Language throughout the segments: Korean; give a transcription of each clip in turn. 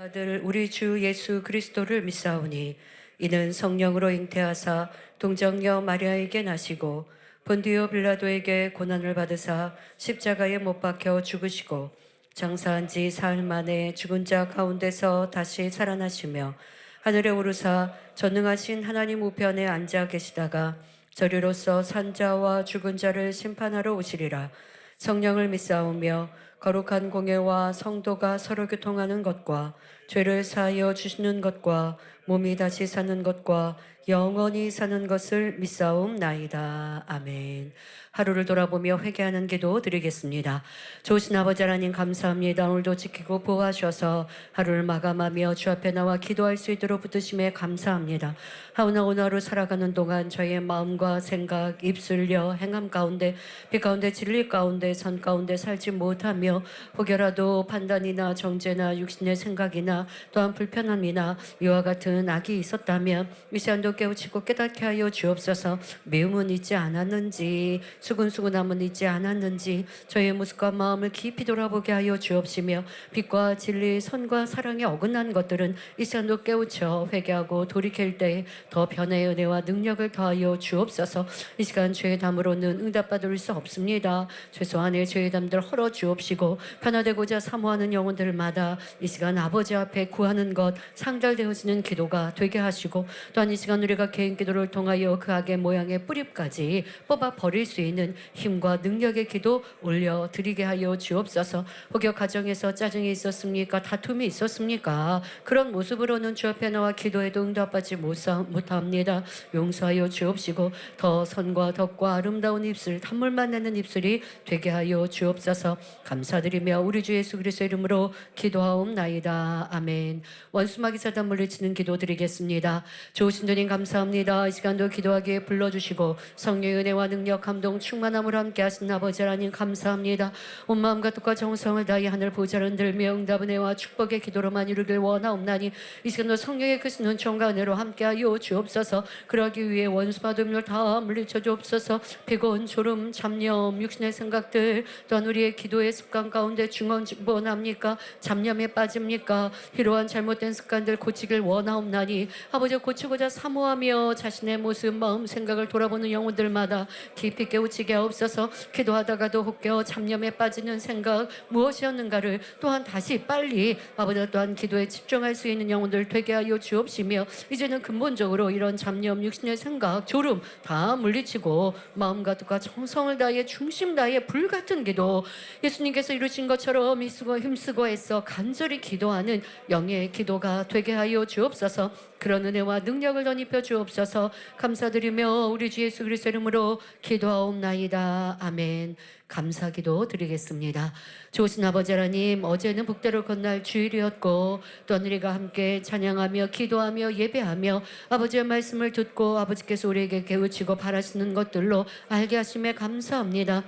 아들 우리 주 예수 그리스도를 믿사오니 이는 성령으로 잉태하사 동정녀 마리아에게 나시고 본디오 빌라도에게 고난을 받으사 십자가에 못 박혀 죽으시고 장사한 지 사흘 만에 죽은 자 가운데서 다시 살아나시며 하늘에 오르사 전능하신 하나님 우편에 앉아 계시다가 저리로서 산 자와 죽은 자를 심판하러 오시리라. 성령을 믿사오며 거룩한 공예와 성도가 서로 교통하는 것과 죄를 사하여 주시는 것과 몸이 다시 사는 것과 영원히 사는 것을 믿사옵나이다. 아멘. 하루를 돌아보며 회개하는 기도 드리겠습니다. 좋으신 아버지 하나님 감사합니다. 오늘도 지키고 보호하셔서 하루를 마감하며 주 앞에 나와 기도할 수 있도록 붙드심에 감사합니다. 하오나 오늘 하루 살아가는 동안 저희의 마음과 생각, 입술려 행함 가운데 빛 가운데 진리 가운데 선 가운데 살지 못하며 혹여라도 판단이나 정죄나 육신의 생각이나 또한 불편함이나 이와 같은 악이 있었다면 이 시간도 깨우치고 깨닫게 하여 주옵소서. 미움은 있지 않았는지 수근수근함은 있지 않았는지 저희의 모습과 마음을 깊이 돌아보게 하여 주옵시며 빛과 진리 선과 사랑에 어긋난 것들은 이 시간도 깨우쳐 회개하고 돌이킬 때에 더 변화의 은혜와 능력을 더하여 주옵소서. 이 시간 죄의 담으로는 응답받을 수 없습니다. 최소한의 죄의 담들 헐어 주옵시고 변화되고자 사모하는 영혼들마다 이 시간 아버지 앞에 구하는 것 상달되어지는 기도가 되게 하시고 또한 이 시간 우리가 개인 기도를 통하여 그 악의 모양의 뿌리까지 뽑아 버릴 수 있는 힘과 능력의 기도 올려드리게 하여 주옵소서. 혹여 가정에서 짜증이 있었습니까? 다툼이 있었습니까? 그런 모습으로는 주 앞에 나와 기도해도 응답받지 못합니다. 용서하여 주옵시고 더 선과 덕과 아름다운 입술 단물만 내는 입술이 되게 하여 주옵소서. 감사드리며 우리 주 예수 그리스도의 이름으로 기도하옵나이다. 아멘. 원수마귀 사단 물리치는 기도 드리겠습니다. 좋으신 주님 감사합니다. 이 시간도 기도하기에 불러주시고 성령의 은혜와 능력 감동 충만함으로 함께 하신 아버지 하나님 감사합니다. 온 마음과 뜻과 정성을 다해 하늘 보좌를 흔들며 응답 은혜와 축복의 기도로만 이루길 원하옵나니 이 시간도 성령의 크신 은총과 은혜로 함께하여 주옵소서. 그러기 위해 원수마귀 다 물리쳐 주옵소서. 피곤 졸음 잡념 육신의 생각들 또한 우리의 기도의 습관 가운데 중원합니까? 잡념에 빠집니까? 이러한 잘못된 습관들 고치길 원하옵나니 아버지 고치고자 사모하며 자신의 모습 마음 생각을 돌아보는 영혼들마다 깊이 깨우치게 하옵소서. 기도하다가도 혹여 잡념에 빠지는 생각 무엇이었는가를 또한 다시 빨리 아버지 또한 기도에 집중할 수 있는 영혼들 되게 하여 주옵시며 이제는 근본적으로 이런 잡념 육신의 생각 졸음 다 물리치고 마음과 뜻과 정성을 다해 중심 다해 불같은 기도 예수님께서 이루신 것처럼 힘쓰고 애써 간절히 기도하는 영의 기도가 되게 하여 주옵소서. 그런 은혜와 능력을 덧입혀 주옵소서. 감사드리며 우리 주 예수 그리스도 이름으로 기도하옵나이다. 아멘. 감사기도 드리겠습니다. 좋으신 아버지 하나님, 어제는 북대를 건널 주일이었고 또 우리가 함께 찬양하며 기도하며 예배하며 아버지의 말씀을 듣고 아버지께서 우리에게 깨우치고 바라시는 것들로 알게 하심에 감사합니다.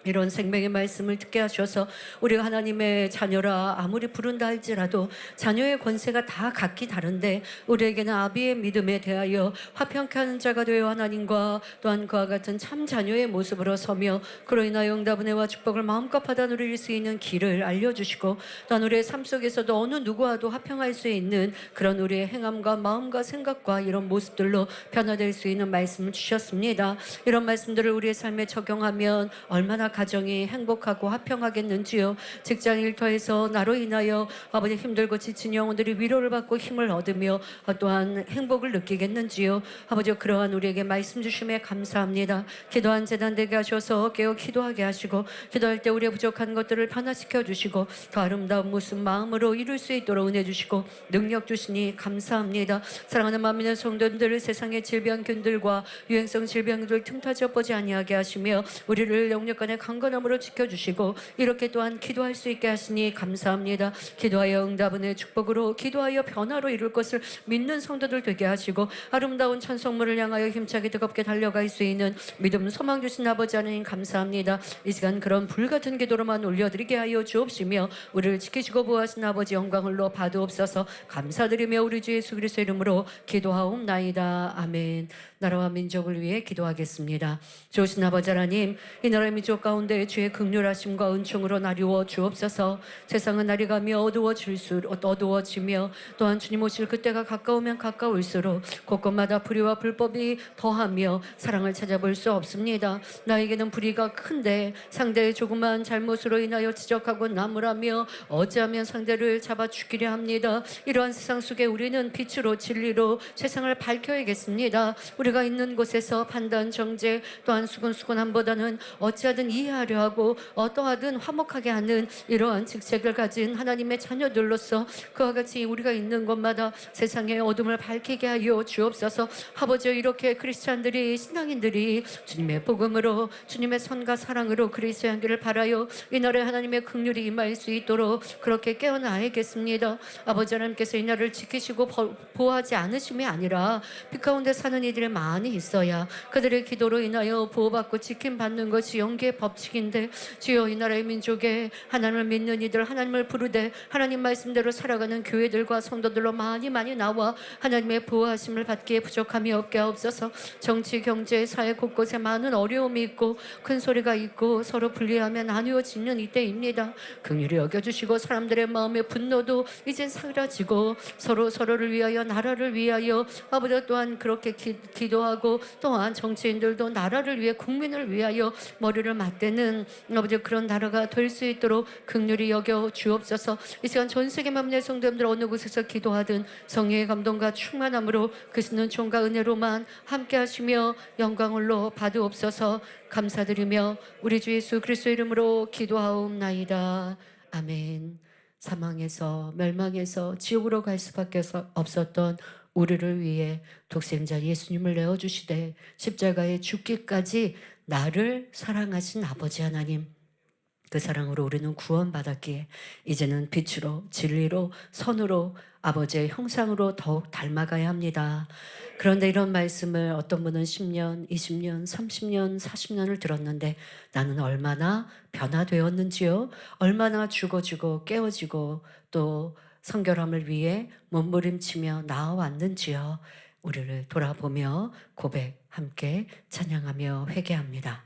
이런 생명의 말씀을 듣게 하셔서 우리가 하나님의 자녀라 아무리 부른다 할지라도 자녀의 권세가 다 각기 다른데 우리에게는 아비의 믿음에 대하여 화평케 하는 자가 되어 하나님과 또한 그와 같은 참 자녀의 모습으로 서며 그로 인하여 응답 은혜와 축복을 마음껏 받아 누릴 수 있는 길을 알려주시고 또한 우리의 삶 속에서도 어느 누구와도 화평할 수 있는 그런 우리의 행함과 마음과 생각과 이런 모습들로 변화될 수 있는 말씀을 주셨습니다. 이런 말씀들을 우리의 삶에 적용하면 얼마나 가정이 행복하고 화평하겠는지요. 직장 일터에서 나로 인하여 아버지 힘들고 지친 영혼들이 위로를 받고 힘을 얻으며 또한 행복을 느끼겠는지요. 아버지 그러한 우리에게 말씀 주심에 감사합니다. 기도한 재단 되게 하셔서 깨어 기도하게 하시고 기도할 때 우리의 부족한 것들을 변화시켜 주시고 더 아름다운 모습 마음으로 이룰 수 있도록 은혜 주시고 능력 주시니 감사합니다. 사랑하는 만민의 성도들 세상의 질병균들과 유행성 질병들 틈타지 엿보지 아니하게 하시며 우리를 영육간의 강건함으로 지켜주시고 이렇게 또한 기도할 수 있게 하시니 감사합니다. 기도하여 응답은의 축복으로 기도하여 변화로 이룰 것을 믿는 성도들 되게 하시고 아름다운 천성물을 향하여 힘차게 뜨겁게 달려갈 수 있는 믿음 소망 주신 아버지 하나님 감사합니다. 이 시간 그런 불같은 기도로만 올려드리게 하여 주옵시며 우리를 지키시고 보호하신 아버지 영광을로 받으옵소서. 감사드리며 우리 주 예수 그리스도 이름으로 기도하옵나이다. 아멘. 나라와 민족을 위해 기도하겠습니다. 좋으신 아버지 하나님 이 나라의 민족 가운데 주의 극률하심과 은총으로 나리워 주옵소서. 세상은 날이 가며 어두워지며 또한 주님 오실 그때가 가까우면 가까울수록 곳곳마다 불의와 불법이 더하며 사랑을 찾아볼 수 없습니다. 나에게는 불의가 큰데 상대의 조그만 잘못으로 인하여 지적하고 나무라며 어찌하면 상대를 잡아 죽이려 합니다. 이러한 세상 속에 우리는 빛으로 진리로 세상을 밝혀야겠습니다. 우리가 있는 곳에서 판단, 정죄 또한 수근수근함보다는 어찌하든 이해하려 하고 어떠하든 화목하게 하는 이러한 직책을 가진 하나님의 자녀들로서 그와 같이 우리가 있는 곳마다 세상의 어둠을 밝히게 하여 주옵소서. 아버지, 이렇게 크리스찬들이, 신앙인들이 주님의 복음으로, 주님의 선과 사랑으로 그리스도의 향기를 바라요 이 날에 하나님의 긍휼이 임할 수 있도록 그렇게 깨어나야겠습니다. 아버지 하나님께서 이 날을 지키시고 보호하지 않으심이 아니라 빛 가운데 사는 이들이 많이 있어야 그들의 기도로 인하여 보호받고 지킴받는 것이 영계의 법칙인데, 주여 이 나라의 민족에 하나님을 믿는 이들, 하나님을 부르되 하나님 말씀대로 살아가는 교회들과 성도들로 많이 나와 하나님의 보호하심을 받기에 부족함이 없게 하옵소서. 정치, 경제, 사회 곳곳에 많은 어려움이 있고 큰 소리가 있고 서로 분리하며 나누어지는 이때입니다. 긍휼히 여겨주시고 사람들의 마음의 분노도 이젠 사라지고 서로를 위하여, 나라를 위하여 아버지 또한 그렇게 기도하고 또한 정치인들도 나라를 위해, 국민을 위하여 머리를 맞대는 아버지 그런 나라가 될 수 있도록 긍휼히 여겨 주옵소서. 이 시간 전 세계 만민의 성도님들 어느 곳에서 기도하든 성령의 감동과 충만함으로 그리스도는 총과 은혜로만 함께 하시며 영광을로 받으옵소서. 감사드리며 우리 주 예수 그리스도 이름으로 기도하옵나이다. 아멘. 사망에서, 멸망에서 지옥으로 갈 수밖에 없었던 우리를 위해 독생자 예수님을 내어주시되 십자가에 죽기까지 나를 사랑하신 아버지 하나님, 그 사랑으로 우리는 구원받았기에 이제는 빛으로, 진리로, 선으로 아버지의 형상으로 더욱 닮아가야 합니다. 그런데 이런 말씀을 어떤 분은 10년, 20년, 30년, 40년을 들었는데 나는 얼마나 변화되었는지요? 얼마나 죽어지고 깨어지고 또 성결함을 위해 몸부림치며 나아왔는지요? 우리를 돌아보며 고백 함께 찬양하며 회개합니다.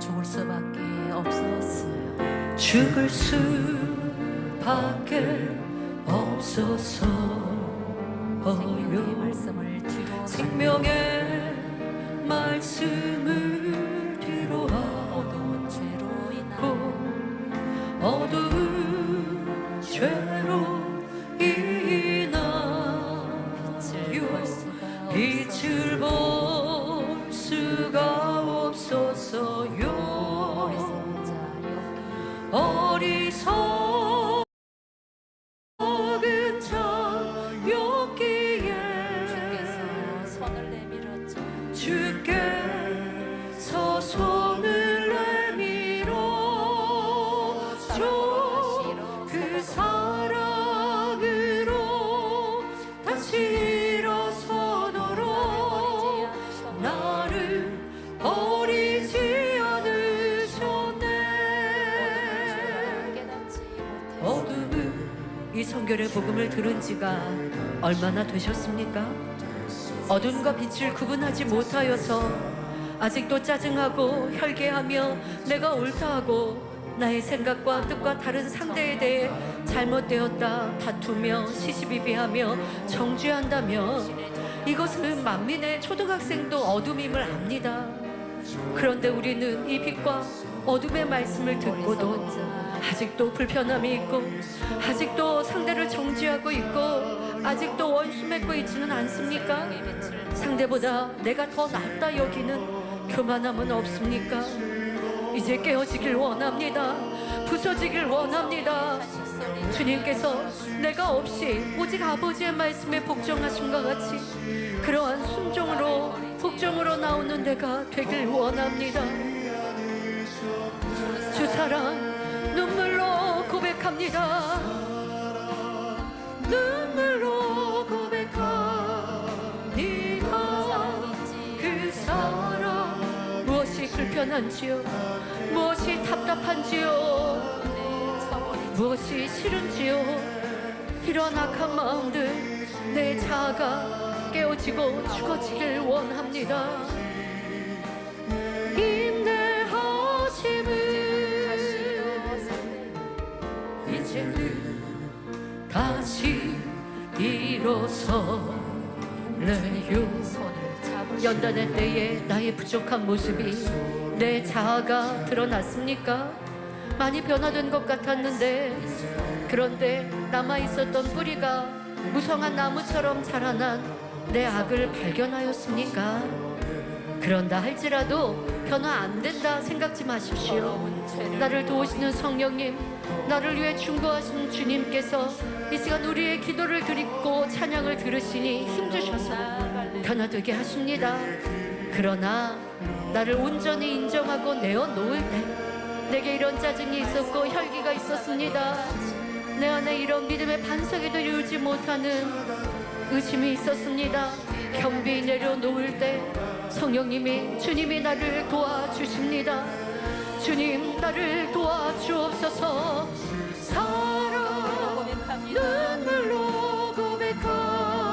죽을 수밖에 없었어요. 죽을 수밖에 없었어요. 생명의 말씀을 뒤로 생명의 말씀을 뒤로 어두운 죄로 인하여 어두운 죄로 인하여 빛을 볼 수가 없었어요. 어리석은 자였기에 주께서 손을 내밀었죠. 주께서 손을 내밀어줘. 그 사랑으로 다시 일어서도록 나를 버리지 않으셨네. 어둠은 이 성결의 복음을 들은 지가 얼마나 되셨습니까? 어둠과 빛을 구분하지 못하여서 아직도 짜증하고 혈기하며 내가 옳다 하고 나의 생각과 뜻과 다른 상대에 대해 잘못되었다 다투며 시시비비하며 정죄한다며 이것은 만민의 초등학생도 어둠임을 압니다. 그런데 우리는 이 빛과 어둠의 말씀을 듣고도 아직도 불편함이 있고 아직도 상대를 정죄하고 있고 아직도 원수 맺고 있지는 않습니까? 상대보다 내가 더 낫다 여기는 교만함은 없습니까? 이제 깨어지길 원합니다. 부서지길 원합니다. 주님께서 내가 없이 오직 아버지의 말씀에 복종하심과 같이 그러한 순종으로 복종으로 나오는 내가 되길 원합니다. 주 사랑 눈물로 고백합니다. 눈물로 고백합니다. 그 사랑 무엇이 불편한지요? 무엇이 답답한지요? 무엇이 싫은지요? 이런 악한 마음들 내 자아가 깨어지고 죽어지길 원합니다. 이제는 다시 일어서래요. 연단의 때에 나의 부족한 모습이 내 자아가 드러났습니까? 많이 변화된 것 같았는데, 그런데 남아있었던 뿌리가 무성한 나무처럼 자라난 내 악을 발견하였습니까? 그런다 할지라도 변화 안 된다 생각지 마십시오. 나를 도우시는 성령님, 나를 위해 중보하신 주님께서 이 시간 우리의 기도를 드리고 찬양을 들으시니 힘주셔서 변화되게 하십니다. 그러나 나를 온전히 인정하고 내어놓을 때 내게 이런 짜증이 있었고 혈기가 있었습니다. 내 안에 이런 믿음의 반석에도 이루지 못하는 의심이 있었습니다. 경비 내려놓을 때 성령님이, 주님이 나를 도와주십니다. 주님, 나를 도와주옵소서. 사랑 눈물로 고백합니다.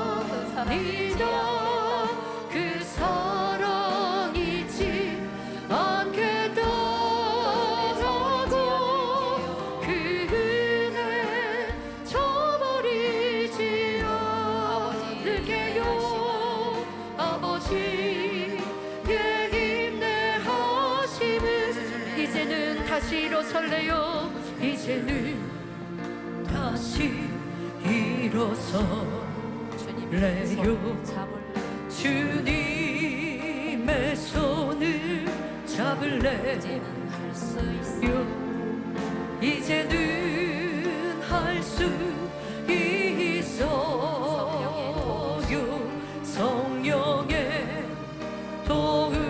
그 사랑 잊지 않겠다고, 그 은혜 저버리지 않을게요. 아버지 이제는 다시 일어설래요. 이제는 다시 일어설래요. 주님의 손을 잡을래요. 이제는 할 수 있어요. 성령의 도우심으로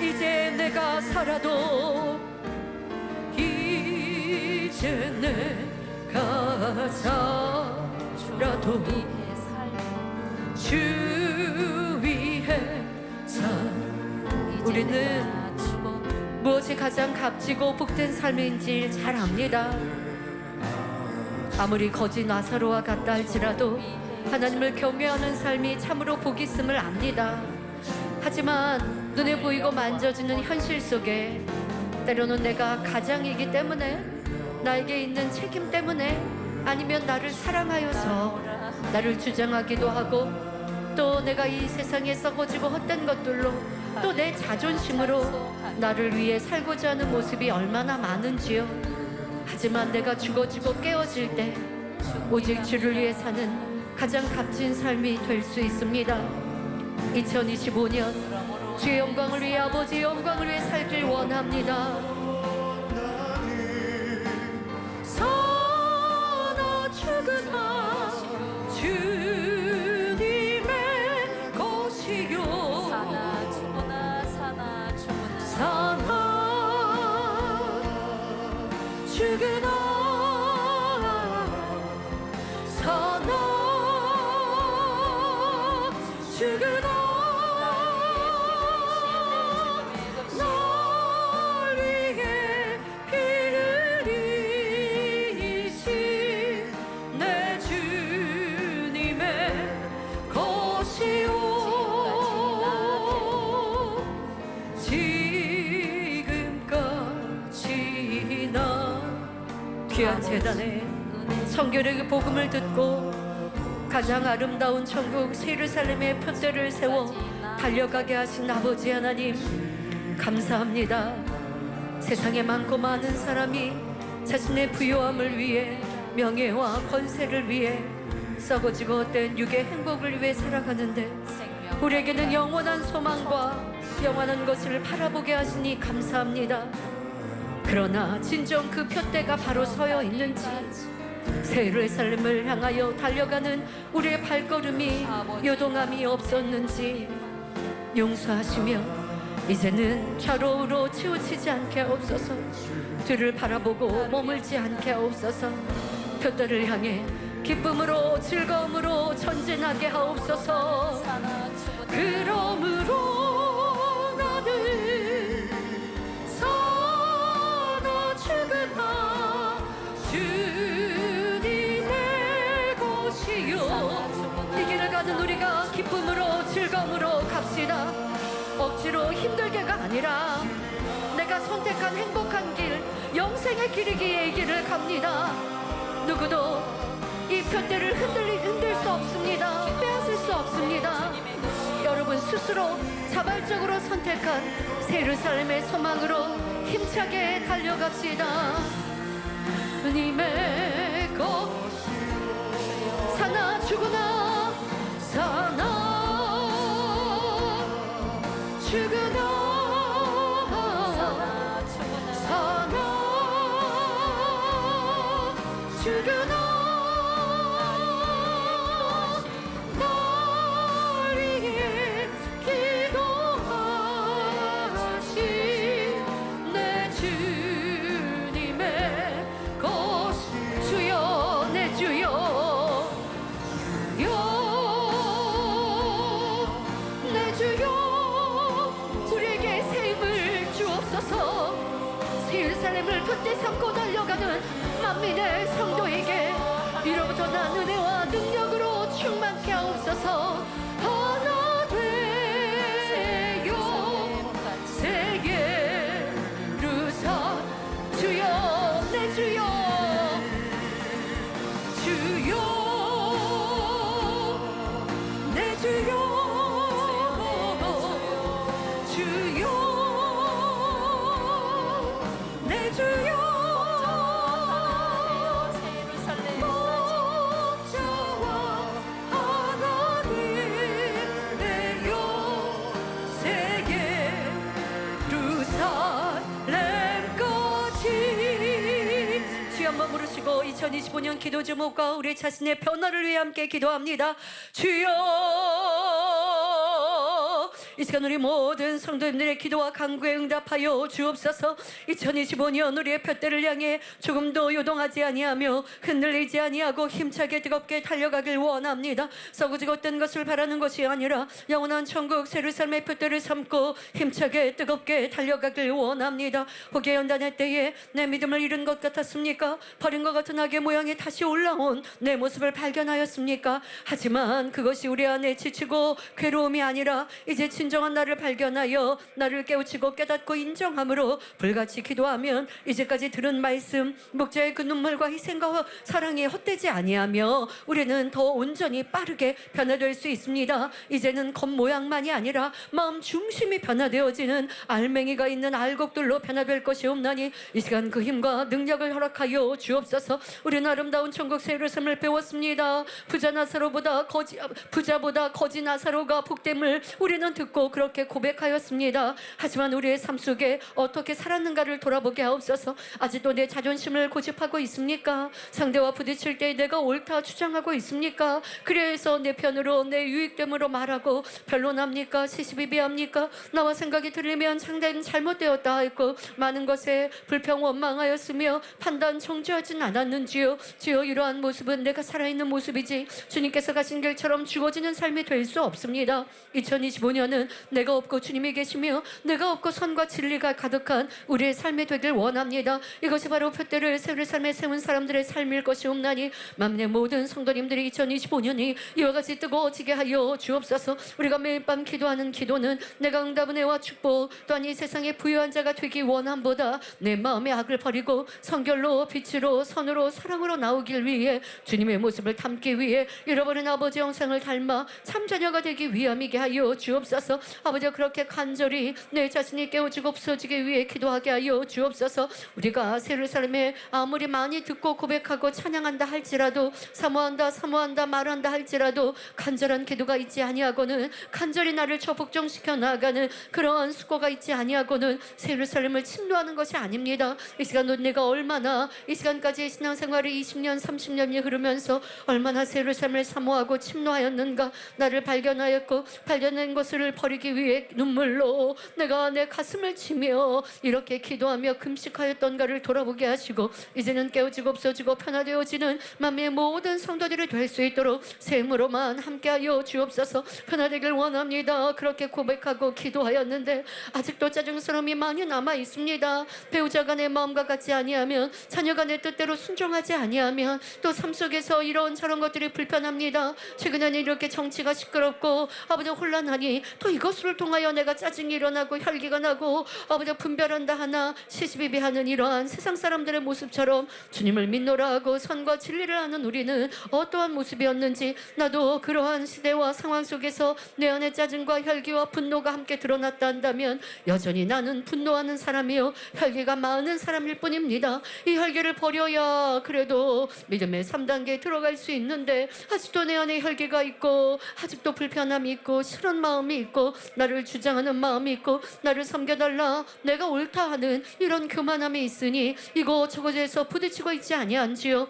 이제 내가 살아도, 이제 내가 살아도 주 위해 우리는 무엇이 가장 값지고 복된 삶인지 잘 압니다. 아무리 거지 나사로와 같다 할지라도 하나님을 경외하는 삶이 참으로 복이 있음을 압니다. 하지만 눈에 보이고 만져지는 현실 속에 때로는 내가 가장이기 때문에, 나에게 있는 책임 때문에, 아니면 나를 사랑하여서 나를 주장하기도 하고, 또 내가 이 세상에 썩어지고 헛된 것들로, 또 내 자존심으로 나를 위해 살고자 하는 모습이 얼마나 많은지요. 하지만 내가 죽어지고 깨어질 때 오직 주를 위해 사는 가장 값진 삶이 될 수 있습니다. 2025년 주의 영광을 위해, 아버지의 영광을 위해 살길 원합니다. 사나 죽으나 주님의 것이요. 사나 죽으나 사나 죽으나 사나 죽으나 사나 죽으나 귀한 재단에 성결의 복음을 듣고 가장 아름다운 천국 예루살렘의 표대를 세워 달려가게 하신 아버지 하나님 감사합니다. 세상에 많고 많은 사람이 자신의 부요함을 위해 명예와 권세를 위해 썩어지고 헛된 육의 행복을 위해 살아가는데 우리에게는 영원한 소망과 영원한 것을 바라보게 하시니 감사합니다. 그러나 진정 그 표대가 바로 서여 있는지 새 예루살렘을 향하여 달려가는 우리의 발걸음이 요동함이 없었는지 용서하시며 이제는 좌로우로 치우치지 않게 없어서 뒤를 바라보고 머물지 않게 없어서 표대를 향해 기쁨으로 즐거움으로 전진하게 하옵소서. 그러므로 나는 사나 죽으나 주님의 것이요. 이 길을 가는 우리가 기쁨으로 즐거움으로 갑시다. 억지로 힘들게가 아니라 내가 선택한 행복한 길, 영생의 길이기에 이 길을 갑니다. 누구도 이 표대를 흔들 수 없습니다. 빼앗을 수 없습니다. 여러분 스스로 자발적으로 선택한 새 예루살렘의 소망으로 힘차게 달려갑시다. 주님의 것 사나 죽으나 사나 죽으나 사나 죽으나 예루살렘을 표대 삼고 달려가는 만민의 성도에게 이로부터 난 은혜와 능력으로 충만케 하옵소서. 하나 되요 새 예루살렘 주여 내 주여 주여 내 주여 주여 내 주여 목자와 하나님 내요 새 예루살렘까지. 주여 한번 부르시고 2025년 기도 제목과 우리 자신의 변화를 위해 함께 기도합니다. 주여 이 시간 우리 모든 성도님들의 기도와 간구에 응답하여 주옵소서. 2025년 우리의 표대를 향해 조금도 요동하지 아니하며 흔들리지 아니하고 힘차게 뜨겁게 달려가길 원합니다. 썩어지고 뜬 것을 바라는 것이 아니라 영원한 천국 새 예루살렘의 표대를 삼고 힘차게 뜨겁게 달려가길 원합니다. 혹여 연단의 때에 내 믿음을 잃은 것 같았습니까? 버린 것 같은 악의 모양이 다시 올라온 내 모습을 발견하였습니까? 하지만 그것이 우리 안에 지치고 괴로움이 아니라 이제 진정한 나를 발견하여 나를 깨우치고 깨닫고 인정함으로 불같이 기도하면 이제까지 들은 말씀 목자의 그 눈물과 희생과 사랑이 헛되지 아니하며 우리는 더 온전히 빠르게 변화될 수 있습니다. 이제는 겉모양만이 아니라 마음 중심이 변화되어지는 알맹이가 있는 알곡들로 변화될 것이 없나니 이 시간 그 힘과 능력을 허락하여 주옵소서. 우리는 아름다운 천국 새 예루살렘을 배웠습니다. 부자보다 거지 나사로가 복됨을 우리는 듣고 그렇게 고백하였습니다. 하지만 우리의 삶 속에 어떻게 살았는가를 돌아보게 하옵소서. 아직도 내 자존심을 고집하고 있습니까? 상대와 부딪힐 때 내가 옳다 주장하고 있습니까? 그래서 내 편으로 내 유익됨으로 말하고 변론합니까? 시시비비합니까? 나와 생각이 틀리면 상대는 잘못되었다 했고 많은 것에 불평 원망하였으며 판단 정죄하진 않았는지요. 주여 이러한 모습은 내가 살아있는 모습이지 주님께서 가신 길처럼 죽어지는 삶이 될 수 없습니다. 2025년은 때는 내가 없고 주님이 계시며 내가 없고 선과 진리가 가득한 우리의 삶이 되길 원합니다. 이것이 바로 표대를 세울 삶에 세운 사람들의 삶일 것이옵나니 만민의 모든 성도님들이 2025년이 이와 같이 뜨거워지게 하여 주옵소서. 우리가 매일 밤 기도하는 기도는 내가 응답은 은혜와 축복 또한 이 세상의 부유한 자가 되기 원함보다 내 마음의 악을 버리고 성결로 빛으로 선으로 사랑으로 나오길 위해 주님의 모습을 담기 위해 잃어버린 아버지 형상을 닮아 참자녀가 되기 위함이게 하여 주옵소서. 아버지가 그렇게 간절히 내 자신이 깨어지고 없어지기 위해 기도하게 하여 주옵소서. 우리가 예루살렘에 아무리 많이 듣고 고백하고 찬양한다 할지라도 사모한다 말한다 할지라도 간절한 기도가 있지 아니하고는 간절히 나를 적복종시켜 나아가는 그러한 수고가 있지 아니하고는 예루살렘을 침노하는 것이 아닙니다. 이 시간도 내가 얼마나 이 시간까지 신앙생활이 20년 30년이 흐르면서 얼마나 예루살렘을 사모하고 침노하였는가. 나를 발견하였고 발견된 것을 버리기 위해 눈물로 내가 내 가슴을 치며 이렇게 기도하며 금식하였던가를 돌아보게 하시고 이제는 깨어지고 없어지고 편화되어지는 만민의 모든 성도들이 될 수 있도록 샘으로만 함께하여 주옵소서. 편화되길 원합니다. 그렇게 고백하고 기도하였는데 아직도 짜증스러움이 많이 남아 있습니다. 배우자가 내 마음과 같지 아니하면 자녀가 내 뜻대로 순종하지 아니하면 또 삶 속에서 이런 저런 것들이 불편합니다. 최근에는 이렇게 정치가 시끄럽고 아버지 혼란하니 또 이것을 통하여 내가 짜증이 일어나고 혈기가 나고 아버지 분별한다 하나 시시비비하는 이러한 세상 사람들의 모습처럼 주님을 믿노라 하고 선과 진리를 하는 우리는 어떠한 모습이었는지 나도 그러한 시대와 상황 속에서 내 안에 짜증과 혈기와 분노가 함께 드러났다 한다면 여전히 나는 분노하는 사람이요 혈기가 많은 사람일 뿐입니다. 이 혈기를 버려야 그래도 믿음의 3단계에 들어갈 수 있는데 아직도 내 안에 혈기가 있고 아직도 불편함이 있고 싫은 마음이 있고 나를 주장하는 마음이 있고 나를 섬겨달라 내가 옳다 하는 이런 교만함이 있으니 이곳저곳에서 부딪히고 있지 아니한지요.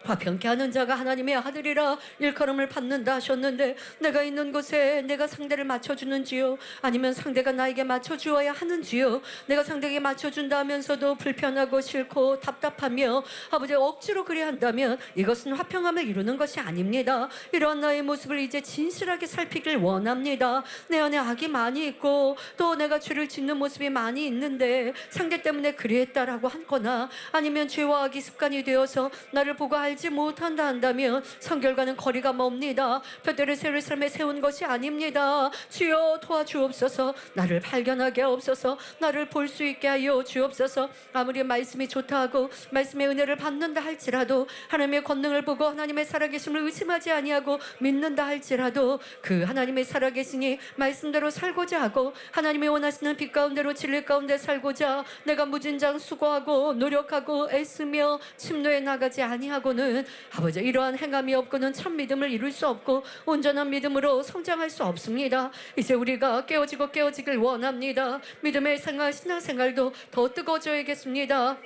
화평케 하는 자가 하나님의 아들이라 일컬음을 받는다 하셨는데 내가 있는 곳에 내가 상대를 맞춰주는지요 아니면 상대가 나에게 맞춰주어야 하는지요. 내가 상대에게 맞춰준다 하면서도 불편하고 싫고 답답하며 아버지 억지로 그리 한다면 이것은 화평함을 이루는 것이 아닙니다. 이러한 나의 모습을 이제 진실하게 살피길 원합니다. 내 안에 악이 많이 있고 또 내가 죄를 짓는 모습이 많이 있는데 상대 때문에 그리했다라고 하거나 아니면 죄와 악이 습관이 되어서 나를 보고 알지 못한다 한다면 성결과는 거리가 멉니다. 표대를 예루살렘에 세운 것이 아닙니다. 주여 도와주옵소서. 나를 발견하게 하옵소서. 나를 볼 수 있게 하여 주옵소서. 아무리 말씀이 좋다 하고 말씀의 은혜를 받는다 할지라도 하나님의 권능을 보고 하나님의 살아계심을 의심하지 아니하고 믿는다 할지라도 그 하나님의 살아계시니 말씀대로 살고자 하고 하나님이 원하시는 빛 가운데로 진리 가운데 살고자 내가 무진장 수고하고 노력하고 애쓰며 침노에 나가지 아니하고는 아버지 이러한 행함이 없고는 참 믿음을 이룰 수 없고 온전한 믿음으로 성장할 수 없습니다. 이제 우리가 깨어지길 원합니다. 믿음의 생활 신앙생활도 더 뜨거워져야겠습니다.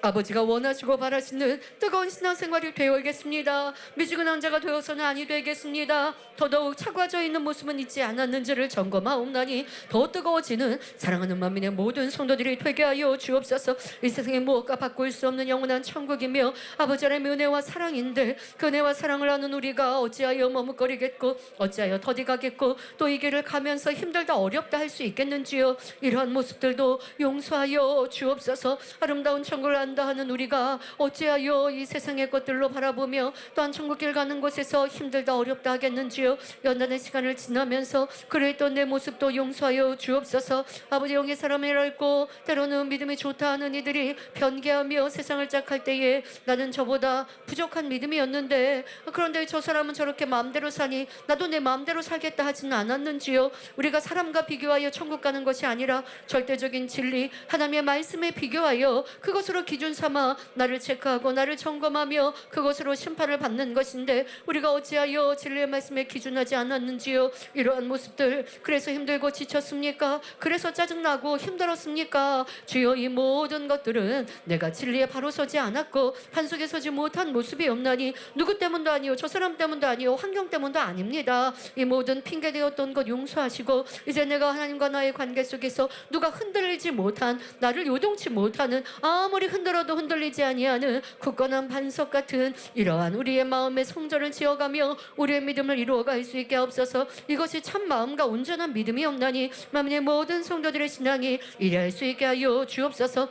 아버지가 원하시고 바라시는 뜨거운 신앙생활이 되어야겠습니다. 미지근한 자가 되어서는 아니 되겠습니다. 더더욱 차가워져 있는 모습은 있지 않았는지를 점검하옵나니 더 뜨거워지는 사랑하는 만민의 모든 성도들이 되게 하여 주옵소서. 이 세상에 무엇과 바꿀 수 없는 영원한 천국이며 아버지 하나님의 은혜와 사랑인데 그 은혜와 사랑을 아는 우리가 어찌하여 머뭇거리겠고 어찌하여 더디 가겠고 또 이 길을 가면서 힘들다 어렵다 할 수 있겠는지요. 이러한 모습들도 용서하여 주옵소서. 아름다운 천국을 안다 하는 우리가 어찌하여 이 세상의 것들로 바라보며 또한 천국길 가는 곳에서 힘들다 어렵다 하겠는지요. 연단의 시간을 지나면서 그랬던 내 모습도 용서하여 주옵소서. 아버지 영의 사람이랄고 때로는 믿음이 좋다 하는 이들이 변개하며 세상을 짝할 때에 나는 저보다 부족한 믿음이었는데 그런데 저 사람은 저렇게 마음대로 사니 나도 내 마음대로 살겠다 하지는 않았는지요. 우리가 사람과 비교하여 천국 가는 것이 아니라 절대적인 진리 하나님의 말씀에 비교하여 그것으로 기준 삼아 나를 체크하고 나를 점검하며 그것으로 심판을 받는 것인데 우리가 어찌하여 진리의 말씀에 기준하지 않았는지요. 이러한 모습들 그래서 힘들고 지쳤습니까? 그래서 짜증나고 힘들었습니까? 주여 이 모든 것들은 내가 진리에 바로 서지 않았고 반석에 서지 못한 모습이 없나니 누구 때문도 아니요 저 사람 때문도 아니요 환경 때문도 아닙니다. 이 모든 핑계되었던 것 용서하시고 이제 내가 하나님과 나의 관계 속에서 누가 흔들리지 못한 나를 요동치 못하는 아무리 흔들어 흔들어도 흔들리지 아니하는 굳건한 반석 같은 이러한 우리의 마음의 성전을 지어가며 우리의 믿음을 이루어갈 수 있게 하옵소서. 이것이 참 마음과 온전한 믿음이 없나니 만민의 모든 성도들의 신앙이 이래할 수 있게 하여 주옵소서.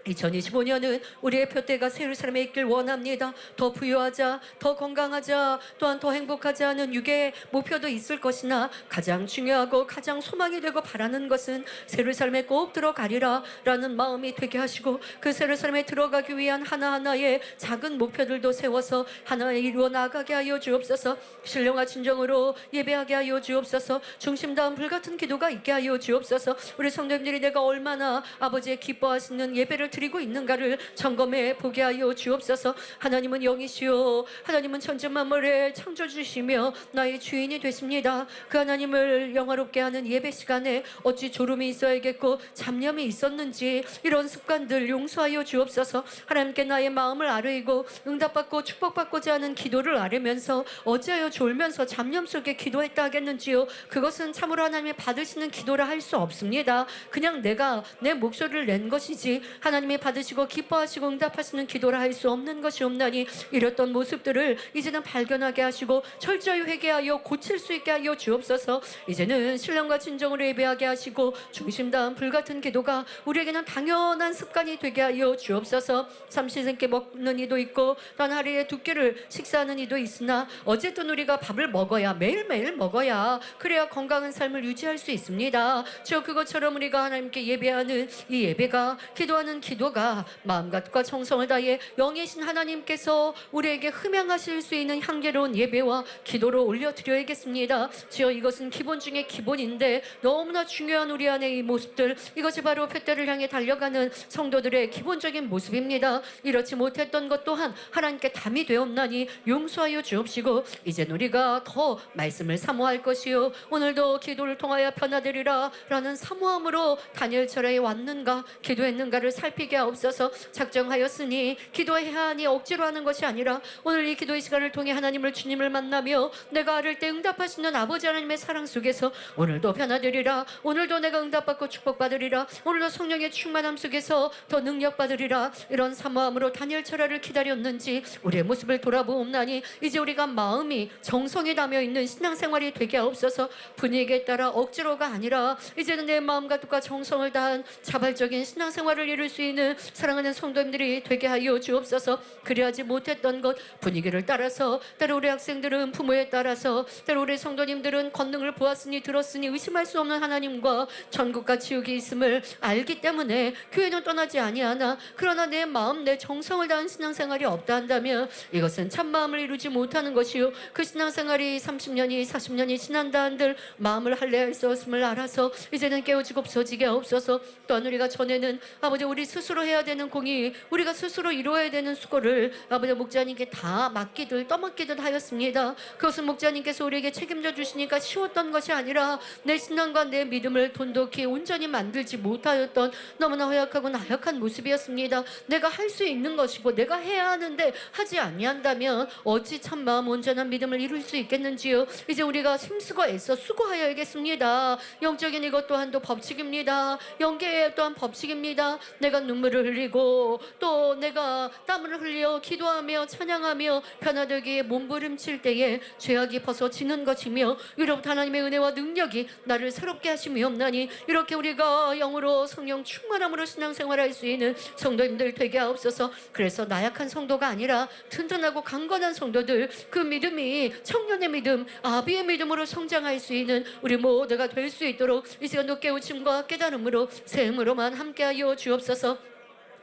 2025년은 우리의 표대가 새 예루살렘에 있길 원합니다. 더 부유하자, 더 건강하자, 또한 더 행복하자 하는 육의 목표도 있을 것이나 가장 중요하고 가장 소망이 되고 바라는 것은 새 예루살렘에 꼭 들어가리라 라는 마음이 되게 하시고, 그 새 예루살렘에 들어가기 위한 하나하나의 작은 목표들도 세워서 하나에 이루어 나가게 하여 주옵소서. 신령과 진정으로 예배하게 하여 주옵소서. 중심다운 불같은 기도가 있게 하여 주옵소서. 우리 성도님들이 내가 얼마나 아버지의 기뻐하시는 예배를 드리고 있는가를 점검해 보게 하여 주옵소서. 하나님은 영이시오, 하나님은 천지만물의 창조주시며 나의 주인이 되십니다. 그 하나님을 영화롭게 하는 예배 시간에 어찌 졸음이 있어야겠고 잡념이 있었는지 이런 습관들 용서하여 주옵소서. 하나님께 나의 마음을 아뢰고 응답받고 축복받고자 하는 기도를 아뢰면서 어찌하여 졸면서 잡념 속에 기도했다 하겠는지요. 그것은 참으로 하나님이 받으시는 기도라 할 수 없습니다. 그냥 내가 내 목소리를 낸 것이지 하나님이 받으시고 기뻐하시고 응답하시는 기도라 할 수 없는 것이 없나니, 이랬던 모습들을 이제는 발견하게 하시고 철저히 회개하여 고칠 수 있게 하여 주옵소서. 이제는 신령과 진정으로 예배하게 하시고 중심다운 불같은 기도가 우리에게는 당연한 습관이 되게 하여 주옵소서. 삼시세끼 먹는 이도 있고 또한 하루에 2끼를 식사하는 이도 있으나 어쨌든 우리가 밥을 먹어야, 매일매일 먹어야 그래야 건강한 삶을 유지할 수 있습니다. 주여, 그것처럼 우리가 하나님께 예배하는 이 예배가, 기도하는 기도가 마음과 뜻과 정성을 다해 영이신 하나님께서 우리에게 흠양하실 수 있는 향기로운 예배와 기도로 올려드려야겠습니다. 주여, 이것은 기본 중에 기본인데 너무나 중요한 우리 안의 이 모습들, 이것이 바로 표대를 향해 달려가는 성도들의 기본적인 모습입니다. 이렇지 못했던 것 또한 하나님께 담이 되었나니 용서하여 주옵시고, 이젠 우리가 더 말씀을 사모할 것이요 오늘도 기도를 통하여 변화되리라 라는 사모함으로 다니엘 철회에 왔는가 기도했는가를 살피게 하옵소서. 작정하였으니 기도해야 하니 억지로 하는 것이 아니라 오늘 이 기도의 시간을 통해 하나님을, 주님을 만나며 내가 아를 때 응답하시는 아버지 하나님의 사랑 속에서 오늘도 변화되리라, 오늘도 내가 응답받고 축복받으리라, 오늘도 성령의 충만함 속에서 더 능력받으리라, 이런 사모함으로 다니엘 철회를 기다렸는지 우리의 모습을 돌아보옵나니 이제 우리가 마음이 정성이 담여 있는 신앙생활이 되게 하옵소서. 분위기에 따라 억지로가 아니라 이제는 내 마음과 뜻과 정성을 다한 자발적인 신앙생활을 이룰 수 있는 사랑하는 성도님들이 되게 하여 주옵소서. 그리하지 못했던 것, 분위기를 따라서, 때로 우리 학생들은 부모에 따라서, 때로 우리 성도님들은 권능을 보았으니 들었으니 의심할 수 없는 하나님과 천국과 지옥이 있음을 알기 때문에 교회는 떠나지 아니하나, 그러나 내 마음, 내 정성을 다한 신앙생활이 없다 한다면 이것은 참마음을 이루지 못하는 것이요, 그 신앙생활이 30년이 40년이 지난다 한들 마음을 할례할 수 없음을 알아서 이제는 깨어지고 없어지게 하옵소서. 또한 우리가 전에는 아버지 우리 스스로 해야 되는 공의, 우리가 스스로 이루어야 되는 수고를 아버지 목자님께 다 맡기듯 떠맡기듯 하였습니다. 그것은 목자님께서 우리에게 책임져 주시니까 쉬웠던 것이 아니라 내 신앙과 내 믿음을 돈독히 온전히 만들지 못하였던 너무나 허약하고 나약한 모습이었습니다. 내가 할 수 있는 것이고 내가 해야 하는데 하지 아니한다면 어찌 참 마음 온전한 믿음을 이룰 수 있겠는지요. 이제 우리가 힘쓰고 애써 수고하여야겠습니다. 영적인 이것 또한도 법칙입니다. 영계 또한 법칙입니다. 내가 눈물을 흘리고 또 내가 땀을 흘려 기도하며 찬양하며 변화되기에 몸부림칠 때에 죄악이 벗어지는 것이며 위로부터 하나님의 은혜와 능력이 나를 새롭게 하심이 없나니, 이렇게 우리가 영으로 성령 충만함으로 신앙생활할 수 있는 성도님들 되게 하옵소서. 그래서 나약한 성도가 아니라 튼튼하고 강건한 성도들, 그 믿음이 청년의 믿음, 아비의 믿음으로 성장할 수 있는 우리 모두가 될 수 있도록 이 시간도 깨우침과 깨달음으로 샘으로만 함께하여 주옵소서.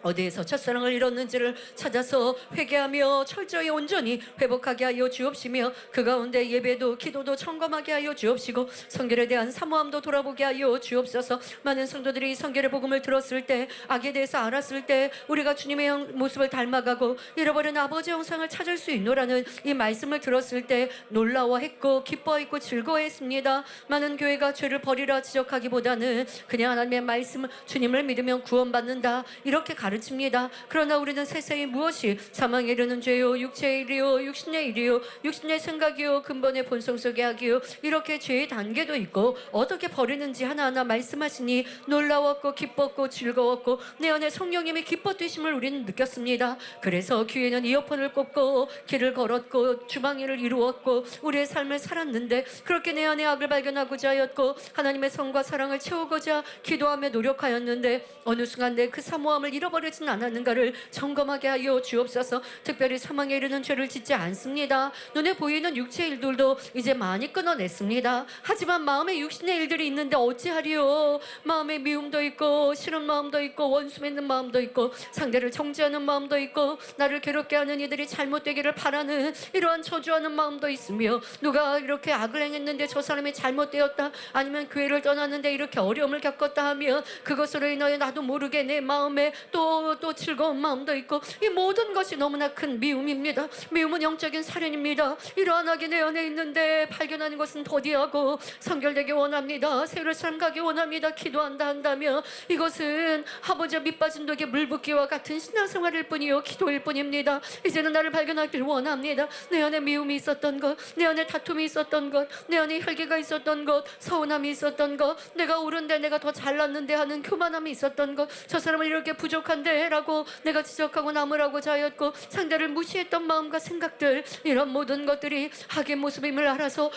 어디에서 첫사랑을 잃었는지를 찾아서 회개하며 철저히 온전히 회복하게 하여 주옵시며, 그 가운데 예배도 기도도 점검하게 하여 주옵시고 성결에 대한 사모함도 돌아보게 하여 주옵소서. 많은 성도들이 성결의 복음을 들었을 때, 악에 대해서 알았을 때 우리가 주님의 모습을 닮아가고 잃어버린 아버지 형상을 찾을 수 있노라는 이 말씀을 들었을 때 놀라워했고 기뻐했고 즐거워했습니다. 많은 교회가 죄를 버리라 지적하기보다는 그냥 하나님의 말씀, 주님을 믿으면 구원받는다, 이렇게 가르치고 가르칩니다. 그러나 우리는 세상이 무엇이 사망에 이르는 죄요 육체의 일이요 육신의 일이요 육신의 생각이요 근본의 본성 속의 악이요 이렇게 죄의 단계도 있고 어떻게 버리는지 하나하나 말씀하시니 놀라웠고 기뻤고 즐거웠고 내 안에 성령님이 기뻐 뛰심을 우리는 느꼈습니다. 그래서 귀에는 이어폰을 꽂고 길을 걸었고 주방일을 이루었고 우리의 삶을 살았는데 그렇게 내 안에 악을 발견하고자 하였고 하나님의 성과 사랑을 채우고자 기도하며 노력하였는데 어느 순간 내 그 사모함을 잃어버리진 않았는가를 점검하게 하여 주옵소서. 특별히 사망에 이르는 죄를 짓지 않습니다. 눈에 보이는 육체의 일들도 이제 많이 끊어냈습니다. 하지만 마음의 육신의 일들이 있는데 어찌하리요. 마음에 미움도 있고 싫은 마음도 있고 원수 맺는 마음도 있고 상대를 정죄하는 마음도 있고 나를 괴롭게 하는 이들이 잘못되기를 바라는 이러한 저주하는 마음도 있으며 누가 이렇게 악을 행했는데 저 사람이 잘못되었다 아니면 교회를 떠났는데 이렇게 어려움을 겪었다 하면 그것으로 인하여 나도 모르게 내 마음에 또 즐거운 마음도 있고 이 모든 것이 너무나 큰 미움입니다. 미움은 영적인 살인입니다. 이러한 악이 내 안에 있는데 발견하는 것은 더디하고 성결되기 원합니다. 새로운 삶 가기 원합니다. 기도한다 한다면 이것은 아버지와 밑빠진 독에 물 붓기와 같은 신앙생활일 뿐이요 기도일 뿐입니다. 이제는 나를 발견하길 원합니다. 내 안에 미움이 있었던 것, 내 안에 다툼이 있었던 것, 내 안에 혈기가 있었던 것, 서운함이 있었던 것, 내가 옳은데 내가 더 잘났는데 하는 교만함이 있었던 것, 저 사람은 이렇게 부족한데 라고 내가 지적하고 나무라고자 하였고 상대를 무시했던 마음과 생각들, 이런 모든 것들이 악의 모습임을 알아서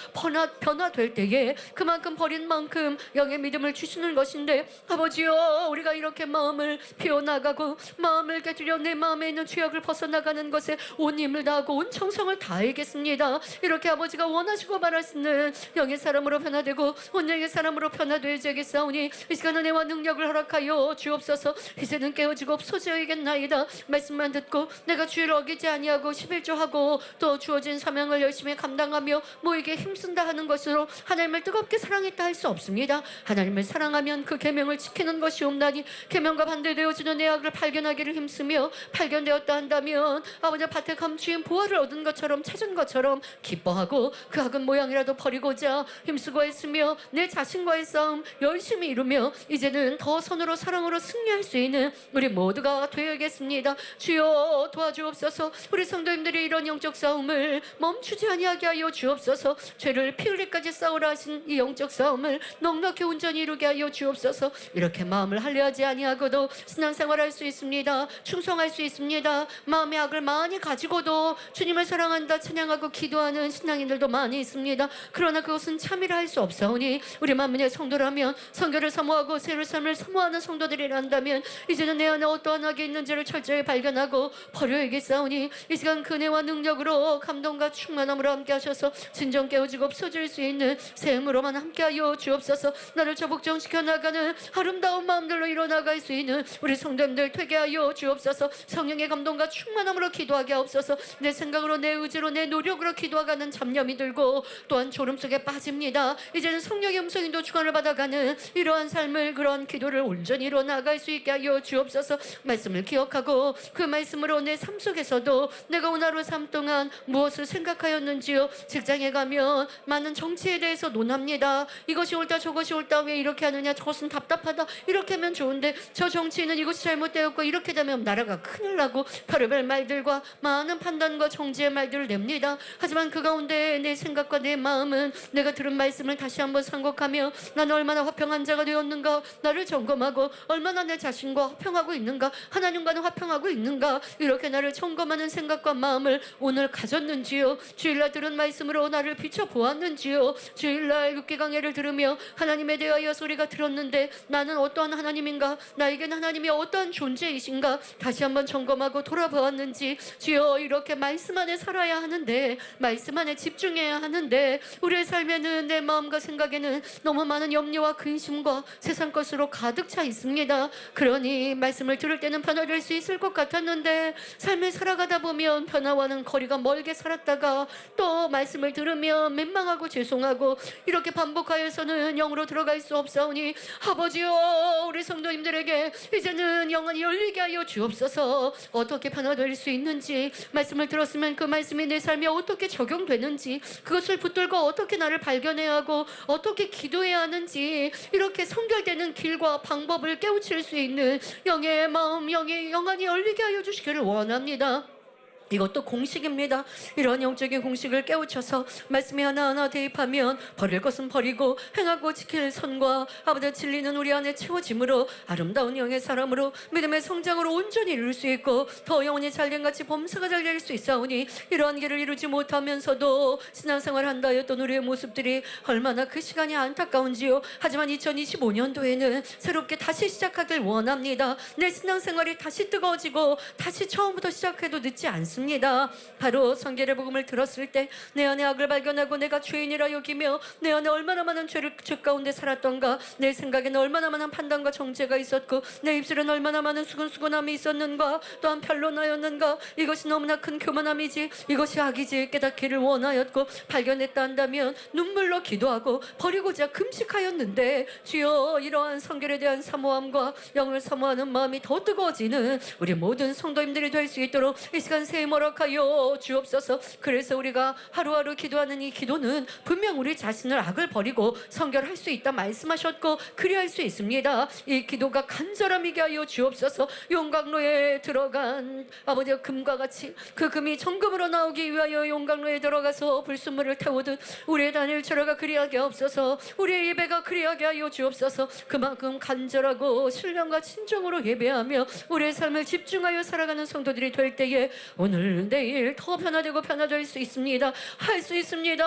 변화될 때에 그만큼 버린 만큼 영의 믿음을 주시는 것인데 아버지여 우리가 이렇게 마음을 피워나가고 마음을 깨뜨려 내 마음에 있는 죄악을 벗어나가는 것에 온 힘을 다하고 온 정성을 다하겠습니다. 이렇게 아버지가 원하시고 바라시는 영의 사람으로 변화되고 온 영의 사람으로 변화되어지겠사오니 이 시간 은혜와 능력을 허락하여 주옵소서. 이제는 깨어지고 없어져야겠나이다. 말씀만 듣고 내가 주의를 어기지 아니하고 11조하고 또 주어진 사명을 열심히 감당하며 모이게 힘쓴다 하는 것으로 하나님을 뜨겁게 사랑했다 할 수 없습니다. 하나님을 사랑하면 그 계명을 지키는 것이 없나니 계명과 반대되어지는 내 악을 발견하기를 힘쓰며 발견되었다 한다면 아버지 밭에 감추인 보화를 얻은 것처럼 찾은 것처럼 기뻐하고 그 악은 모양이라도 버리고자 힘쓰고 했으며 내 자신과의 싸움 열심히 이루며 이제는 더 선으로 사랑으로 승리할 수 있는 우리 모두가 되어야겠습니다. 주여 도와주옵소서. 우리 성도님들이 이런 영적 싸움을 멈추지 아니하게 하여 주옵소서. 죄를 피 흘리까지 싸우라 하신 이 영적 싸움을 넉넉히 온전히 이루게 하여 주옵소서. 이렇게 마음을 할례하지 아니하고도 신앙생활할 수 있습니다. 충성할 수 있습니다. 마음의 악을 많이 가지고도 주님을 사랑한다 찬양하고 기도하는 신앙인들도 많이 있습니다. 그러나 그것은 참이라 할 수 없사오니 우리 만민의 성도라면 성결을 사모하고 새로운 삶을 사모하는 성도들이란다면 이제는 내 안에 어떠한 악이 있는지를 철저히 발견하고 버려야겠사오니 이 시간 그네와 능력으로 감동과 충만함으로 함께 하셔서 진정 깨어지고 없어질 수 있는 새 힘으로만 함께하여 주옵소서. 나를 저복정시켜 나가는 아름다운 마음들로 일어나갈 수 있는 우리 성도님들 되게 하여 주옵소서. 성령의 감동과 충만함으로 기도하게 하옵소서. 내 생각으로 내 의지로 내 노력으로 기도하가는 잡념이 들고 또한 졸음 속에 빠집니다. 이제는 성령의 음성인도 주관을 받아가는 이러한 삶을 그런 기도를 온전히 이뤄나갈 수 있게 하여 주옵소서. 말씀을 기억하고 그 말씀으로 내 삶 속에서도 내가 오늘 하루 삶 동안 무엇을 생각하였는지요. 직장에 가면 많은 정치에 대해서 논합니다. 이것이 옳다 저것이 옳다 왜 이렇게 하느냐 저것은 답답하다 이렇게 하면 좋은데 저 정치인은 이것이 잘못되었고 이렇게 되면 나라가 큰일 나고 별의별 말들과 많은 판단과 정지의 말들을 냅니다. 하지만 그 가운데 내 생각과 내 마음은 내가 들은 말씀을 다시 한번 상고하며 나는 얼마나 화평한 자가 되었는가 나를 점검하고 얼마나 내 자신과 화평하고 있는가 하나님과는 화평하고 있는가 이렇게 나를 점검하는 생각과 마음을 오늘 가졌는지요. 주일날 들은 말씀으로 나를 비춰보았는지요. 주일날 육기강해를 들으며 하나님에 대하여 소리가 들었는데 나는 어떠한 하나님인가 나에겐 하나님이 어떠한 존재이신가 다시 한번 점검하고 돌아보았는지 주여 이렇게 말씀 안에 살아야 하는데 말씀 안에 집중해야 하는데 우리의 삶에는 내 마음과 생각에는 너무 많은 염려와 근심과 세상 것으로 가득 차 있습니다. 그러니 말씀을 들을 때는 변화될 수 있을 것 같았는데 삶을 살아가다 보면 변화와는 거리가 멀게 살았다가 또 말씀을 들으면 민망하고 죄송하고 이렇게 반복하여서는 영으로 들어갈 수 없사오니 아버지여 우리 성도님들에게 이제는 영안이 열리게 하여 주옵소서. 어떻게 변화될 수 있는지 말씀을 들었으면 그 말씀이 내 삶에 어떻게 적용되는지 그것을 붙들고 어떻게 나를 발견해야 하고 어떻게 기도해야 하는지 이렇게 성결되는 길과 방법을 깨우칠 수 있는 영의 우리의 마음 영이 영안이 열리게 하여 주시기를 원합니다. 이것도 공식입니다. 이런 영적인 공식을 깨우쳐서 말씀이 하나하나 대입하면 버릴 것은 버리고 행하고 지킬 선과 아버지 진리는 우리 안에 채워짐으로 아름다운 영의 사람으로 믿음의 성장으로 온전히 이룰 수 있고 더 영혼이 잘된같이 범사가 잘 될 수 있사오니 이러한 길을 이루지 못하면서도 신앙생활 한다 하였던 우리의 모습들이 얼마나 그 시간이 안타까운지요. 하지만 2025년도에는 새롭게 다시 시작하길 원합니다. 내 신앙생활이 다시 뜨거워지고 다시 처음부터 시작해도 늦지 않습니다. 바로 성결의 복음을 들었을 때 내 안에 악을 발견하고 내가 죄인이라 여기며 내 안에 얼마나 많은 죄 가운데 살았던가, 내 생각에는 얼마나 많은 판단과 정죄가 있었고 내 입술에는 얼마나 많은 수근수근함이 있었는가, 또한 변론하였는가. 이것이 너무나 큰 교만함이지 이것이 악이지 깨닫기를 원하였고 발견했다 한다면 눈물로 기도하고 버리고자 금식하였는데 주여, 이러한 성결에 대한 사모함과 영을 사모하는 마음이 더 뜨거워지는 우리 모든 성도님들이 될 수 있도록 이 시간 새 허락하여 주옵소서. 그래서 우리가 하루하루 기도하는 이 기도는 분명 우리 자신을 악을 버리고 성결할 수 있다 말씀하셨고 그리할 수 있습니다. 이 기도가 간절함이게 하여 주옵소서. 용광로에 들어간 아버지 금과 같이 그 금이 정금으로 나오기 위하여 용광로에 들어가서 불순물을 태우듯 우리의 단일 철화가 그리하게 없어서 우리의 예배가 그리하게 하여 주옵소서. 그만큼 간절하고 신령과 친정으로 예배하며 우리의 삶을 집중하여 살아가는 성도들이 될 때에 오늘 내일 더 변화되고 변화될 수 있습니다. 할 수 있습니다.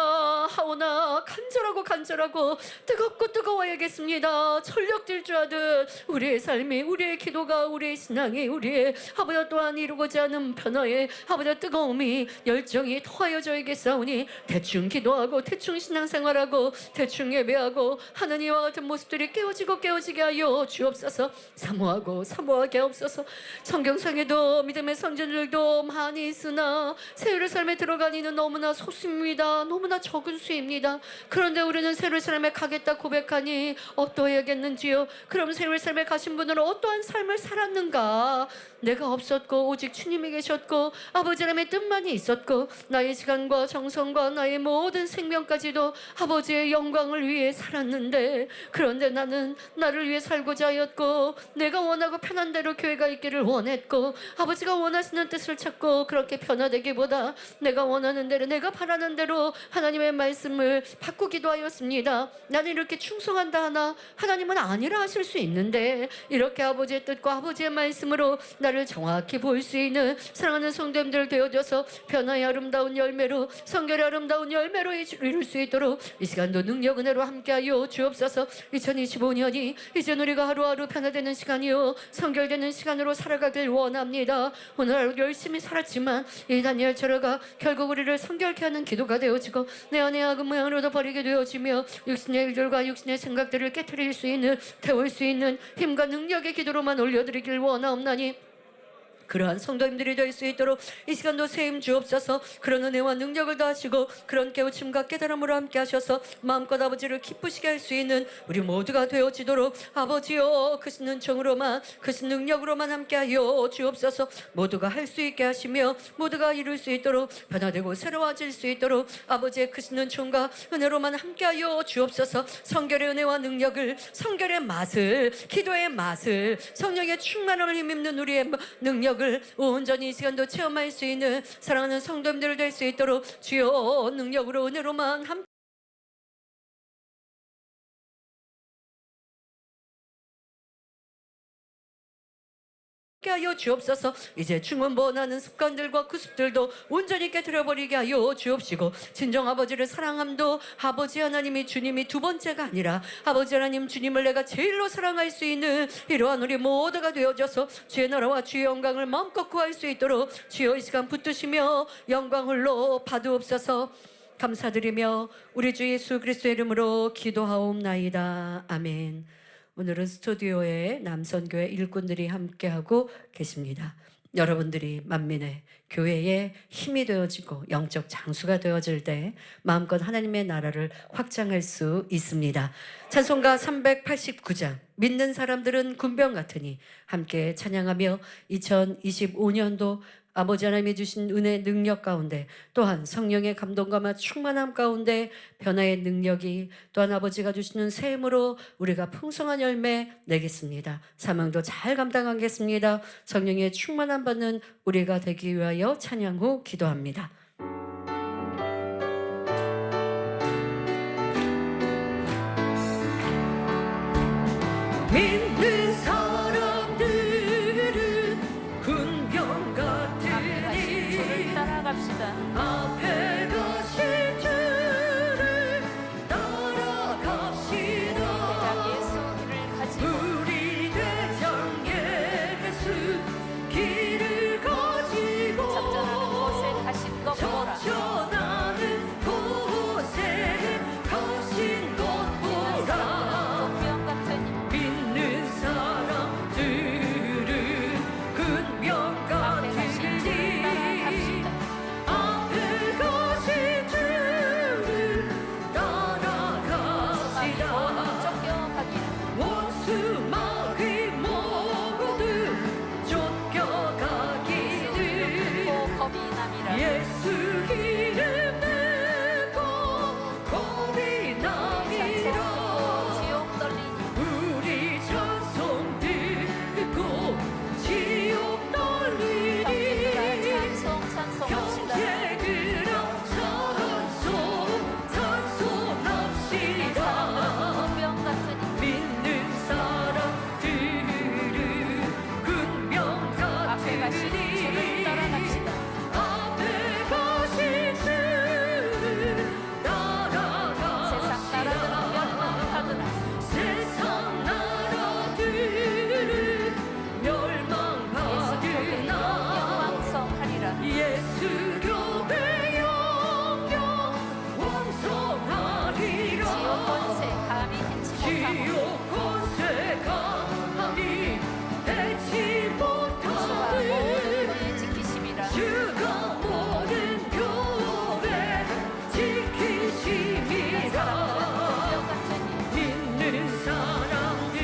하오나 간절하고 뜨겁고 뜨거워야겠습니다. 전력질 줄 하듯 우리의 삶이, 우리의 기도가, 우리의 신앙이, 우리의 아버지 또한 이루고자 하는 변화에 아버지 뜨거움이, 열정이 더하여져야겠사오니 대충 기도하고 대충 신앙생활하고 대충 예배하고 하는 이와 같은 모습들이 깨어지게 하여 주옵소서. 사모하게 하옵소서. 성경상에도 믿음의 선진들도 많이 있으나 새예루살렘에 들어간 이는 너무나 소수입니다. 너무나 적은 수입니다. 그런데 우리는 새예루살렘에 가겠다 고백하니 어떠해야겠는지요? 그럼 새예루살렘에 가신 분은 어떠한 삶을 살았는가? 내가 없었고 오직 주님이 계셨고 아버지 하나님의 뜻만이 있었고 나의 시간과 정성과 나의 모든 생명까지도 아버지의 영광을 위해 살았는데, 그런데 나는 나를 위해 살고자 하였고 내가 원하고 편한 대로 교회가 있기를 원했고 아버지가 원하시는 뜻을 찾고 그렇게 변화되기보다 내가 원하는 대로, 내가 바라는 대로 하나님의 말씀을 바꾸기도 하였습니다. 나는 이렇게 충성한다 하나 하나님은 아니라 하실 수 있는데, 이렇게 아버지의 뜻과 아버지의 말씀으로 나를 정확히 볼 수 있는 사랑하는 성도님들 되어져서 변화의 아름다운 열매로, 성결의 아름다운 열매로 이룰 수 있도록 이 시간도 능력 은혜로 함께하여 주옵소서. 2025년이 이제 우리가 하루하루 변화되는 시간이요 성결되는 시간으로 살아가길 원합니다. 오늘 하루 열심히 살았지만 이 다니엘 철화가 결국 우리를 성결케 하는 기도가 되어지고 내 안에 악은 모양으로도 버리게 되어지며 육신의 일들과 육신의 생각들을 깨트릴 수 있는, 태울 수 있는 힘과 능력의 기도로만 올려드리길 원하옵나니 그러한 성도님들이 될 수 있도록 이 시간도 세임 주옵소서. 그런 은혜와 능력을 더하시고 그런 깨우침과 깨달음으로 함께 하셔서 마음껏 아버지를 기쁘시게 할 수 있는 우리 모두가 되어지도록 아버지여 크신 은총으로만, 크신 능력으로만 함께 하여 주옵소서. 모두가 할 수 있게 하시며 모두가 이룰 수 있도록 변화되고 새로워질 수 있도록 아버지의 크신 은총과 은혜로만 함께 하여 주옵소서. 성결의 은혜와 능력을, 성결의 맛을, 기도의 맛을, 성령의 충만함을 힘입는 우리의 능력을 온전히 이 시간도 체험할 수 있는 사랑하는 성도님들 될 수 있도록 주여 능력으로 은혜로만 함께 하여 주옵소서. 이제 중언부언하는 습관들과 그 습들도 온전히 깨트려버리게 하여 주옵시고 진정 아버지를 사랑함도 아버지 하나님이, 주님이 두 번째가 아니라 아버지 하나님 주님을 내가 제일로 사랑할 수 있는 이러한 우리 모두가 되어져서 주의 나라와 주의 영광을 마음껏 구할 수 있도록 주여 이 시간 붙드시며 영광 홀로 받으옵소서. 감사드리며 우리 주 예수 그리스도의 이름으로 기도하옵나이다. 아멘. 오늘은 스튜디오에 남선교회 일꾼들이 함께하고 계십니다. 여러분들이 만민의 교회의 힘이 되어지고 영적 장수가 되어질 때 마음껏 하나님의 나라를 확장할 수 있습니다. 찬송가 389장 믿는 사람들은 군병 같으니 함께 찬양하며 2025년도 아버지 하나님이 주신 은혜 능력 가운데 또한 성령의 감동과 충만함 가운데 변화의 능력이 또한 아버지가 주시는 새 힘으로 우리가 풍성한 열매 내겠습니다. 사명도 잘 감당하겠습니다. 성령의 충만함 받는 우리가 되기 위하여 찬양 후 기도합니다. 믿는 사람들은 군병 앞에 가신 주를 같으니 따라갑시다. 앞에 가신 주를 따라갑시다. 우리 대장 예수 길을 가지고 우리 대장 예수 길을 가지고 작전하는 곳에 가신 것 보라. 적전하는 곳에 가신 것 보라. 군병 같으니 믿는 사람들은 군병 앞에 가신 주를 같으니 따라갑시다. 앞에 가신 주를 따라갑시다. 모두 쫓겨가기를 원수 마귀 모두 쫓겨가기를 고 겁이 남이라. 예수 이름 듣고 겁이 나기라. 지옥 떨리니 우리 찬송 듣고 지옥 떨리니 찬송합시다. 형제들아 찬송합시다. 군병 같으니 믿는 사람들은 군병 앞에 가신 주를 같으니 따라갑시다. 앞에 가신 주를 세상 나라들은 따라갑시다. 멸망하느라 세상 나라들은 멸망하리라. 영왕성하리라. 예수 교회 영영 왕성하리라. 지옥 권세 감히 행치 못하고 지옥 권세 감히 해치 주가 모든 못하는 교회 지키심이라. 주가 모든 교회 지키심이라. 군병 같으니 믿는 사람들은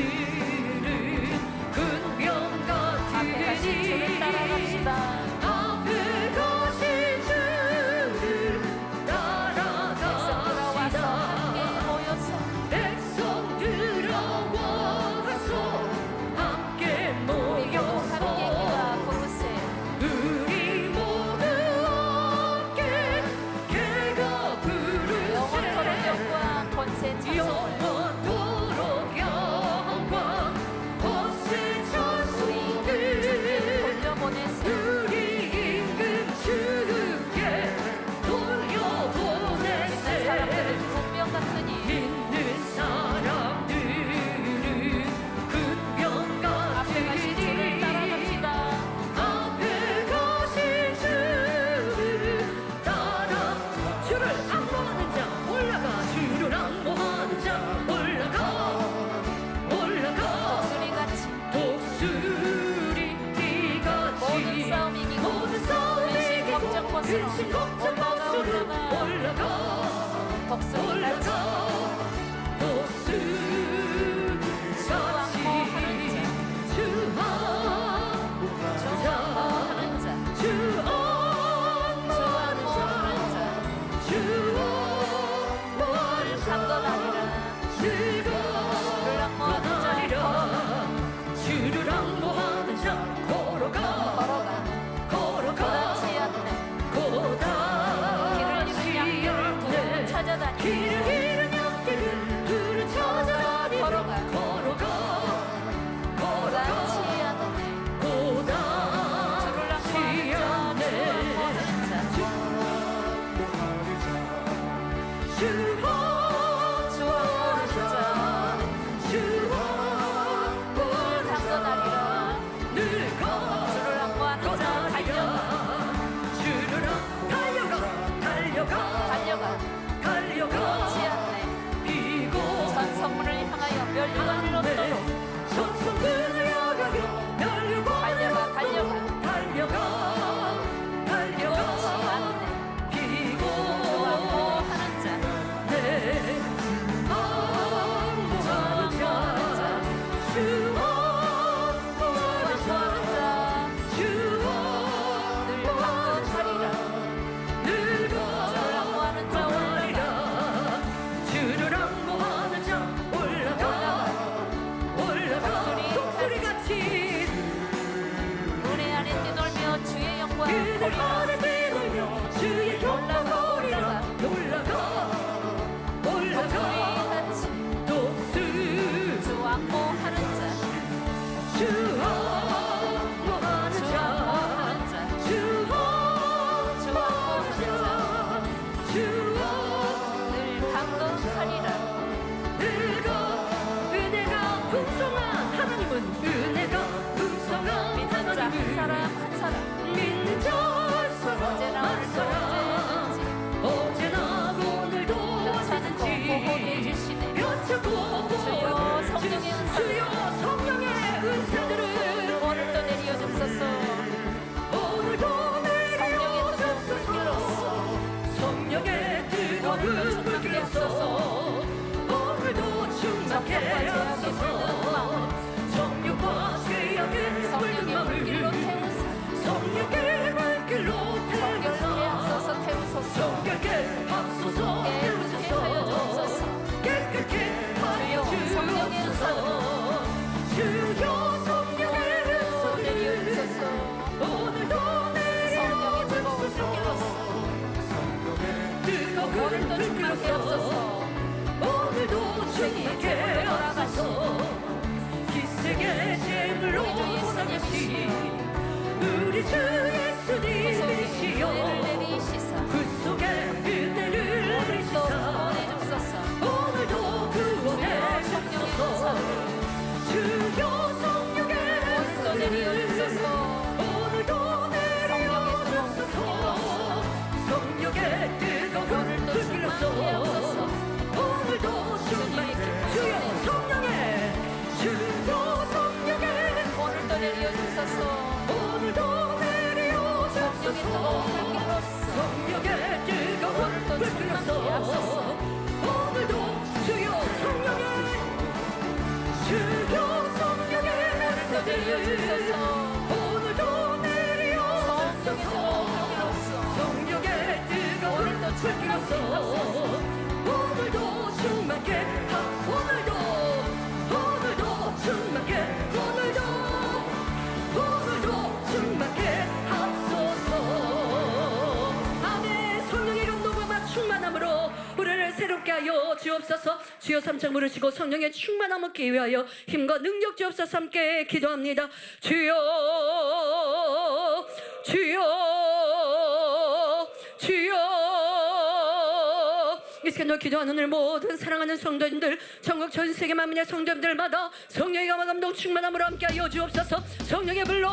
군병 앞에 가신 주를 같으니 따라갑시다. 앞에 가신 주를 들어와서 함께 따라갑시다. 모여서 백성들아 와서 함께 우리 모두 함께 모여서 기가 부르세. 우리 모두 함께 개가 영원토록 부르세. 영광 권세 찬송을 영원토록 영광 권세 우리 주님 찬송을 돌려보내세. 우리 임금 주께 돌려보내세. 사람들은 군병 같으니 믿는 사람들은 군병 앞에 가신 주를 같으니 따라갑시다. 앞에 가신 주를 따라 주를 앙모하는 자 올라가. 주를 앙모하는 자 올라가. 올라가. 독수리같이 독수리 모든 같이 싸움 이기고 모든 싸움 근심 이기고 걱정 벗으러 근심 걱정 올라가, 벗으러 올라가. 올라가. 독수리같이 주안모하는 자 강건하리라. 주를 앙모하는 자 걸어가. 걸어가. 고단치 않네. 길을 잃은 양들을 두루 찾아다니며 길을 잃은 하게 하소서. 정욕과 죄악의 물든 성령의 마음을 불길로 태우소서. 성령의 불길로 태우소서. 태우소서. 정결케 하소서. 태우소서. 깨끗게 하여 주옵소서. 주여 성령의 손을 오늘도 내려주소서. 뜨거운 불길로서 오늘도 충만케 하소서. 기생의 제물로 보내시 우리 주 예수님이시여 그 속에 은혜를 내리시사 오늘도 구원해 주소서. 주여 성령의 손을 오늘도 내려주소서. 성령의 뜨거운 불길로서 오늘도 충만히 주여 성령의 오늘도 내려주소서. 오늘도 내려주소서. 성령의 뜨거운 불길로서 오늘도 주여 성령의 오늘도 내려주소서. 성령의 뜨거운 불길로서 오늘도 충만케 오늘도 충만케 오늘도 충만케 하소서. 아멘. 성령의 감동과 충만함으로 우리를 새롭게 하여 주옵소서. 주여 삼창 부르시고 성령의 충만함 얻기 위하여 힘과 능력 주옵소서. 함께 기도합니다. 주여 이 시간 너 기도하는 오늘 모든 사랑하는 성도님들 전국 전 세계 만민의 성도님들마다 성령의 감동 충만함으로 함께하여 주옵소서. 성령의 불로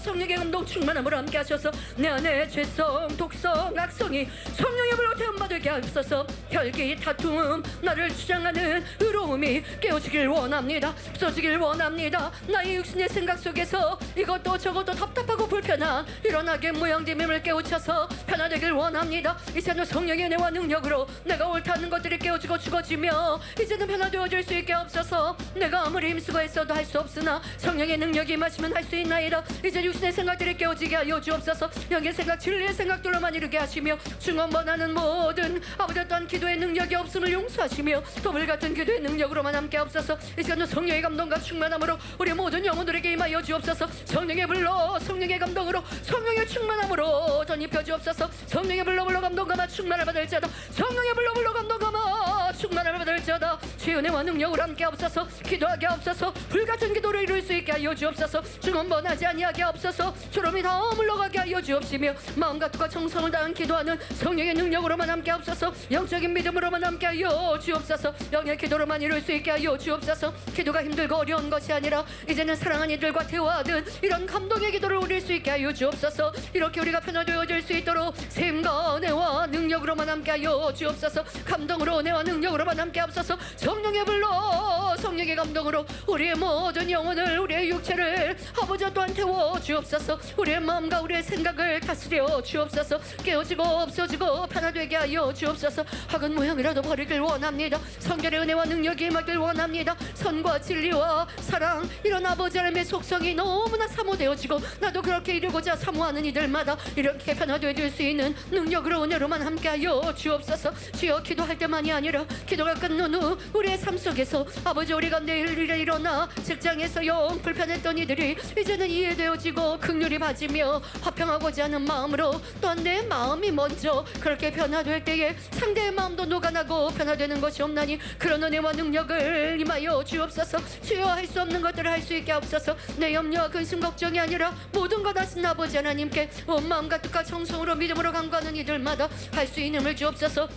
성령의 감동 충만함으로 함께하셔서 내 안에 죄성 독성 악성이 성령의 불로 태움받게 하옵소서. 혈기 다툼 나를 주장하는 의로움이 깨어지길 원합니다. 없어지길 원합니다. 나의 육신의 생각 속에서 이것도 저것도 답답하고 불편한 이런 악의 모양됨임을 깨우쳐서 편안하길 원합니다. 이제는 성령의 은혜와 능력으로 내가 옳다는 것들이 깨어지고 죽어지며 이제는 변화되어질 수 있게 없어서 내가 아무리 힘쓰고 했어도 할 수 없으나 성령의 능력이 임하시면 할 수 있나이다. 이제 육신의 생각들이 깨어지게 하여 주옵소서. 영의 생각 진리의 생각들로만 이루게 하시며 중언번하는 모든 아버지 또한 기도의 능력이 없음을 용서하시며 도불 같은 기도의 능력으로만 함께 없어서 이 시간도 성령의 감동과 충만함으로 우리 모든 영혼들에게 임하여 주옵소서. 성령의 불로 성령의 감동으로 성령의 충만함으로 덧입혀 주옵소서. 성령의 불로 감동감아 충만을 받을 자다. 성령의 불로 감동감아 충만을 받을 자다. 주의 은혜와 능력으로 함께 없어서 기도하게 없어서 불같은 기도를 이룰 수 있게 하여 주옵소서. 중언번하지 아니하게 없어서 주름이 다 물러가게 하여 주옵시며 마음과 뜻과 정성을 다한 기도하는 성령의 능력으로만 함께 없어서 영적인 믿음으로만 함께 하여 주옵소서. 영의 기도로만 이룰 수 있게 하여 주옵소서. 기도가 힘들고 어려운 것이 아니라 이제는 사랑하는 이들과 대화하듯 이런 감동의 기도를 올릴 수 있게 하여 주옵소서. 이렇게 우리가 변화되어질 수 있도록 샘과 은혜와 능력으로만 함께 하여 주옵소서. 감동으로 은혜와 능력으로만 함께 없어서 성령의 불로 성령의 감동으로 우리의 모든 영혼을 우리의 육체를 아버지 또한 태워 주옵소서. 우리의 마음과 우리의 생각을 다스려 주옵소서. 깨어지고 없어지고 변화되게 하여 주옵소서. 학은 모양이라도 버리길 원합니다. 성결의 은혜와 능력이 임하길 원합니다. 선과 진리와 사랑 이런 아버지 하나님의 속성이 너무나 사모되어지고 나도 그렇게 이루고자 사모하는 이들마다 이렇게 변화되어질 수 있는 능력으로 은혜로만 함께하여 주옵소서. 주여 기도할 때만이 아니라 기도가 끝난 후 우리의 삶 속에서 아버지 우리가 내일 일에 일어나 직장에서 영 불편했던 이들이 이제는 이해되어지고 긍휼이 받으며 화평하고자 하는 마음으로 또한 내 마음이 먼저 그렇게 변화될 때에 상대의 마음도 녹아나고 변화되는 것이 없나니 그런 은혜와 능력을 임하여 주옵소서. 주여 할 수 없는 것들을 할 수 있게 하옵소서. 내 염려와 근심 걱정이 아니라 모든 것 하신 아버지 하나님께 온 마음과 뜻과 정성으로 믿음으로 간구하는 이들마다 할 수 있는 힘을 주옵소서.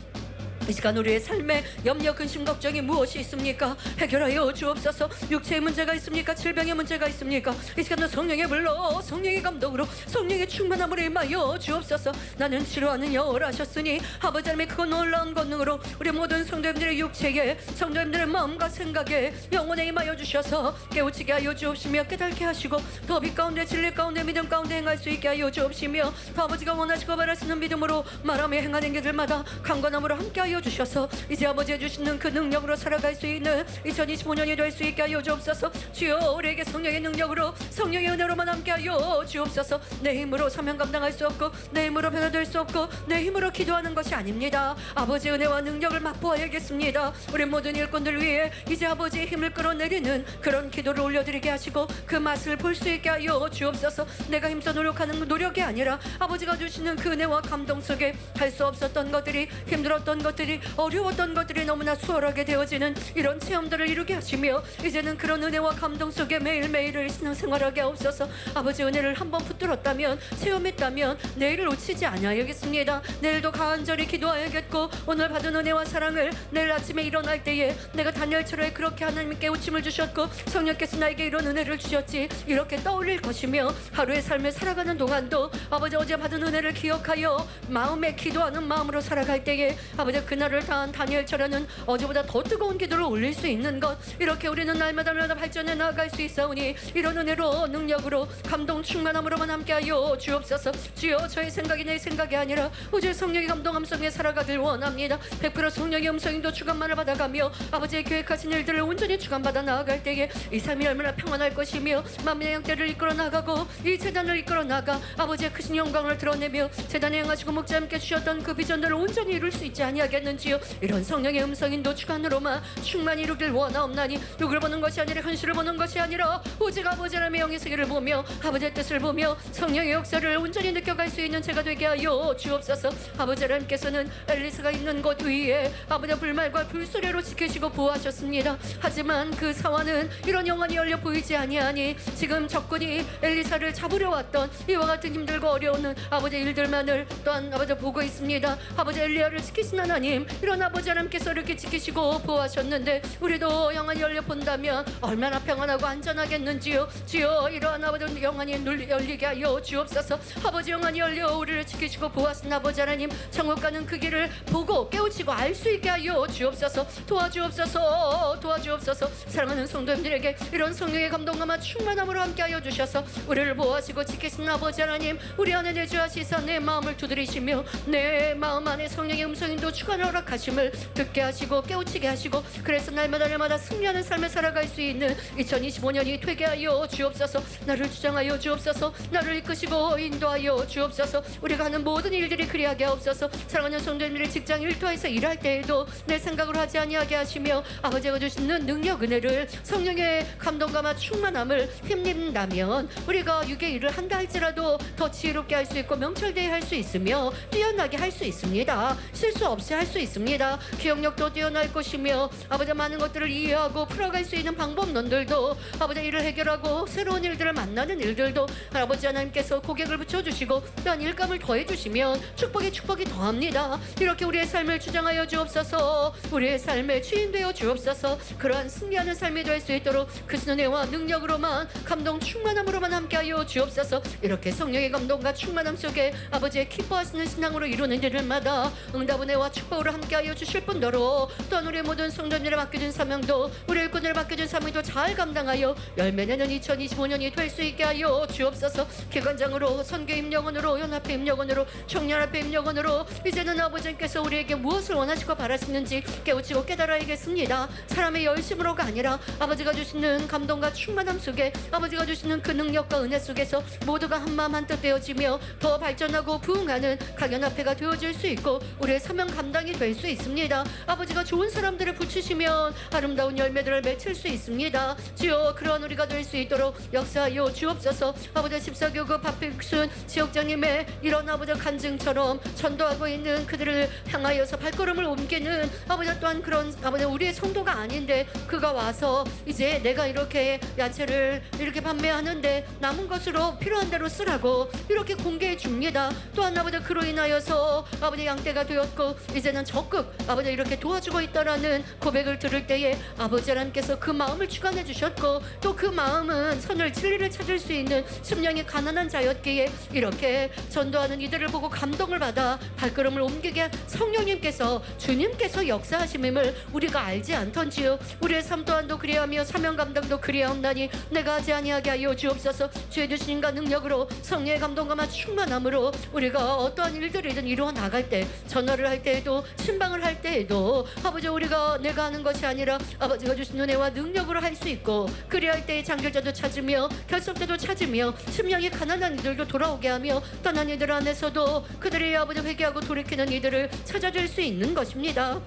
이 시간 우리의 삶에 염려, 근심, 걱정이 무엇이 있습니까? 해결하여 주옵소서. 육체의 문제가 있습니까? 질병의 문제가 있습니까? 이 시간도 성령의 불로 성령의 감동으로 성령의 충만함으로 임하여 주옵소서. 나는 치료하는 영을 하셨으니 아버지 하나님의 그 놀라운 권능으로 우리 모든 성도님들의 육체에 성도님들의 마음과 생각에 영혼에 임하여 주셔서 깨우치게 하여 주옵시며 깨닫게 하시고 더 빛 가운데 진리 가운데 믿음 가운데 행할 수 있게 하여 주옵시며 더 아버지가 원하시고 바라시는 믿음으로 말하며 행하는 길들마다 강건함으로 함께 하여 주셔서 이제 아버지 해주시는 그 능력으로 살아갈 수 있는 2025년이 될 수 있게 하여 주옵소서. 주여 우리에게 성령의 능력으로 성령의 은혜로만 함께 하여 주옵소서. 내 힘으로 사명 감당할 수 없고 내 힘으로 변화될 수 없고 내 힘으로 기도하는 것이 아닙니다. 아버지 은혜와 능력을 맛보아야겠습니다. 우리 모든 일꾼들 위해 이제 아버지의 힘을 끌어내리는 그런 기도를 올려드리게 하시고 그 맛을 볼 수 있게 하여 주옵소서. 내가 힘써 노력하는 노력이 아니라 아버지가 주시는 그 은혜와 감동 속에 할 수 없었던 것들이, 힘들었던 것들이, 어려웠던 것들이 너무나 수월하게 되어지는 이런 체험들을 이루게 하시며 이제는 그런 은혜와 감동 속에 매일매일을 신앙생활하게 하옵소서. 아버지 은혜를 한번 붙들었다면, 체험했다면 내일을 놓치지 아니하겠습니다. 내일도 간절히 기도하야겠고 오늘 받은 은혜와 사랑을 내일 아침에 일어날 때에 내가 다니엘처럼 그렇게 하나님께 웃침을 주셨고 성령께서 나에게 이런 은혜를 주셨지, 이렇게 떠올릴 것이며 하루의 삶을 살아가는 동안도 아버지 어제 받은 은혜를 기억하여 마음에 기도하는 마음으로 살아갈 때에 아버지 그날을 다한 다니엘처럼은 어제보다 더 뜨거운 기도를 올릴 수 있는 것, 이렇게 우리는 날마다 발전해 나아갈 수 있사오니 이런 은혜로 능력으로 감동 충만함으로만 함께하여 주옵소서. 주여 저의 생각이 내 생각이 아니라 오직 성령의 감동함 속에 살아가길 원합니다. 100% 성령의 음성인도 주관만을 받아가며 아버지의 계획하신 일들을 온전히 주관받아 나아갈 때에 이 삶이 얼마나 평안할 것이며 만민의 양떼를 이끌어 나가고 이 재단을 이끌어 나가 아버지의 크신 영광을 드러내며 재단에 행하시고 목자님께 주셨던 그 비전들을 온전히 이룰 수 있지 아니하겠는지요. 이런 성령의 음성인도 주관으로만 충만히 이루길 원하옵나니 누구를 보는 것이 아니라 현실을 보는 것이 아니라 오직 아버지 하나님의 영의 세계를 보며 아버지의 뜻을 보며 성령의 역사를 온전히 느껴갈 수 있는 제가 되게 하여 주옵소서. 아버지 하나님께서는 엘리사가 있는 곳 위에 아버지의 불말과 불수레로 지키시고 보호하셨습니다. 하지만 그 사화는 이런 영원히 열려 보이지 아니하니 지금 적군이 엘리사를 잡으려 왔던 이와 같은 힘들고 어려운 아버지 일들만을 또한 아버지 보고 있습니다. 아버지 엘리야를 지키신 하나님, 이런 아버지 하나님께서 이렇게 지키시고 보호하셨는데 우리도 영원히 열려 본다면 얼마나 평안하고 안전하겠는지요. 주여 이러한 아버지 영원히 열리게 하여 주옵소서. 아버지 영원히 열려 우리를 지키시고 보호하신 아버지 하나님, 천국 가는 그 길을 보고 깨우치고 알 수 있게 하여 주옵소서. 도와주옵소서. 도와주옵소서. 사랑하는 성도님들에게 이런 성령의 감동감과 충만함으로 함께하여 주셔서 우리를 보호하시고 지키신 아버지 하나님, 우리 안에 내주하시사 내 마음을 두드리시며 내 마음 안에 성령의 음성인도 주관을 허락하심을 듣게 하시고 깨우치게 하시고 그래서 날마다 승리하는 삶을 살아갈 수 있는 2025년이 되게 하여 주옵소서. 나를 주장하여 주옵소서. 나를 이끄시고 인도하여 주옵소서. 우리가 하는 모든 일들이 그리하게 하옵소서. 사랑하는 성도님들의 직장 일터에서 일할 때에도 내 생각으로 하지 아니하게 하시며 아버지가 주시는 능력 은혜를 성령의 감동감과 충만함을 힘입는다면 우리가 육의 일을 한다 할지라도 더 지혜롭게 할 수 있고 명철되게 할 수 있으며 뛰어나게 할 수 있습니다. 실수 없이 할 수 있습니다. 기억력도 뛰어날 것이며 아버지 많은 것들을 이해하고 풀어갈 수 있는 방법론들도 아버지 일을 해결하고 새로운 일들을 만나는 일들도 아버지 하나님께서 고객을 붙여주시고 또한 일감을 더해주시면 축복이 더합니다. 이렇게 우리의 삶을 주장하여 주옵소서. 우리의 삶의 주인 되어 주옵소서. 그러한 승리하는 삶이 될 수 있도록 그 은혜와 능력으로만 감동 충만함으로만 함께하여 주옵소서. 이렇게 성령의 감동과 충만함 속에 아버지의 기뻐하시는 신앙으로 이루는 일들마다 응답 은혜와 축복으로 함께하여 주실 뿐더러 또한 우리의 모든 성도님들의 맡겨진 사명도 우리 일꾼들의 맡겨진 사명도 잘 감당하여 열매내는 2025년이 될 수 있게 하여 주옵소서. 기관장으로 선교 임력원으로 연합회 임력원으로 청년합회 임력원으로 이제는 아버지께서 우리에게 무엇을 원하시고 바라시는지 깨우치고 깨달아야겠습니다. 사람의 열심으로가 아니라 아버지가 주시는 감동과 충만함 속에 아버지가 주시는 그 능력과 은혜 속에서 모두가 한마음 한뜻 되어지며 더 발전하고 부흥하는 강연합회가 되어질 수 있고 우리의 사명 감당이 될 수 있습니다. 아버지가 좋은 사람들을 붙이시면 아름다운 열매들을 맺힐 수 있습니다. 주여 그러한 우리가 될 수 있도록 역사하여 주옵소서. 아버지 14교구 박백순 지역장님의 이런 아버지 간증처럼 전도하고 있는 그들을 향하여서 발걸음을 옮기는 아버지 또한 그런 아버지 우리의 성도가 아닌데 그가 와서 이제 내가 이렇게 야채를 이렇게 판매하는데 남은 것으로 필요한 대로 쓰라고 이렇게 공개해 줍니다. 또한 아버지 그로 인하여서 아버지 양떼가 되었고 이제는 적극 아버지 이렇게 도와주고 있다라는 고백을 들을 때에 아버지 하나님께서 그 마음을 주관해 주셨고 또 그 마음은 선을 진리를 찾을 수 있는 심령이 가난한 자였기에 이렇게 전도하는 이들을 보고 감동을 받아 발걸음을 옮기게 성령님께서 주님께서 역사하심임을 우리가 알지 않던지요. 우리의 삶 또한도 그리하며 사명 감당도 그리하옵나니 내가 하지 아니하게 하여 주옵소서. 주의 주신과 능력으로 성령의 감동과 충만함으로 우리가 어떠한 일들이든 이루어 나갈 때 전화를 할 때에도 때에도 신방을 할 때에도 아버지 우리가 내가 하는 것이 아니라 아버지가 주신 은혜와 능력으로 할 수 있고 그리할 때에 장결자도 찾으며 결석자도 찾으며 심령이 가난한 이들도 돌아오게 하며 떠난 이들 안에서도 그들의 아버지 회개하고 돌이키는 이들을 찾아줄 수 있는 것입니다.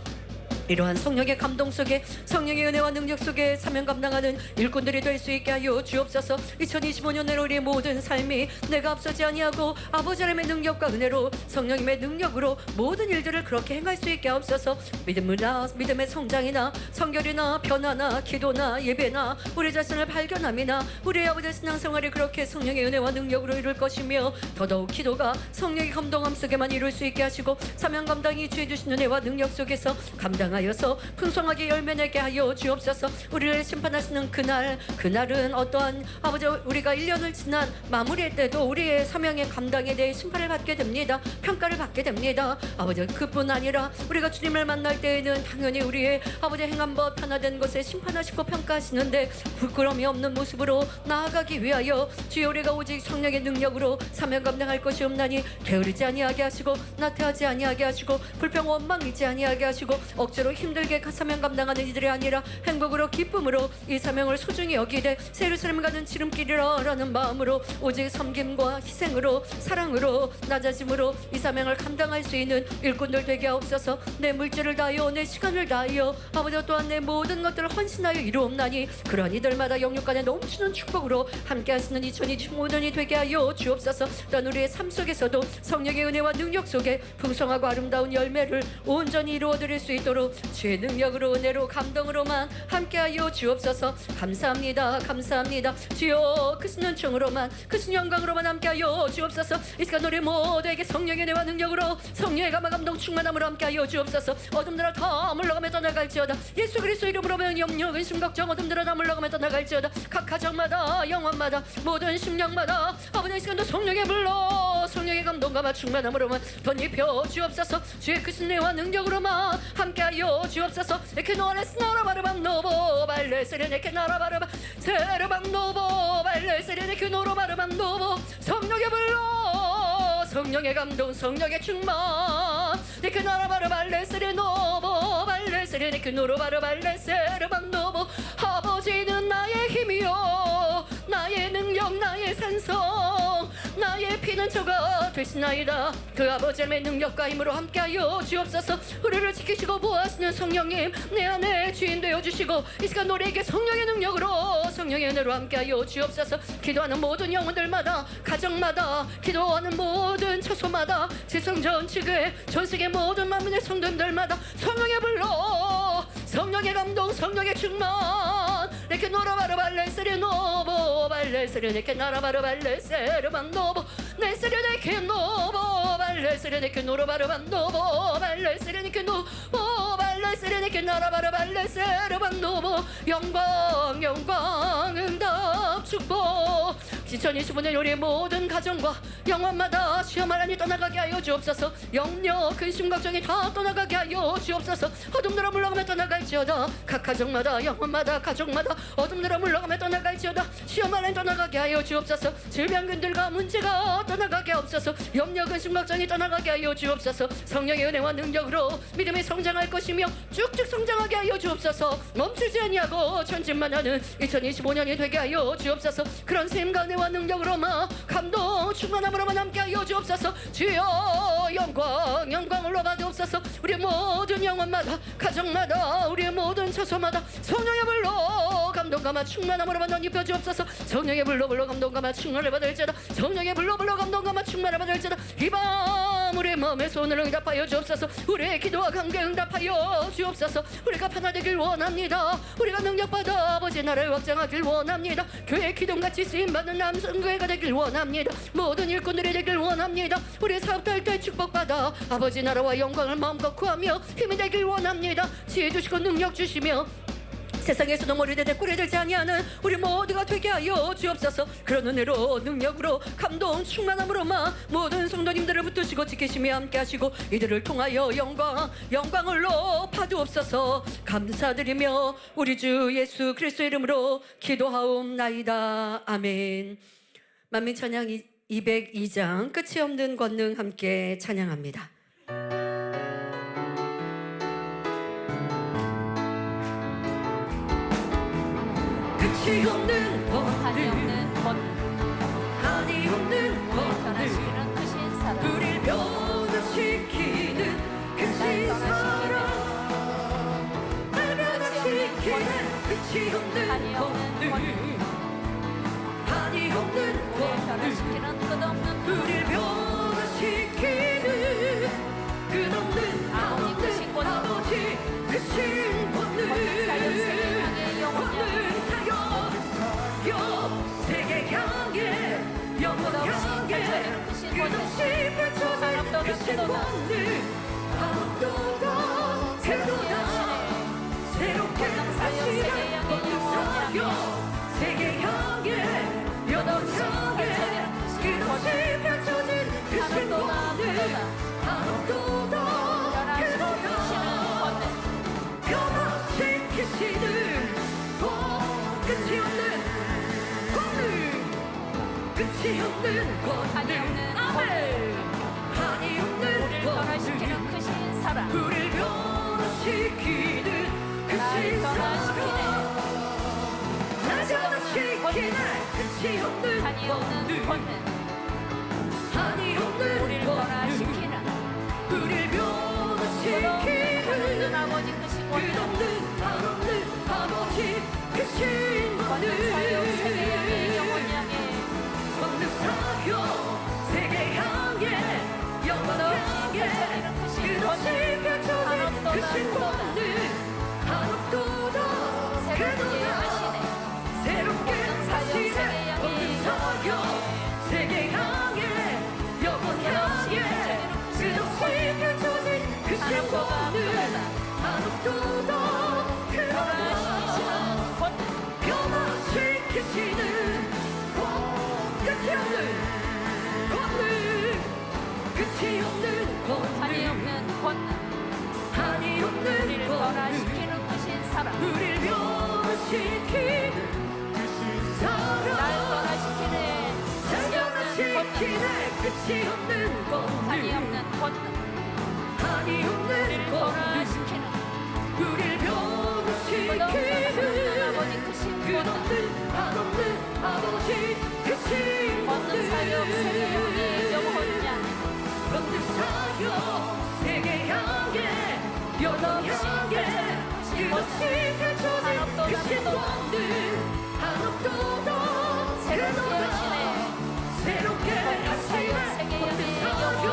이러한 성령의 감동 속에 성령의 은혜와 능력 속에 사명 감당하는 일꾼들이 될 수 있게 하여 주옵소서. 2025년 내로 우리의 모든 삶이 내가 앞서지 아니하고 아버지 하나님의 능력과 은혜로 성령님의 능력으로 모든 일들을 그렇게 행할 수 있게 하옵소서. 믿음의 성장이나 성결이나 변화나 기도나 예배나 우리 자신을 발견함이나 우리의 아버지의 신앙생활이 그렇게 성령의 은혜와 능력으로 이룰 것이며 더더욱 기도가 성령의 감동함 속에만 이룰 수 있게 하시고 사명 감당이 주해 주신 은혜와 능력 속에서 감당하여서 풍성하게 열매 내게 하여 주옵소서. 우리를 심판하시는 그날은 어떠한 아버지 우리가 1년을 지난 마무리할 때도 우리의 사명의 감당에 대해 심판을 받게 됩니다. 평가를 받게 됩니다. 아버지 그뿐 아니라 우리가 주님을 만날 때에는 당연히 우리의 아버지 행한 법 하나된 것에 심판하시고 평가하시는데 부끄러움이 없는 모습으로 나아가기 위하여 주여 우리가 오직 성령의 능력으로 사명 감당할 것이 없나니 게으르지 아니하게 하시고 나태하지 아니하게 하시고 불평 원망이지 아니하게 하시고 억지로 힘들게 사명 감당하는 이들이 아니라 행복으로 기쁨으로 이 사명을 소중히 여기되 예루살렘 가는 지름길이라는 마음으로 오직 섬김과 희생으로 사랑으로 낮아짐으로 이 사명을 감당할 수 있는 일꾼들 되게 하옵소서. 내 물질을 다하여 내 시간을 다하여 아버지 또한 내 모든 것들을 헌신하여 이루옵나니 그러한 이들마다 영육간에 넘치는 축복으로 함께 하시는 2025년이 되게 하여 주옵소서. 또한 우리의 삶 속에서도 성령의 은혜와 능력 속에 풍성하고 아름다운 열매를 온전히 이루어드릴 수 있도록 주의 능력으로 은혜로 감동으로만 함께하여 주옵소서. 감사합니다. 감사합니다. 주여 크신 은총으로만 크신 영광으로만 함께하여 주옵소서. 이 시간 우리 모두에게 성령의 은혜와 능력으로 성령의 감동 충만함으로 함께하여 주옵소서. 어둠들아 다 물러가며 떠나갈지어다. 예수 그리스도 이름으로 염려 근심 걱정 어둠들아 다 물러가며 떠나갈지어다. 각 가정마다 영혼마다 모든 심령마다 아버지 이 시간도 성령의 불러 성령의 감동과 충만함으로만 덧입혀 주옵소서. 주의 크신 은혜와 능력으로만 함께하여 주옵소서. 에케 노아레스 나라바르밤 노보 발레세레 에케 나라바르밤 세르밤 노보 발레세레 에케 노로바르밤 노보 성령의 불러 성령의 감동 성령의 충만 에케 나라바르 발레세레 노보 발레세레 에케 노로바르 발레세르밤 노보 아버지는 나의 힘이요 나의 능력 나의 산성 나의 피는 저가 되시나이다. 그 아버지의 능력과 힘으로 함께하여 주옵소서. 우리를 지키시고 보호하시는 성령님 내 안에 주인 되어주시고 이 시간 우리에게 성령의 능력으로 성령의 은혜로 함께하여 주옵소서. 기도하는 모든 영혼들마다 가정마다 기도하는 모든 처소마다 지성전 지교회 전세계 모든 만민의 성도들마다 성령의 불러 성령의 감동 성령의 충만 이렇게 노라바르 발레세레 노보 발레세레 이렇게 나라바르 발레세르 밤노보 네세레 이렇게 노보 발레세레 이렇게 노라바르 밤노보 발레세레 이렇게 노보 발레세레 이렇게 나라바르 발레세르 밤노보 영광 영광 응답 축복 2025년 우리의 모든 가정과 영혼마다 시험 하나님 떠나가게 하여 주옵소서. 염려 근심 걱정이 다 떠나가게 하여 주옵소서. 어둠들아 물러가며 떠나갈지어다. 각 가정마다 영혼마다 가족마다 어둠들아 물러가며 떠나갈지어다. 시험 하나님 떠나가게 하여 주옵소서. 질병균들과 문제가 떠나가게 하옵소서. 염려 근심 걱정이 떠나가게 하여 주옵소서. 성령의 은혜와 능력으로 믿음이 성장할 것이며 쭉쭉 성장하게 하여 주옵소서. 멈추지 아니하고 전진만하는 2025년이 되게 하여 주옵소서. 그런 셈과 은혜와 능력으로만 감동 충만함으로만 함께하여 주옵소서. 주여 영광 영광으로 받으옵소서. 우리 모든 영혼마다 가정마다 우리의 모든 처소마다 성령의 불로 감동감화 충만함으로만 덧입혀 주옵소서. 성령의 불로 감동감화 충만을 받을지어다. 성령의 불로 감동감화 충만을 받을지어다. 이 밤 우리의 마음의 소원을 응답하여 주옵소서. 우리의 기도와 관계 응답하여 주옵소서. 우리가 하나되길 원합니다. 우리가 능력받아 아버지 나라를 확장하길 원합니다. 교회 기둥같이 쓰임받는 남성교회가 되길 원합니다. 모든 일꾼들이 되길 원합니다. 우리 사업할 때 축복받아 아버지 나라와 영광을 마음껏 구하며 힘이 되길 원합니다. 지혜 주시고 능력 주시며 세상에서도 머리대대 꿀이 되지 아니하는 우리 모두가 되게 하여 주옵소서. 그런 은혜로 능력으로 감동 충만함으로만 모든 성도님들을 붙드시고 지키시며 함께 하시고 이들을 통하여 영광을로 받으옵소서. 감사드리며 우리 주 예수 그리스도 이름으로 기도하옵나이다. 아멘. 만민 찬양 202장 끝이 없는 권능 함께 찬양합니다. 끝이 없는 한이 권능 없는 권능 한이 없는 우리를 권능 변화시키는 크신 사랑 우릴 변화시키는 끝이 사랑 날 변화시키는 끝이 없는 한이 없는 권능 한이 없는 우리를 권능 변화시키는 끝없는 우릴 변화시키는 끝없는 아버지 크신 권능. 아버지 크신 권능 권능 사역 세계 향해 영원 권능 사역 세계 향해 영원 향해 끝없이 펼쳐질 크신 권능 한없도다 새로다 새롭게 하시는 권능 사역 세계 향해 영원 향해 끝없이 펼쳐진 크신 권능 한없도다 새로다 변화시키시는 끝이 없는 권능 끝이 없는 한이 권능 없는 아멘 한이 없는 우리를 변화시키는 권능 크신 사랑 우릴 변화시키는 날 끝이 변화시키네 날 변화시키는 끝이 없는 한이 없는 권능 한이 없는 우리를 권능 변화시키는 우릴 변화시키는 끝없는 아버지 크신 권능 끝없는 한없는 아버지 크신 권능 사역 세계 향해 영원 권능 향해 권능 사역 세계 향해 영원 향해 끝없이 펼쳐진 크신 권능 한없도다 새롭게 하시네 새롭게 하시네 권능 사역 세계 향해 영원 향해 끝없이 펼쳐진 크신 권능 한없도다 변화시키시는 권능 변화시키시는 끝이 없는 권능 끝이 없는 권능 한이 없는 권능 한이 없는 우리를 권능 변화시키는 크신 사랑 우릴 변화시키는 날 사랑 변화시키네 날 변화시키네 끝이 없는 한이 권능 없는 권능 한이 우리를 없는 권능 변화시키는 우릴 끝없는 변화시키는 아버지 크신 권능 끝없는 한없는 아버지 크신 권능 사역 세계 향해 영원 향해 권능 사역 세계 향해 영원 향해 끝없이 펼쳐진 크신 권능 한없도다 새롭게 하시네 새롭게 하시네 권능 사역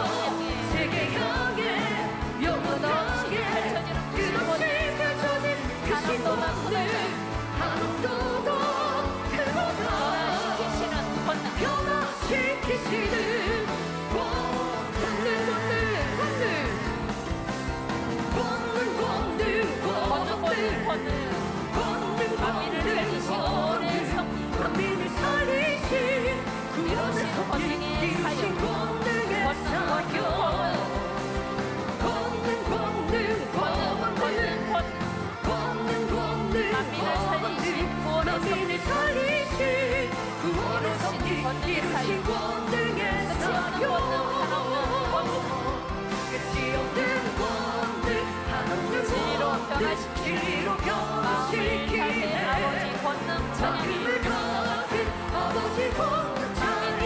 세계 향해 영원 향해 끝없이 펼쳐진 크신 권능 한없도다 변화시키시는 권능 변화시키시는 권능 만민을 살리신 구원의 섭리 만민을 살리신 구원의 이루신 섭리 권능의 이루신 사역 권능의 사역 권능 만민을 살리신 구원의 만민을 살리신 구원의 섭리 이루신 권능의 끝이 사역 없는 권능 끝이 없는 권능 한없는 진리로 권능 변화시키네. 진리로 마음을 변화시키네 아버지 권능 찬양해 마음을 가진 아버지 권능 찬양해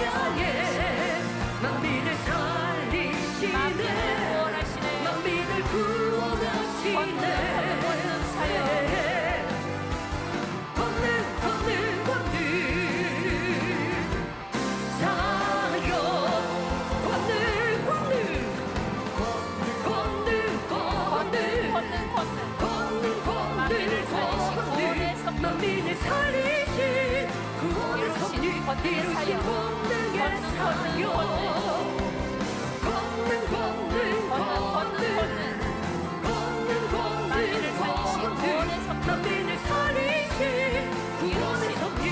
만민을 살리시네 만민을 구원하시네 만민을 구원하시네 권능 사역 권능 사역 만민을 살리신 구원의 섭리 이루신 권능의 사역 만민을 살리신 구원의 섭리 만민을 살리신 구원의 섭리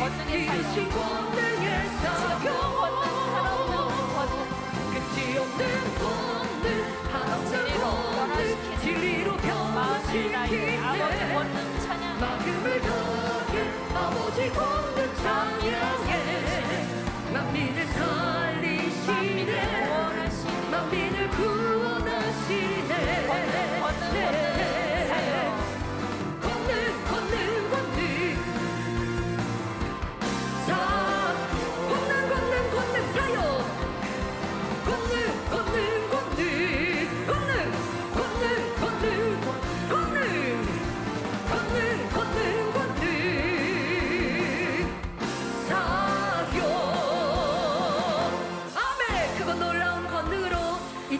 이루신 권능의 사역 끝이 없는 권능 한없는 권능 진리로 마음을 다해 아버지 변화시키네 권능 찬양 마음을 다해 아버지 권능 찬양해 만민을 살리시네 구원하시네 만민을 구원하시네 권능 사역 권능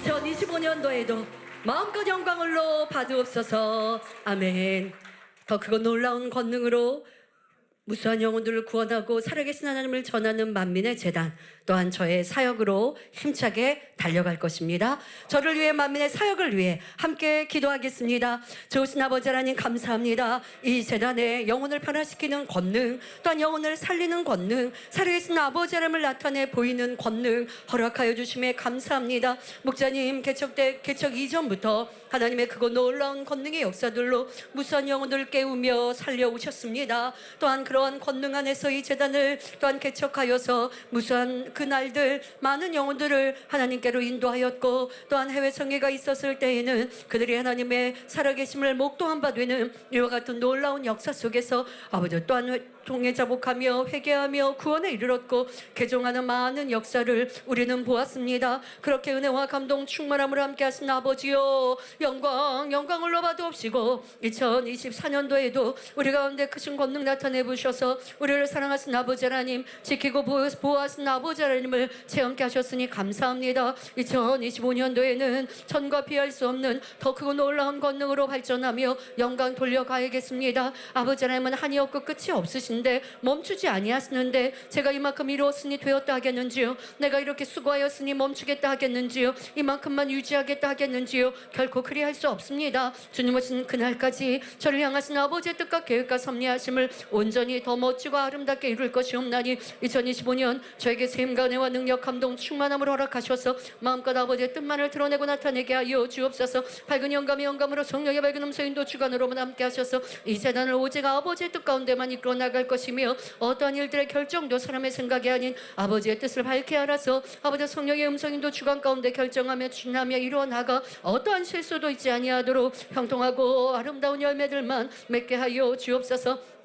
2025년도에도 마음껏 영광을로 받으옵소서. 아멘. 더 크고 놀라운 권능으로 무수한 영혼들을 구원하고 살아계신 하나님을 전하는 만민의 재단, 또한 저의 사역으로 힘차게 달려갈 것입니다. 저를 위해, 만민의 사역을 위해 함께 기도하겠습니다. 좋으신 아버지 하나님 감사합니다. 이 재단에 영혼을 변화시키는 권능, 또한 영혼을 살리는 권능, 살아계신 아버지 하나님을 나타내 보이는 권능 허락하여 주심에 감사합니다. 목자님 개척 이전부터 하나님의 그거 놀라운 권능의 역사들로 무수한 영혼들을 깨우며 살려오셨습니다. 또한 그러한 권능 안에서 이 재단을 또한 개척하여서 무수한 그날들 많은 영혼들을 하나님께로 인도하였고, 또한 해외 성회가 있었을 때에는 그들이 하나님의 살아계심을 목도한 바 되는 이와 같은 놀라운 역사 속에서 아버지 또한 통해 자복하며 회개하며 구원에 이르렀고 개종하는 많은 역사를 우리는 보았습니다. 그렇게 은혜와 감동 충만함으로 함께 하신 아버지요, 영광을 받으옵시고 2024년도에도 우리 가운데 크신 권능 나타내 보셔서 우리를 사랑하신 아버지 하나님, 지키고 보호하신 아버지 하나님을 체험케 하셨으니 감사합니다. 2025년도에는 천과 비할 수 없는 더 크고 놀라운 권능으로 발전하며 영광 돌려가야겠습니다. 아버지 하나님은 한이 없고 끝이 없으신데 멈추지 아니하시는데 제가 이만큼 이루었으니 되었다 하겠는지요? 내가 이렇게 수고하였으니 멈추겠다 하겠는지요? 이만큼만 유지하겠다 하겠는지요? 결코 그리할 수 없습니다. 주님 오신 그날까지 저를 향하신 아버지의 뜻과 계획과 섭리하심을 온전히 더 멋지고 아름답게 이룰 것이옵나니 2025년 저에게 세임과 은혜와 능력 감동 충만함을 허락하셔서 마음껏 아버지의 뜻만을 드러내고 나타내게 하여 주옵소서. 밝은 영감으로 성령의 밝은 음성 인도 주관으로만 함께 하셔서 이 재단을 오직 아버지의 뜻 가운데만 이끌어 나갈 것이며 어떠한 일들의 결정도 사람의 생각이 아닌 아버지의 뜻을 밝게 알아서 아버지 성령의 음성 인도 주관 가운데 결정하며 추진하며 이루어 나가 어떠한 실수도 있지 아니하도록 형통하고 아름다운 열매들만 맺게 하여 주옵소서.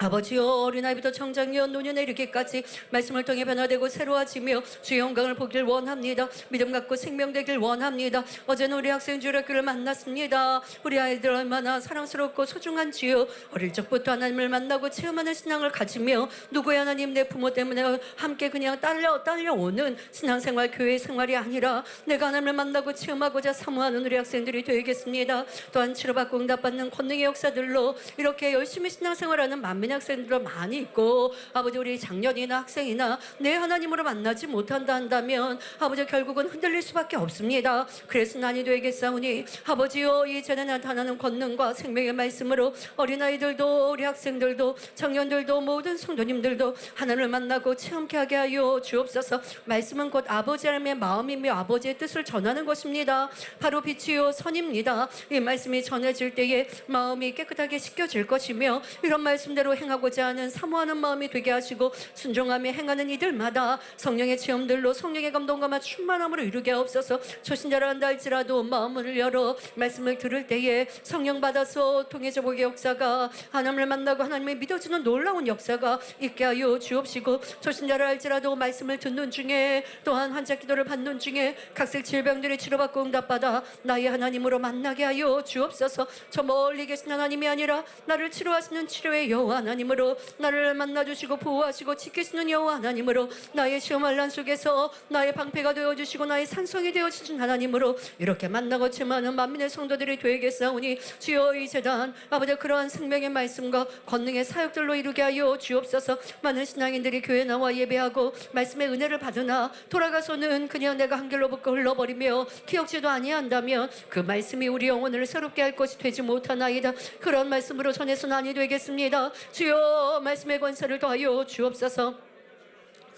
아버지여, 어린아이부터 청장년 노년에 이르기까지 말씀을 통해 변화되고 새로워지며 주의 영광을 보길 원합니다. 믿음 갖고 생명되길 원합니다. 어제는 우리 학생 주일학교를 만났습니다. 우리 아이들 얼마나 사랑스럽고 소중한지요. 어릴 적부터 하나님을 만나고 체험하는 신앙을 가지며 누구의 하나님 내 부모 때문에 함께 그냥 딸려오는 신앙생활, 교회 생활이 아니라 내가 하나님을 만나고 체험하고자 사모하는 우리 학생들이 되겠습니다. 또한 치료받고 응답받는 권능의 역사들로 이렇게 열심히 신앙생활하는 만민 학생들 많이 있고, 아버지 우리 장년이나 학생이나 내 하나님으로 만나지 못한다 한다면 아버지 결국은 흔들릴 수밖에 없습니다. 그래서 난이 되겠사오니 아버지요, 이 전에 나타나는 권능과 생명의 말씀으로 어린아이들도 우리 학생들도 청년들도 모든 성도님들도 하나님을 만나고 체험케 하게 하여 주옵소서. 말씀은 곧 아버지 하나님의 마음이며 아버지의 뜻을 전하는 것입니다. 바로 빛이요 선입니다. 이 말씀이 전해질 때에 마음이 깨끗하게 씻겨질 것이며 이런 말씀대로 행하고자 하는 사모하는 마음이 되게 하시고 순종하며 행하는 이들마다 성령의 체험들로 성령의 감동과 충만함으로 이루게 하옵소서. 초신자라 한다 할지라도 마음을 열어 말씀을 들을 때에 성령 받아서 통해져 보게 역사가 하나님을 만나고 하나님을 믿어지는 놀라운 역사가 있게 하여 주옵시고, 초신자라 할지라도 말씀을 듣는 중에 또한 환자 기도를 받는 중에 각색 질병들이 치료받고 응답받아 나의 하나님으로 만나게 하여 주옵소서. 저 멀리 계신 하나님이 아니라 나를 치료하시는 치료의 여호와 하나님으로 나를 만나주시고 보호하시고 지키시는 여호와 하나님으로 나의 시험할 난 속에서 나의 방패가 되어주시고 나의 산성이 되어주신 하나님으로 이렇게 만나고 체험하는 만민의 성도들이 되겠사오니 주여, 이 재단 아버지 그러한 생명의 말씀과 권능의 사역들로 이루게 하여 주옵소서. 많은 신앙인들이 교회 나와 예배하고 말씀의 은혜를 받으나 돌아가서는 그냥 내가 한 길로 붙고 흘러버리며 기억지도 아니한다면 그 말씀이 우리 영혼을 새롭게 할 것이 되지 못하나이다. 그런 말씀으로 전해서는 아니 되겠습니다. 주여, 말씀의 권세를 더하여 주옵소서.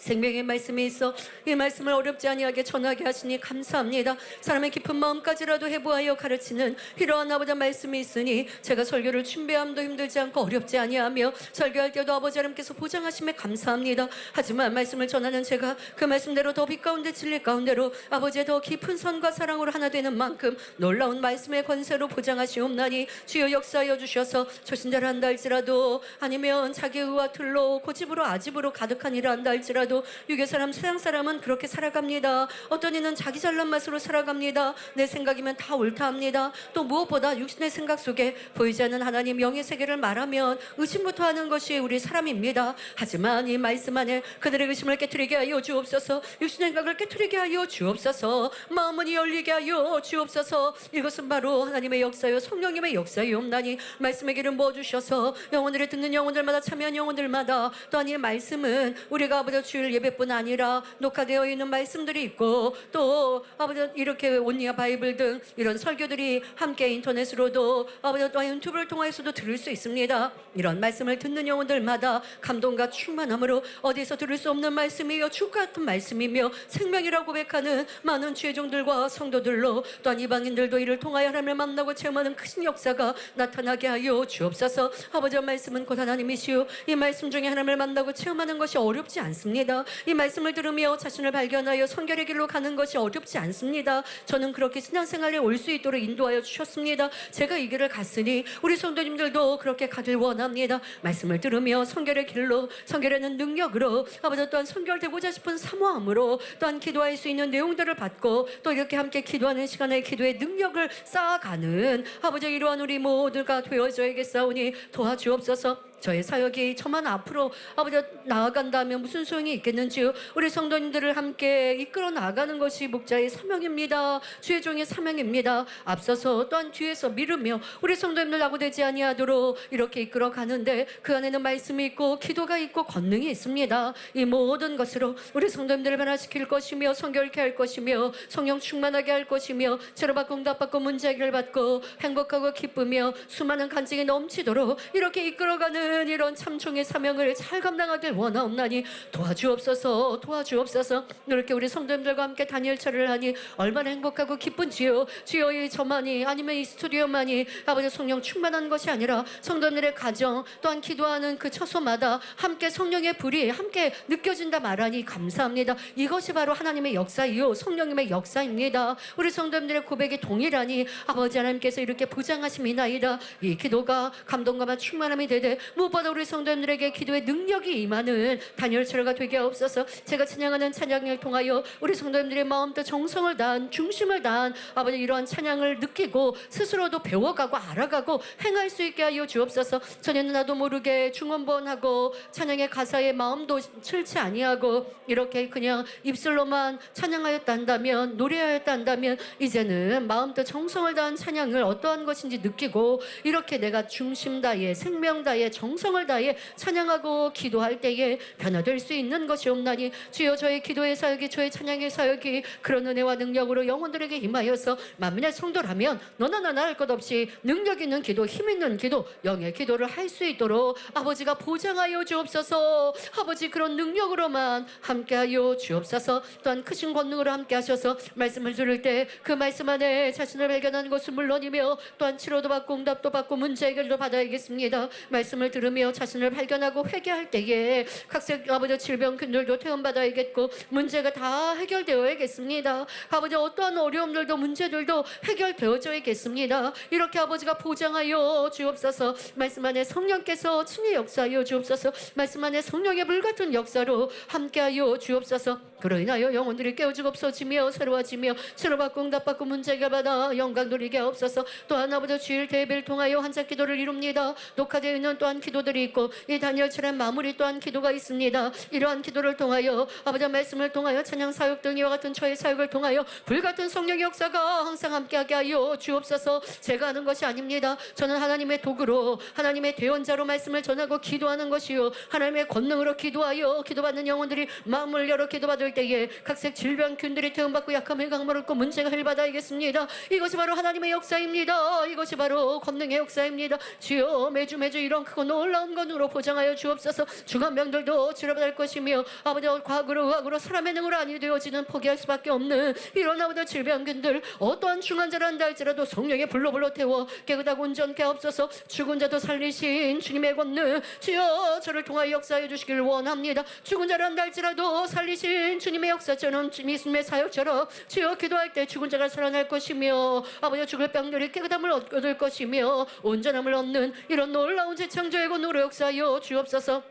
생명의 말씀이 있어 이 말씀을 어렵지 아니하게 전하게 하시니 감사합니다. 사람의 깊은 마음까지라도 해부하여 가르치는 이러한 아버지 말씀이 있으니 제가 설교를 준비함도 힘들지 않고 어렵지 아니하며 설교할 때도 아버지 하나님께서 보장하심에 감사합니다. 하지만 말씀을 전하는 제가 그 말씀대로 더 빛 가운데 진리 가운데로 아버지의 더 깊은 선과 사랑으로 하나 되는 만큼 놀라운 말씀의 권세로 보장하시옵나니 주여 역사하여 주셔서 초신자를 한다 할지라도 아니면 자기 의와 틀로 고집으로 아집으로 가득한 일을 한다 할지라도 아니라도 육의 사람 세상 사람은 그렇게 살아갑니다. 어떤 이는 자기 잘난 맛으로 살아갑니다. 내 생각이면 다 옳다 합니다. 또 무엇보다 육신의 생각 속에 보이지 않는 하나님 영의 세계를 말하면 의심부터 하는 것이 우리 사람입니다. 하지만 이 말씀 안에 그들의 의심을 깨트리게 하여 주옵소서. 육신의 생각을 깨트리게 하여 주옵소서. 마음을 열리게 하여 주옵소서. 이것은 바로 하나님의 역사요 성령님의 역사이옵나니 말씀의 길을 모아주셔서 영혼들을 듣는 영혼들마다 참여한 영혼들마다 또한 이 말씀은 우리가 아버지 주일 예배뿐 아니라 녹화되어 있는 말씀들이 있고 또 아버지 이렇게 온리아 바이블 등 이런 설교들이 함께 인터넷으로도 아버지 또한 유튜브를 통해서도 들을 수 있습니다. 이런 말씀을 듣는 영혼들마다 감동과 충만함으로 어디서 들을 수 없는 말씀이요 주과 같은 말씀이며 생명이라고 고백하는 많은 주의 종들과 성도들로 또한 이방인들도 이를 통하여 하나님을 만나고 체험하는 큰 역사가 나타나게 하여 주옵소서. 아버지의 말씀은 곧 하나님이시오. 이 말씀 중에 하나님을 만나고 체험하는 것이 어렵지 않습니다. 이 말씀을 들으며 자신을 발견하여 성결의 길로 가는 것이 어렵지 않습니다. 저는 그렇게 신앙생활에 올 수 있도록 인도하여 주셨습니다. 제가 이 길을 갔으니 우리 성도님들도 그렇게 가길 원합니다. 말씀을 들으며 성결의 길로 성결하는 능력으로 아버지 또한 성결되고자 싶은 사모함으로 또한 기도할 수 있는 내용들을 받고 또 이렇게 함께 기도하는 시간에 기도의 능력을 쌓아가는 아버지 이러한 우리 모두가 되어져야겠사오니 도와주옵소서. 저의 사역이 저만 앞으로 아버지 나아간다면 무슨 소용이 있겠는지요. 우리 성도님들을 함께 이끌어 나가는 것이 목자의 사명입니다. 주의 종의 사명입니다. 앞서서 또한 뒤에서 미루며 우리 성도님들 낙오되지 아니하도록 이렇게 이끌어 가는데 그 안에는 말씀이 있고 기도가 있고 권능이 있습니다. 이 모든 것으로 우리 성도님들을 변화시킬 것이며 성결케 할 것이며 성령 충만하게 할 것이며 치료받고 응답받고 문제 해결 받고 행복하고 기쁘며 수많은 간증이 넘치도록 이렇게 이끌어가는 이런 참종의 사명을 잘 감당하길 원하옵나니 도와주옵소서. 도와주옵소서. 이렇게 우리 성도님들과 함께 단일처를 하니 얼마나 행복하고 기쁜지요. 주여 이 저만이 아니면 이 스튜디오만이 아버지 성령 충만한 것이 아니라 성도님들의 가정 또한 기도하는 그 처소마다 함께 성령의 불이 함께 느껴진다 말하니 감사합니다. 이것이 바로 하나님의 역사이요 성령님의 역사입니다. 우리 성도님들의 고백이 동일하니 아버지 하나님께서 이렇게 보장하심이나이다. 이 기도가 감동과 충만함이 되되 무엇보다 우리 성도님들에게 기도의 능력이 임하는 단열철가 되게 하옵소서. 제가 찬양하는 찬양을 통하여 우리 성도님들의 마음도 정성을 다한 중심을 다한 아버지 이러한 찬양을 느끼고 스스로도 배워가고 알아가고 행할 수 있게 하여 주옵소서. 전에는 나도 모르게 중원본하고 찬양의 가사에 마음도 칠치 아니하고 이렇게 그냥 입술로만 찬양하였다 한다면 노래하였다 한다면 이제는 마음도 정성을 다한 찬양을 어떠한 것인지 느끼고 이렇게 내가 중심 다해 생명 다해 정성을 다해 찬양하고 기도할 때에 변화될 수 있는 것이 없나니 주여 저의 기도의 사역이 저의 찬양의 사역이 그런 은혜와 능력으로 영혼들에게 임하여서 만민의 성도라면 너나 나나 할 것 없이 능력 있는 기도 힘 있는 기도 영의 기도를 할 수 있도록 아버지가 보장하여 주옵소서. 아버지 그런 능력으로만 함께하여 주옵소서. 또한 크신 권능으로 함께 하셔서 말씀을 들을 때 그 말씀 안에 자신을 발견하는 것은 물론이며 또한 치료도 받고 응답도 받고 문제 해결도 받아야겠습니다. 말씀을 들으며 자신을 발견하고 회개할 때에 각색 아버지 질병균들도 퇴원받아야겠고 문제가 다 해결되어야겠습니다. 아버지 어떠한 어려움들도 문제들도 해결되어져야겠습니다. 이렇게 아버지가 보장하여 주옵소서. 말씀 안에 성령께서 친히 역사하여 주옵소서. 말씀 안에 성령의 불같은 역사로 함께하여 주옵소서. 그로 인하여 영혼들이 깨어지고 없어지며 새로워지며 치료받고 응답받고 문제 해결받아 영광 돌리게 하옵소서. 또한 아버지 주일 대회를 통하여 한자 기도를 이룹니다. 녹화되어 있는 또한 기도들이 있고 이 단열철의 마무리 또한 기도가 있습니다. 이러한 기도를 통하여 아버지 말씀을 통하여 찬양 사역 등 이와 같은 저의 사역을 통하여 불같은 성령의 역사가 항상 함께하게 하여 주옵소서. 제가 하는 것이 아닙니다. 저는 하나님의 도구로 하나님의 대원자로 말씀을 전하고 기도하는 것이요 하나님의 권능으로 기도하여 기도받는 영혼들이 마음을 열어 기도받을 때에 각색 질병균들이 퇴원받고 약함을 강물 얻고 문제가 해결받아야겠습니다. 이것이 바로 하나님의 역사입니다. 이것이 바로 권능의 역사입니다. 주여 매주 이런 크고 놀라운 권능으로 보장하여 주옵소서. 중환병들도 치료받을 것이며 아버지 과학으로 의학으로 사람의 능으로 아니 되어지는 포기할 수밖에 없는 이런 아버지 질병균들 어떠한 중환자를 한다 할지라도 성령의 불로 태워 깨끗하고 온전케 하옵소서. 죽은 자도 살리신 주님의 권능 주여 저를 통하여 역사해 주시길 원합니다. 죽은 자를 한다 할지라도 살리신 주님의 역사처럼 예수님의 사역처럼 주여 기도할 때 죽은 자가 살아날 것이며 아버지 죽을 병들이 깨끗함을 얻을 것이며 온전함을 얻는 이런 놀라운 재창조의 권능으로 역사하여 주옵소서.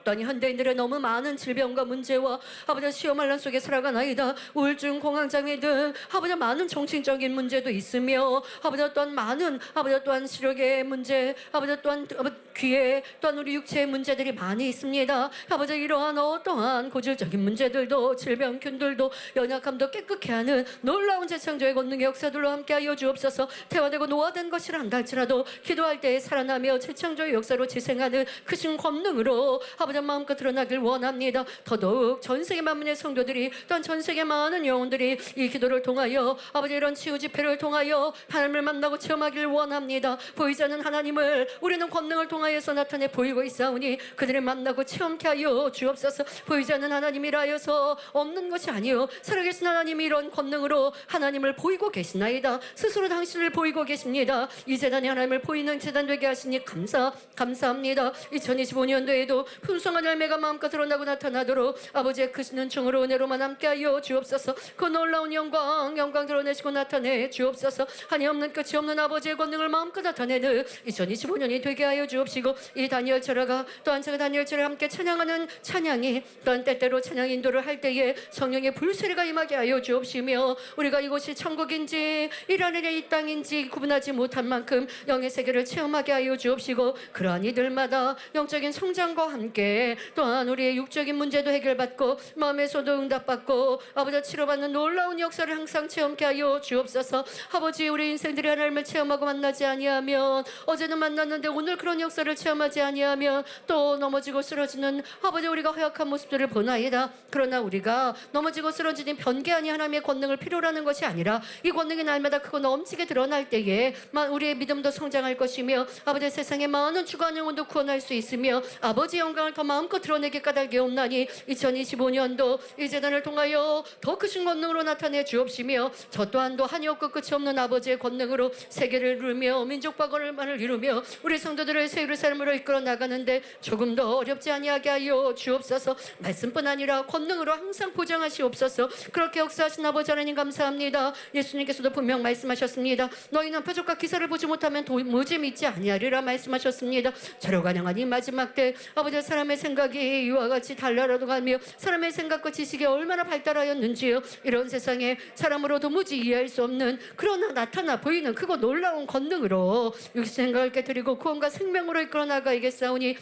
또한 현대인들의 너무 많은 질병과 문제와 아버지 시험 환란 속에 살아가나이다. 우울증, 공황장애 등 아버지 많은 정신적인 문제도 있으며 아버지 또한 많은 아버지 또한 시력의 문제, 아버지 또한 귀에 또한 우리 육체의 문제들이 많이 있습니다. 아버지 이러한 어떠한 고질적인 문제들도 질병균들도 연약함도 깨끗게 하는 놀라운 재창조의 권능의 역사들로 함께하여 주옵소서. 태화되고 노화된 것이라 한다 할지라도 기도할 때에 살아나며 재창조의 역사로 재생하는 크신 권능으로 아버지 마음껏 드러나길 원합니다. 더더욱 전 세계 만민의 성도들이 또한 전 세계 많은 영혼들이 이 기도를 통하여 아버지 이런 치유 집회를 통하여 하나님을 만나고 체험하길 원합니다. 보이지 않는 하나님을 우리는 권능을 통하여서 나타내 보이고 있사오니 그들을 만나고 체험케 하여 주옵소서. 보이지 않는 하나님이라 하여서 없는 것이 아니요 살아계신 하나님이 이런 권능으로 하나님을 보이고 계시나이다. 스스로 당신을 보이고 계십니다. 이 재단이 하나님을 보이는 재단 되게 하시니 감사합니다. 2025년도에도 풍성한 열매가 마음껏 드러나고 나타나도록 아버지의 크신 은총으로 은혜로만 함께하여 주옵소서. 그 놀라운 영광 드러내시고 나타내 주옵소서. 한이 없는 끝이 없는 아버지의 권능을 마음껏 나타내는 2025년이 되게 하여 주옵시고 이 다니엘 철화가 또한 제가 다니엘 철에 함께 찬양하는 찬양이 또한 때때로 찬양 인도를 할 때에 성령의 불세례가 임하게 하여 주옵시며 우리가 이곳이 천국인지 이 하늘의 이 땅인지 구분하지 못한 만큼 영의 세계를 체험하게 하여 주옵시고 그러한 이들마다 영적인 성장과 함께 또한 우리의 육적인 문제도 해결받고 마음에서도 응답받고 아버지 치료받는 놀라운 역사를 항상 체험케 하여 주옵소서. 아버지 우리 인생들이 하나님을 체험하고 만나지 아니하면 어제는 만났는데 오늘 그런 역사를 체험하지 아니하면 또 넘어지고 쓰러지는 아버지 우리가 허약한 모습들을 보나이다. 그러나 우리가 넘어지고 쓰러지는 변개하니 하나님의 권능을 필요로 하는 것이 아니라 이 권능이 날마다 크고 넘치게 드러날 때에 우리의 믿음도 성장할 것이며 아버지 세상의 많은 주간 영혼도 구원할 수 있으며 아버지 영광을 더 마음껏 드러내게 까닭에 없나니 2025년도 이 재단을 통하여 더 크신 권능으로 나타내 주옵시며 저 또한도 한이 없고 끝이 없는 아버지의 권능으로 세계를 이루며 민족과 권을만을 이루며 우리 성도들을 새 예루살렘으로 이끌어 나가는데 조금 더 어렵지 아니하게 하여 주옵소서. 말씀뿐 아니라 권능으로 항상 보장하시옵소서. 그렇게 역사하신 아버지 하나님 감사합니다. 예수님께서도 분명 말씀하셨습니다. 너희는 표적과 기사를 보지 못하면 도무지 믿지 아니하리라 말씀하셨습니다. 저로 가능한 이 마지막 때 아버지 사람의 생각이 이와 같이 달라라도 가며 사람의 생각과 지식이 얼마나 발달하였는지요. 이런 세상에 사람으로 도무지 이해할 수 없는 그러나 나타나 보이는 크고 놀라운 권능으로 육신 생각을 깨뜨리고 구원과 생명으로 이끌어 나가겠사오니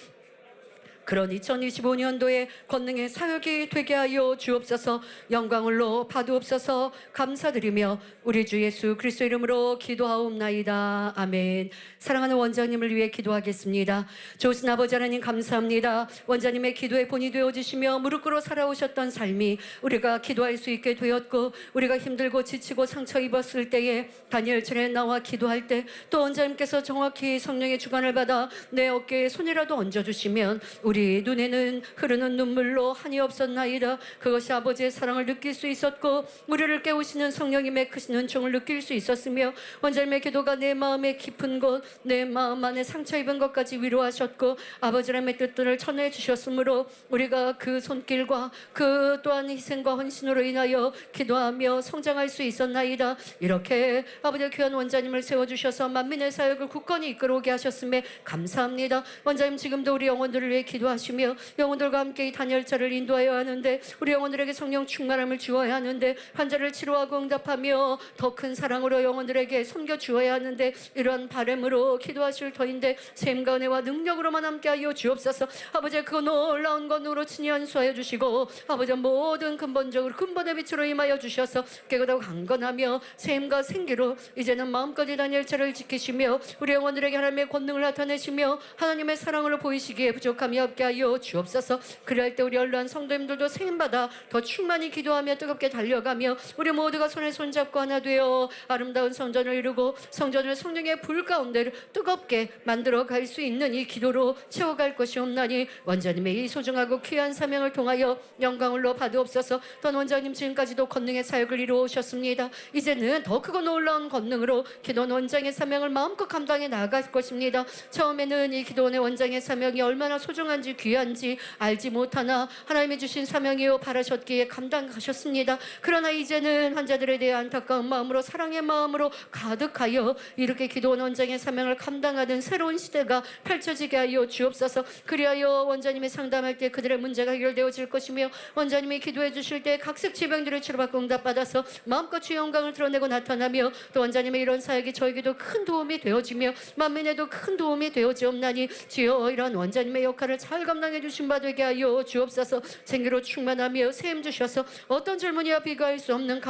그런 2025년도에 권능의 사역이 되게 하여 주옵소서. 영광을로 받으옵소서. 감사드리며 우리 주 예수 그리스도 이름으로 기도하옵나이다. 아멘. 사랑하는 원장님을 위해 기도하겠습니다. 좋으신 아버지 하나님 감사합니다. 원장님의 기도에 본이 되어주시며 무릎 꿇어 살아오셨던 삶이 우리가 기도할 수 있게 되었고 우리가 힘들고 지치고 상처 입었을 때에 다니엘처럼 나와 기도할 때 또 원장님께서 정확히 성령의 주관을 받아 내 어깨에 손이라도 얹어주시면 우리 눈에는 흐르는 눈물로 한이 없었나이다. 그것이 아버지의 사랑을 느낄 수 있었고 우리를 깨우시는 성령님의 크신 은총을 느낄 수 있었으며 원장님의 기도가 내 마음의 깊은 곳 내 마음 안에 상처 입은 것까지 위로하셨고 아버지의 뜻들을 전해 주셨으므로 우리가 그 손길과 그 또한 희생과 헌신으로 인하여 기도하며 성장할 수 있었나이다. 이렇게 아버지의 귀한 원장님을 세워주셔서 만민의 사역을 굳건히 이끌어오게 하셨음에 감사합니다. 원장님 지금도 우리 영혼들을 위해 기도하시며 영혼들과 함께 이 단열차를 인도하여 하는데 우리 영혼들에게 성령 충만함을 주어야 하는데 환자를 치료하고 응답하며 더 큰 사랑으로 영혼들에게 섬겨주어야 하는데 이러한 바람으로 기도하실 터인데 샘과 은혜와 능력으로만 함께하여 주옵소서. 아버지 그 놀라운 권으로 친히 안수하여 주시고 아버지 모든 근본적으로 근본의 빛으로 임하여 주셔서 깨끗하고 강건하며 샘과 생기로 이제는 마음껏 이 단열차를 지키시며 우리 영혼들에게 하나님의 권능을 나타내시며 하나님의 사랑으로 보이시기에 부족함이 없게 하여 주옵소서. 그럴 때 우리 연로한 성도님들도 세임받아 더 충만히 기도하며 뜨겁게 달려가며 우리 모두가 손에 손잡고 하나 되어 아름다운 성전을 이루고 성전을 성령의 불 가운데 뜨겁게 만들어 갈 수 있는 이 기도로 채워갈 것이 없나니 원장님의 이 소중하고 귀한 사명을 통하여 영광을로 받으옵소서. 또한 원장님 지금까지도 권능의 사역을 이루어 오셨습니다. 이제는 더 크고 놀라운 권능으로 기도원 원장의 사명을 마음껏 감당해 나아갈 것입니다. 처음에는 이 기도원의 원장의 사명이 얼마나 소중한 소중한지 귀한지 알지 못하나 하나님이 주신 사명이요 바라셨기에 감당하셨습니다. 그러나 이제는 환자들에 대해 안타까운 마음으로 사랑의 마음으로 가득하여 이렇게 기도원 원장의 사명을 감당하는 새로운 시대가 펼쳐지게 하여 주옵소서. 그리하여 원장님이 상담할 때 그들의 문제가 해결되어질 것이며 원장님이 기도해 주실 때 각색 질병들을 치료받고 응답받아서 마음껏 주의 영광을 드러내고 나타나며 또 원장님의 이런 사역이 저에게도 큰 도움이 되어지며 만민에도 큰 도움이 되어지옵나니 주여 이런 원장님의 역할을 잘 감당해 주신 바 되게 하여 주옵소서. 생기로 충만하며 세임 주셔서 어떤 젊은이와 비교할 수 없는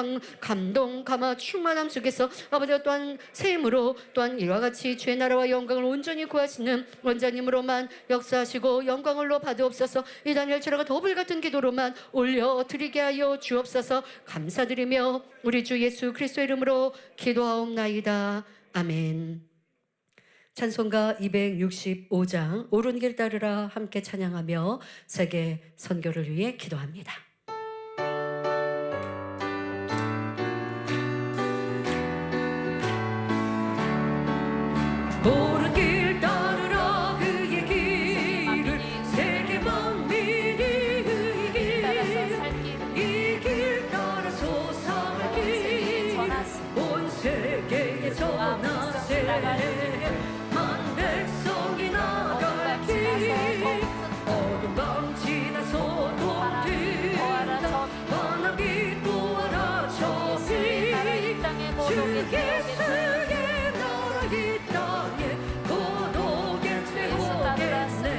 감동 감화 충만함 속에서 아버지가 또한 세임으로 또한 이와 같이 주의 나라와 영광을 온전히 구하시는 원장님으로만 역사하시고 영광을로 받으옵소서. 이 다니엘처럼 더 불같은 기도로만 올려드리게 하여 주옵소서. 감사드리며 우리 주 예수 그리스도 이름으로 기도하옵나이다. 아멘. 찬송가 265장 옳은 길 따르라 함께 찬양하며 세계 선교를 위해 기도합니다. 옳은 길 따르라 그의 길을 세계 만민이 이 길 따라서 살 길 온 세계에 전하세 만 백성이 나갈 길 어둠 밤 지나서도 된다 만한 빛 보아라 저기 주 예수의 나라 이 땅에 고독에 오겠네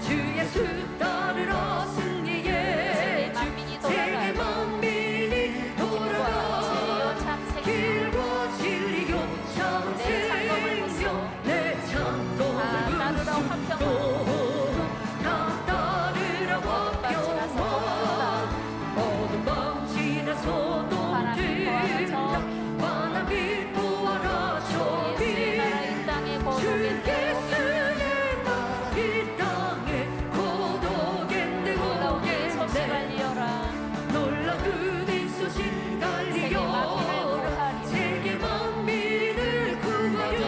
주 예수 따르라 승리의 주 세계 만민이 돌아가 길고 진리요 참 생명 내 찬송을 부르고 나 따르라 화평만 어둠 밤 지나서도 된다 만한 빛 보아라 저기 주 예수의 나라 이 땅에 고독에 오겠네 놀라운 이 소식 갈리어 세계 만민을 구하여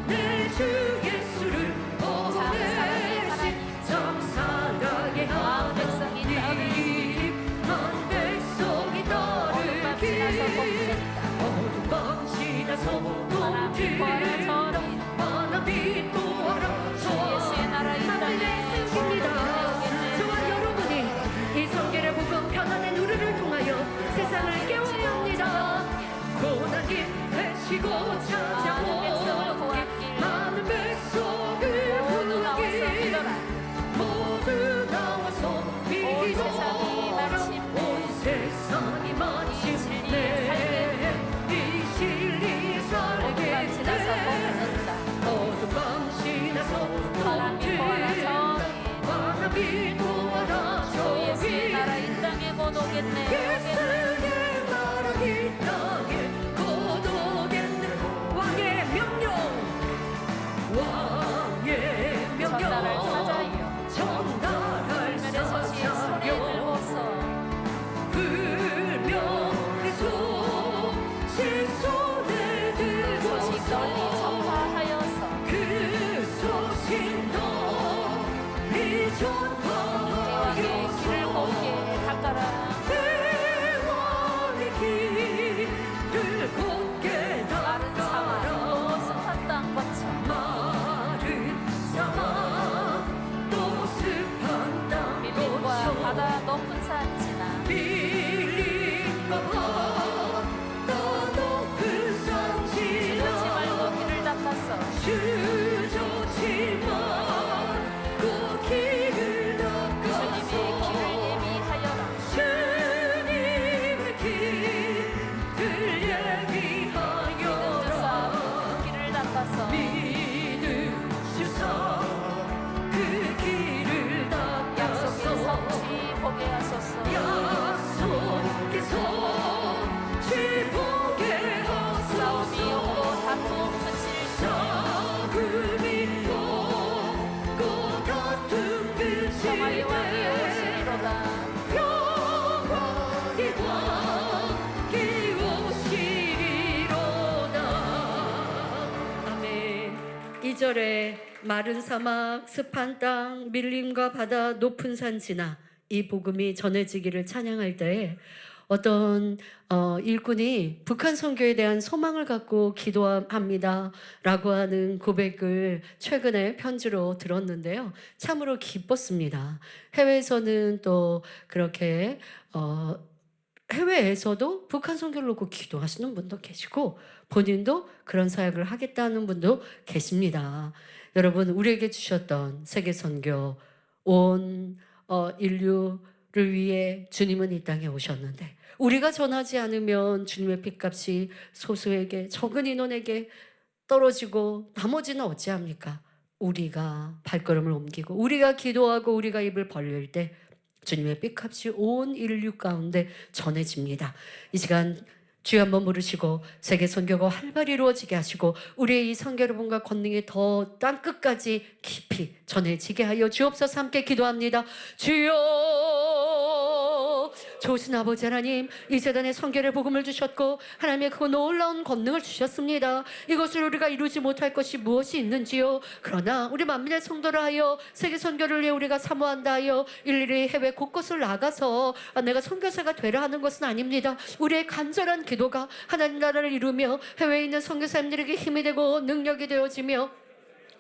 내 주 예수를 보내신 참 사랑의 하나님 만 백성이 따르길 어둠 밤 지나서도 된다 만한 빛 보아라 하늘의 생기입니다. 저와 여러분이 이 성결의 복음 편안한 우리를 통하여 세상을 깨워야 합니다. 고난길 외치고 찾아오기 많은 백성을 구하기 모두 나와서 믿어라 온 세상이 마침내 이 진리 살게 돼 어둠 밤 지나서도 된다 만한 빛 보아라 저기 예수의 나라 이 땅에 고독했네 왕의 2절에 마른 사막, 습한 땅, 밀림과 바다, 높은 산 지나 이 복음이 전해지기를 찬양할 때에 어떤 일꾼이 북한 선교에 대한 소망을 갖고 기도합니다 라고 하는 고백을 최근에 편지로 들었는데요. 참으로 기뻤습니다. 해외에서는 또 그렇게 해외에서도 북한 선교를 놓고 기도하시는 분도 계시고 본인도 그런 사역을 하겠다는 분도 계십니다. 여러분, 우리에게 주셨던 세계 선교, 온 인류를 위해 주님은 이 땅에 오셨는데 우리가 전하지 않으면 주님의 핏값이 소수에게, 적은 인원에게 떨어지고 나머지는 어찌합니까? 우리가 발걸음을 옮기고 우리가 기도하고 우리가 입을 벌릴 때 주님의 핏값이 온 인류 가운데 전해집니다. 이 시간 주여 한번 부르시고 세계 선교가 활발히 이루어지게 하시고 우리의 이 선교 여러분과 권능이 더 땅끝까지 깊이 전해지게 하여 주옵소서. 함께 기도합니다. 주여, 좋으신 아버지 하나님, 이 재단에 선교의 복음을 주셨고 하나님의 그 놀라운 권능을 주셨습니다. 이것을 우리가 이루지 못할 것이 무엇이 있는지요. 그러나 우리 만민의 성도를 하여 세계 선교를 위해 우리가 사모한다 하여 일일이 해외 곳곳을 나가서 내가 선교사가 되려 하는 것은 아닙니다. 우리의 간절한 기도가 하나님 나라를 이루며 해외에 있는 선교사님들에게 힘이 되고 능력이 되어지며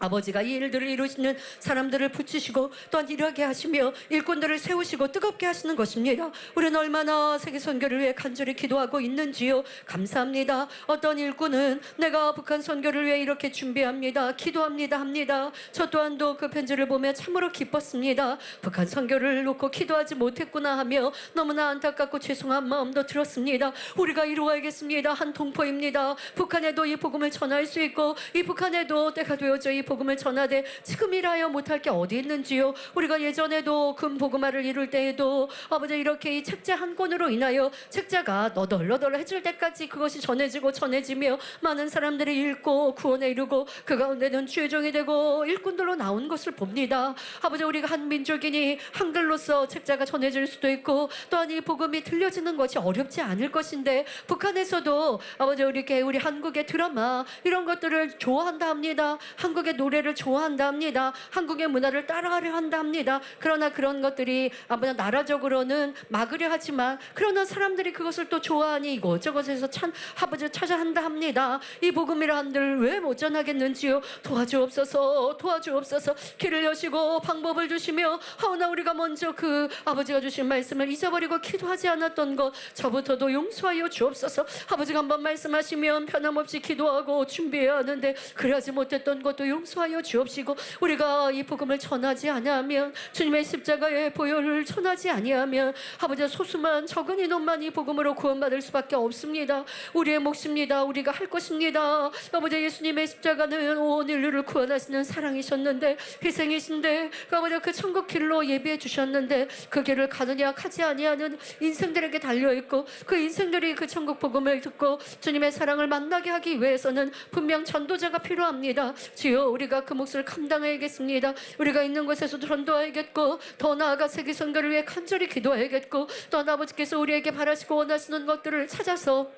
아버지가 이 일들을 이루시는 사람들을 붙이시고 또한 일하게 하시며 일꾼들을 세우시고 뜨겁게 하시는 것입니다. 우리는 얼마나 세계 선교를 위해 간절히 기도하고 있는지요. 감사합니다. 어떤 일꾼은 내가 북한 선교를 위해 이렇게 준비합니다, 기도합니다 합니다. 저 또한도 그 편지를 보며 참으로 기뻤습니다. 북한 선교를 놓고 기도하지 못했구나 하며 너무나 안타깝고 죄송한 마음도 들었습니다. 우리가 이루어야겠습니다. 한 동포입니다. 북한에도 이 복음을 전할 수 있고 이 북한에도 때가 되어져 이 복음을 전하되 지금이라야 못할 게 어디 있는지요. 우리가 예전에도 금복음화를 이룰 때에도 아버지 이렇게 이 책자 한 권으로 인하여 책자가 너덜너덜해질 때까지 그것이 전해지며 많은 사람들이 읽고 구원에 이르고 그 가운데는 주의 종이 되고 일꾼들로 나온 것을 봅니다. 아버지, 우리가 한 민족이니 한글로서 책자가 전해질 수도 있고 또한 이 복음이 들려지는 것이 어렵지 않을 것인데 북한에서도 아버지 우리 한국의 드라마 이런 것들을 좋아한다 합니다. 한국의 노래를 좋아한다 합니다. 한국의 문화를 따라하려 한다 합니다. 그러나 그런 것들이 아버지 나라적으로는 막으려 하지만 그러나 사람들이 그것을 또 좋아하니 이것저것에서 아버지 찾아 한다 합니다. 이 복음이라 한들 왜 못 전하겠는지요. 도와주옵소서. 길을 여시고 방법을 주시며 하오나 우리가 먼저 그 아버지가 주신 말씀을 잊어버리고 기도하지 않았던 것 저부터도 용서하여 주옵소서. 아버지가 한번 말씀하시면 변함없이 기도하고 준비해야 하는데 그러지 못했던 것도 용서하여 주옵시고 우리가 이 복음을 전하지 아니하면 주님의 십자가의 보혈을 전하지 아니하면 아버지 소수만 적은 인원만 이 복음으로 구원받을 수밖에 없습니다. 우리의 몫입니다. 우리가 할 것입니다. 아버지 예수님의 십자가는 온 인류를 구원하시는 사랑이셨는데 희생이신데 아버지 그 천국 길로 예비해 주셨는데 그 길을 가느냐 가지 아니하는 인생들에게 달려있고 그 인생들이 그 천국 복음을 듣고 주님의 사랑을 만나게 하기 위해서는 분명 전도자가 필요합니다. 주여 우리가 그 몫을 감당해야겠습니다. 우리가 있는 곳에서 전도해야겠고 더 나아가 세계 선교를 위해 간절히 기도해야겠고 또 아버지께서 우리에게 바라시고 원하시는 것들을 찾아서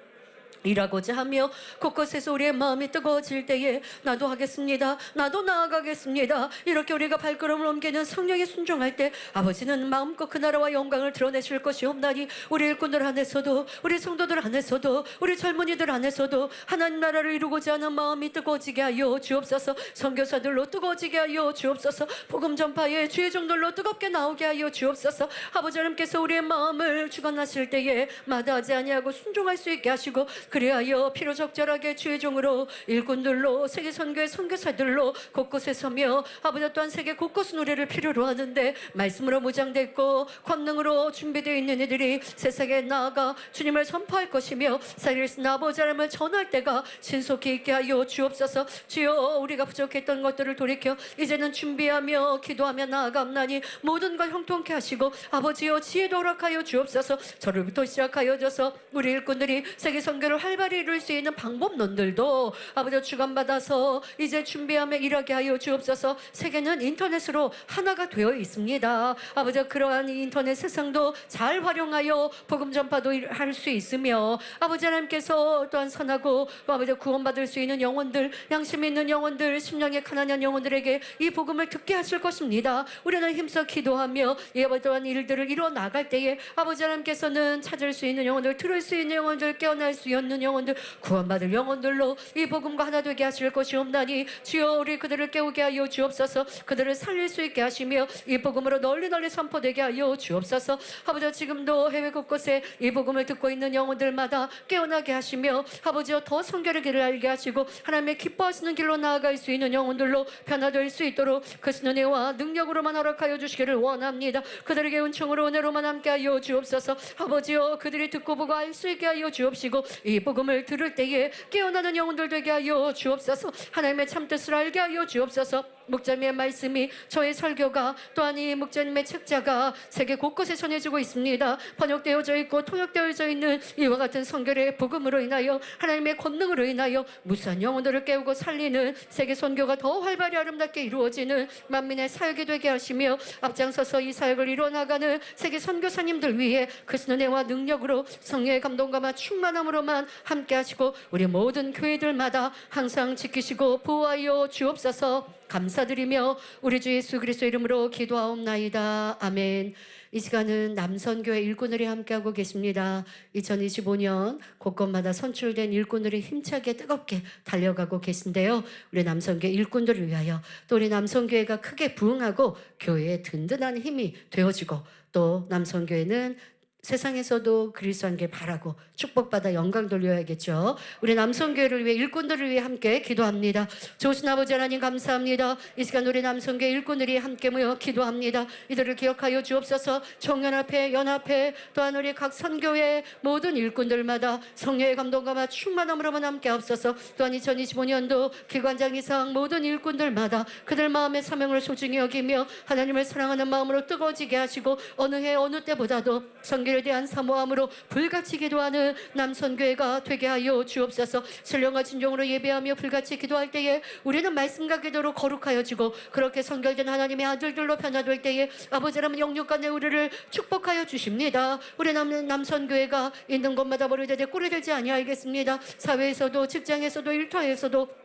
일하고자 하며 곳곳에서 우리의 마음이 뜨거워질 때에 나도 하겠습니다. 나도 나아가겠습니다. 이렇게 우리가 발걸음을 옮기는 성령에 순종할 때 아버지는 마음껏 그 나라와 영광을 드러내실 것이옵나니 우리 일꾼들 안에서도 우리 성도들 안에서도 우리 젊은이들 안에서도 하나님 나라를 이루고자 하는 마음이 뜨거워지게 하여 주옵소서. 선교사들로 뜨거워지게 하여 주옵소서. 복음 전파에 주의 종들로 뜨겁게 나오게 하여 주옵소서. 아버지 하나님께서 우리의 마음을 주관하실 때에 마다하지 아니하고 순종할 수 있게 하시고 그리하여 필요 적절하게 주의 종으로 일꾼들로 세계 선교의 선교사들로 곳곳에 서며 아버지 또한 세계 곳곳은 우리를 필요로 하는데 말씀으로 무장됐고 권능으로 준비되어 있는 이들이 세상에 나아가 주님을 선포할 것이며 살아계신 아버지 하나님을 전할 때가 신속히 있게 하여 주옵소서. 주여 우리가 부족했던 것들을 돌이켜 이제는 준비하며 기도하며 나아갑나니 모든 걸 형통케 하시고 아버지여 지혜도 허락하여 주옵소서. 저를부터 시작하여 줘서 우리 일꾼들이 세계 선교를 신앙생활을 활발히 이룰 수 있는 방법론들도 아버지 주관받아서 이제 준비하며 일하게 하여 주옵소서. 세계는 인터넷으로 하나가 되어 있습니다. 아버지 그러한 이 인터넷 세상도 잘 활용하여 복음 전파도 할 수 있으며 아버지 하나님께서 또한 선하고 아버지 구원받을 수 있는 영혼들, 양심 있는 영혼들, 심령에 가난한 영혼들에게 이 복음을 듣게 하실 것입니다. 우리는 힘써 기도하며 이러한 일들을 이뤄 나갈 때에 아버지 하나님께서는 찾을 수 있는 영혼들, 들을 수 있는 영혼들, 깨어날 수 있는 영혼들, 구원받을 영혼들로 이 복음과 하나 되게 하실 것이옵나니 주여 우리 그들을 깨우게 하여 주옵소서. 그들을 살릴 수 있게 하시며 이 복음으로 널리 선포되게 하여 주옵소서. 아버지 지금도 해외 곳곳에 이 복음을 듣고 있는 영혼들마다 깨어나게 하시며 아버지여 더 성결의 길을 알게 하시고 하나님의 기뻐하시는 길로 나아갈 수 있는 영혼들로 변화될 수 있도록 그 은혜와 능력으로만 허락하여 주시기를 원합니다. 그들에게 은총으로 은혜로만 함께하여 주옵소서. 아버지여 그들이 듣고 보고 알 수 있게 하여 주옵시고 이 복음을 들을 때에 깨어나는 영혼들 되게 하여 주옵소서. 하나님의 참뜻을 알게 하여 주옵소서. 목자님의 말씀이, 저의 설교가, 또한 이 목자님의 책자가 세계 곳곳에 전해지고 있습니다. 번역되어져 있고 통역되어져 있는 이와 같은 성결의 복음으로 인하여 하나님의 권능으로 인하여 무수한 영혼들을 깨우고 살리는 세계 선교가 더 활발히 아름답게 이루어지는 만민의 사역이 되게 하시며 앞장서서 이 사역을 이뤄나가는 세계 선교사님들 위해 그 은혜와 능력으로 성령의 감동과 충만함으로만 함께 하시고 우리 모든 교회들마다 항상 지키시고 보호하여 주옵소서. 감사드리며 우리 주 예수 그리스도 이름으로 기도하옵나이다. 아멘. 이 시간은 남선교회 일꾼들이 함께하고 계십니다. 2025년 곳곳마다 선출된 일꾼들이 힘차게 뜨겁게 달려가고 계신데요. 우리 남선교회 일꾼들을 위하여 또 우리 남선교회가 크게 부흥하고 교회의 든든한 힘이 되어지고 또 남선교회는 세상에서도 그리스도 길 바라고 축복받아 영광 돌려야겠죠. 우리 남성교회를 위해 일꾼들을 위해 함께 기도합니다. 좋으신 아버지 하나님 감사합니다. 이 시간 우리 남성교회 일꾼들이 함께 모여 기도합니다. 이들을 기억하여 주옵소서. 청년합회, 연합회, 또한 우리 각 선교회 모든 일꾼들마다 성령의 감동과 충만함으로만 함께 없어서 또한 2025년도 기관장 이상 모든 일꾼들마다 그들 마음의 사명을 소중히 여기며 하나님을 사랑하는 마음으로 뜨거워지게 하시고 어느 해 어느 때보다도 성교에 대한 사모함으로 불같이 기도하는 남선교회가 되게 하여 주옵소서. 신령과 진정으로 예배하며 불같이 기도할 때에 우리는 말씀과 기도로 거룩하여지고 그렇게 성결된 하나님의 아들들로 변화될 때에 아버지라면 영육간에 우리를 축복하여 주십니다. 우리 남선교회가 있는 곳마다 머리되되 꼴이 되지 아니하겠습니다. 사회에서도 직장에서도 일터에서도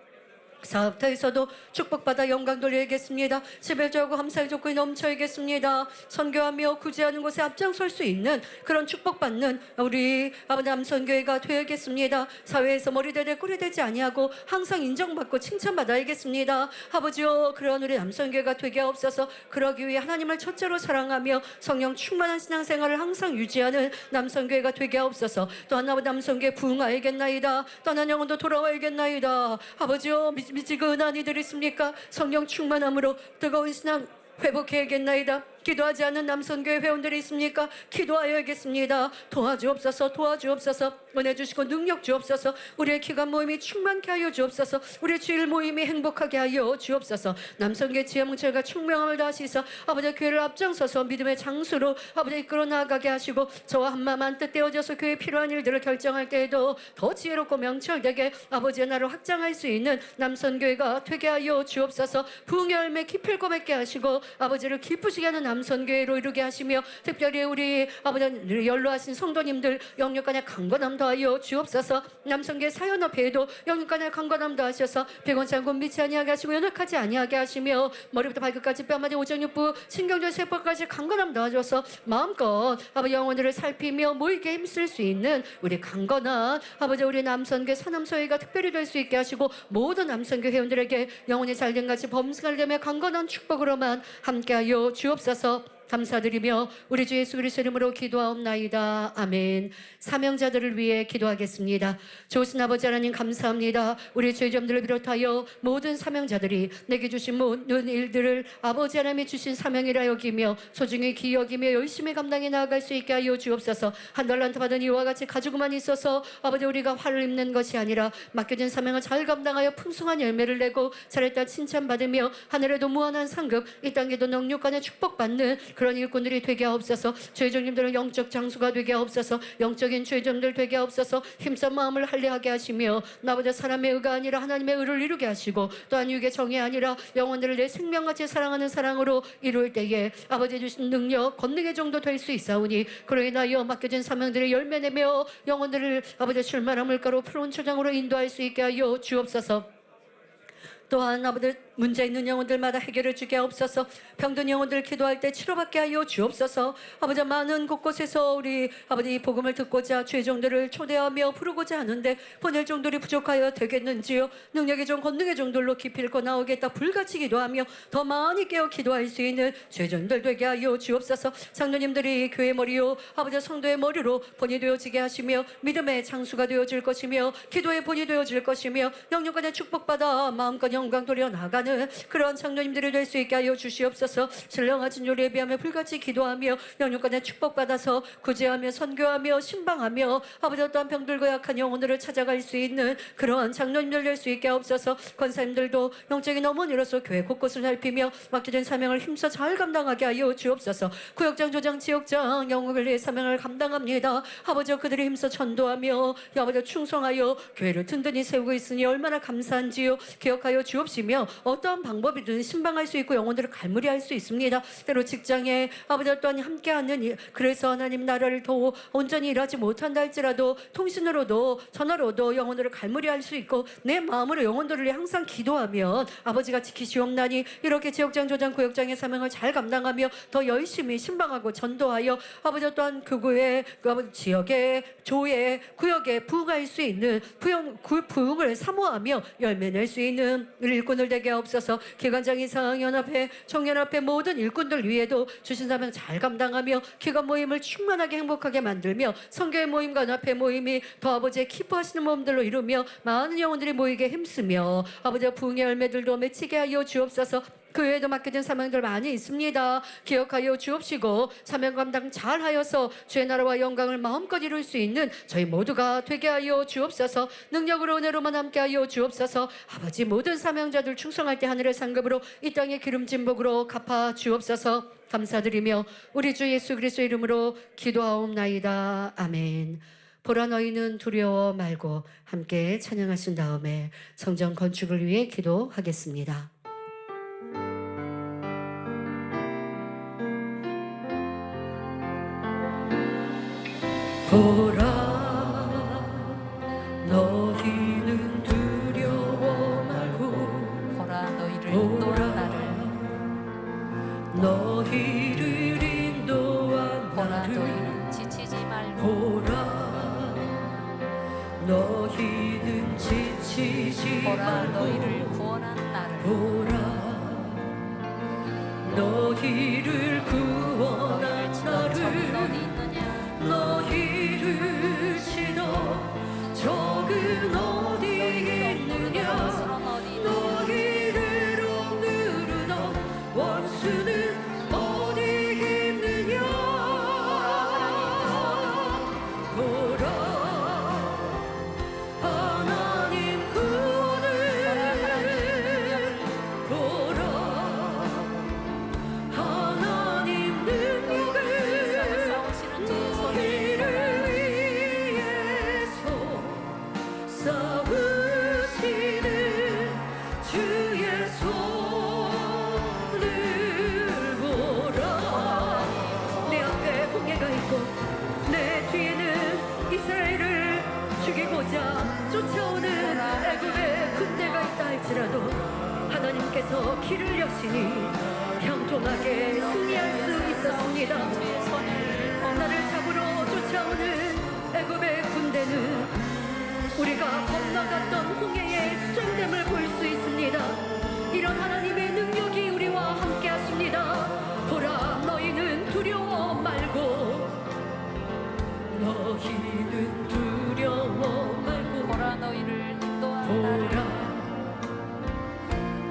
사업터에서도 축복받아 영광 돌려야겠습니다. 지배자하고 감사의 조건이 넘쳐야겠습니다. 선교하며 구제하는 곳에 앞장설 수 있는 그런 축복받는 우리 아버지 남선교회가 되어야겠습니다. 사회에서 머리되되 꼴이 되지 아니하고 항상 인정받고 칭찬받아야겠습니다. 아버지여 그런 우리 남선교회가 되게 하옵소서. 그러기 위해 하나님을 첫째로 사랑하며 성령 충만한 신앙생활을 항상 유지하는 남선교회가 되게 하옵소서. 또한 아버지 남선교회 부흥하야겠나이다. 떠난 영혼도 돌아와야겠나이다. 아버지여 미지근한 이들 있습니까? 성령 충만함으로 뜨거운 신앙 회복해야겠나이다. 기도하지 않는 남선교회 회원들이 있습니까? 기도하여야겠습니다. 도와주옵소서. 도와주옵소서. 은혜 주시고 능력 주옵소서. 우리의 기관 모임이 충만케 하여 주옵소서. 우리의 주일 모임이 행복하게 하여 주옵소서. 남선교회 지혜뭉철과 충명함을 다하시서 아버지 교회를 앞장서서 믿음의 장수로 아버지 이끌어 나가게 하시고 저와 한마음 한뜻 떼어져서 교회에 필요한 일들을 결정할 때에도 더 지혜롭고 명철되게 아버지의 나를 확장할 수 있는 남선교회가 되게 하여 주옵소서. 부흥의 열매 기필코 맺게 하시고 아버지를 기쁘시게 하는 남선교회로 이루게 하시며 특별히 우리 아버지 연로하신 성도님들 영육간의 강건함 더하여 주옵소서. 남선교회 사연협회에도 영육간의 강건함 더하셔서 백원장군 미치 아니하게 하시고 연약하지 아니하게 하시며 머리부터 발끝까지 뼈마디 오정육부 신경절 세포까지 강건함 더하셔서 마음껏 아버지 영혼들을 살피며 모이게 힘쓸 수 있는 우리 강건한 아버지 우리 남선교회 사남소회가 특별히 될 수 있게 하시고 모든 남선교회 회원들에게 영혼이 잘된 같이 범승을 되며 강건한 축복으로만 함께하여 주옵소서. 감사드리며 우리 주 예수 그리스도 이름으로 기도하옵나이다. 아멘. 사명자들을 위해 기도하겠습니다. 좋으신 아버지 하나님 감사합니다. 우리 죄점들을 비롯하여 모든 사명자들이 내게 주신 모든 일들을 아버지 하나님이 주신 사명이라 여기며 소중히 기여기며 열심히 감당해 나아갈 수 있게 하여 주옵소서. 한 달란트 받은 이와 같이 가지고만 있어서 아버지 우리가 화를 입는 것이 아니라 맡겨진 사명을 잘 감당하여 풍성한 열매를 내고 잘했다 칭찬받으며 하늘에도 무한한 상급 이 땅에도 능력간에 축복받는 그런 일꾼들이 되게 하옵소서. 죄종님들은 영적 장수가 되게 하옵소서. 영적인 죄종들 되게 하옵소서. 힘쓴 마음을 할례하게 하시며 나보다 사람의 의가 아니라 하나님의 의를 이루게 하시고 또한 육의 정이 아니라 영혼들을 내 생명같이 사랑하는 사랑으로 이룰 때에 아버지 주신 능력 권능의 정도 될 수 있사오니 그로 인하여 맡겨진 사명들의 열매 내며 영혼들을 아버지 출마한 물가로 푸른 초장으로 인도할 수 있게 하여 주옵소서. 또한 아버지 문제 있는 영혼들마다 해결을 주게 하옵소서. 병든 영혼들 기도할 때 치료받게 하여 주옵소서. 아버지 많은 곳곳에서 우리 아버지 복음을 듣고자 죄종들을 초대하며 부르고자 하는데 보낼 정도로 부족하여 되겠는지요. 능력의 종 권능의 종들로 깊이 읽고 나오겠다 불같이 기도하며 더 많이 깨어 기도할 수 있는 죄종들 되게 하여 주옵소서. 장로님들이 교회 머리요 아버지 성도의 머리로 본이 되어지게 하시며 믿음의 장수가 되어질 것이며 기도의 본이 되어질 것이며 영육간의 축복받아 마음껏 영광 돌려 나가는 그런 장로님들이 될 수 있게 하여 주시옵소서. 신령한 진료를 예비하며 불같이 기도하며 영육간의 축복받아서 구제하며 선교하며 신방하며 아버지 어떠한 병들고 약한 영혼들을 찾아갈 수 있는 그러한 장로님들 될 수 있게 하옵소서. 권사님들도 영적인 어머니로서 교회 곳곳을 살피며 맡겨진 사명을 힘써 잘 감당하게 하여 주옵소서. 구역장 조장 지역장 영웅을 사명을 감당합니다. 아버지 그들이 힘써 전도하며 아버지 충성하여 교회를 든든히 세우고 있으니 얼마나 감사한지요. 기억하여 주옵시며 어떠한 방법이든 신방할 수 있고 영혼들을 갈무리할 수 있습니다. 때로 직장에 아버지 또한 함께하는 일, 그래서 하나님 나라를 더 온전히 일하지 못한다 할지라도 통신으로도 전화로도 영혼들을 갈무리할 수 있고 내 마음으로 영혼들을 위해 항상 기도하면 아버지가 지키시옵나니 이렇게 지역장 조장 구역장의 사명을 잘 감당하며 더 열심히 신방하고 전도하여 아버지 또한 교구에 그 아버지 지역에 조에 구역에 부흥할 수 있는 부흥을 사모하며 열매 낼 수 있는 일꾼을 되게 하옵소서. 기관장 이상 연합회 청년합회 모든 일꾼들 위에도 주신 사명 잘 감당하며 기관 모임을 충만하게 행복하게 만들며 성교의 모임과 연합회 모임이 더 아버지의 기뻐하시는 모험들로 이루며 많은 영혼들이 모이게 힘쓰며 아버지의 부흥의 열매들도 맺히게 하여 주옵소서. 그 외에도 맡겨진 사명들 많이 있습니다. 기억하여 주옵시고 사명 감당 잘하여서 주의 나라와 영광을 마음껏 이룰 수 있는 저희 모두가 되게 하여 주옵소서. 능력으로 은혜로만 함께하여 주옵소서. 아버지 모든 사명자들 충성할 때 하늘의 상급으로 이 땅의 기름진 복으로 갚아 주옵소서. 감사드리며 우리 주 예수 그리스도 이름으로 기도하옵나이다. 아멘. 보라 너희는 두려워 말고 함께 찬양하신 다음에 성전 건축을 위해 기도하겠습니다. 보라 너희는 두려워 말고 보라 너희를 보라 인도한 나를 너희를 인도한 보라 나를 너희는 지치지 말고 보라 너희는 지치지 보라 말고 너희를 구원한 나를 보라 너희를 구원한 너희를 치던 적은 나를 어디 있느냐 너희를 치던 적은 어디 있느냐 원수는 어디 있느냐 너희를 억누르던 원수는 어디 있느냐 보라 하나님 구원을 보라 하나님 능력을 싸우시는 주의 손을 너희를 위해서 싸우시는 주의 손을 보라 내 앞에 홍해가 있고 내 뒤에는 이스라엘을 죽이고자 쫓아오는 애굽의 군대가 있다 할지라도 하나님께서 길을 여시니 형통하게 승리할 수 있었습니다. 나를 잡으러 쫓아오는 애굽의 군대는 우리가 건너갔던 홍해의 수정됨을 볼 수 있습니다. 이런 하나님의 능력이 우리와 함께 하십니다. 보라 너희는 두려워 말고 너희는 두려워 말고 보라 너희를 인도한 나를 보라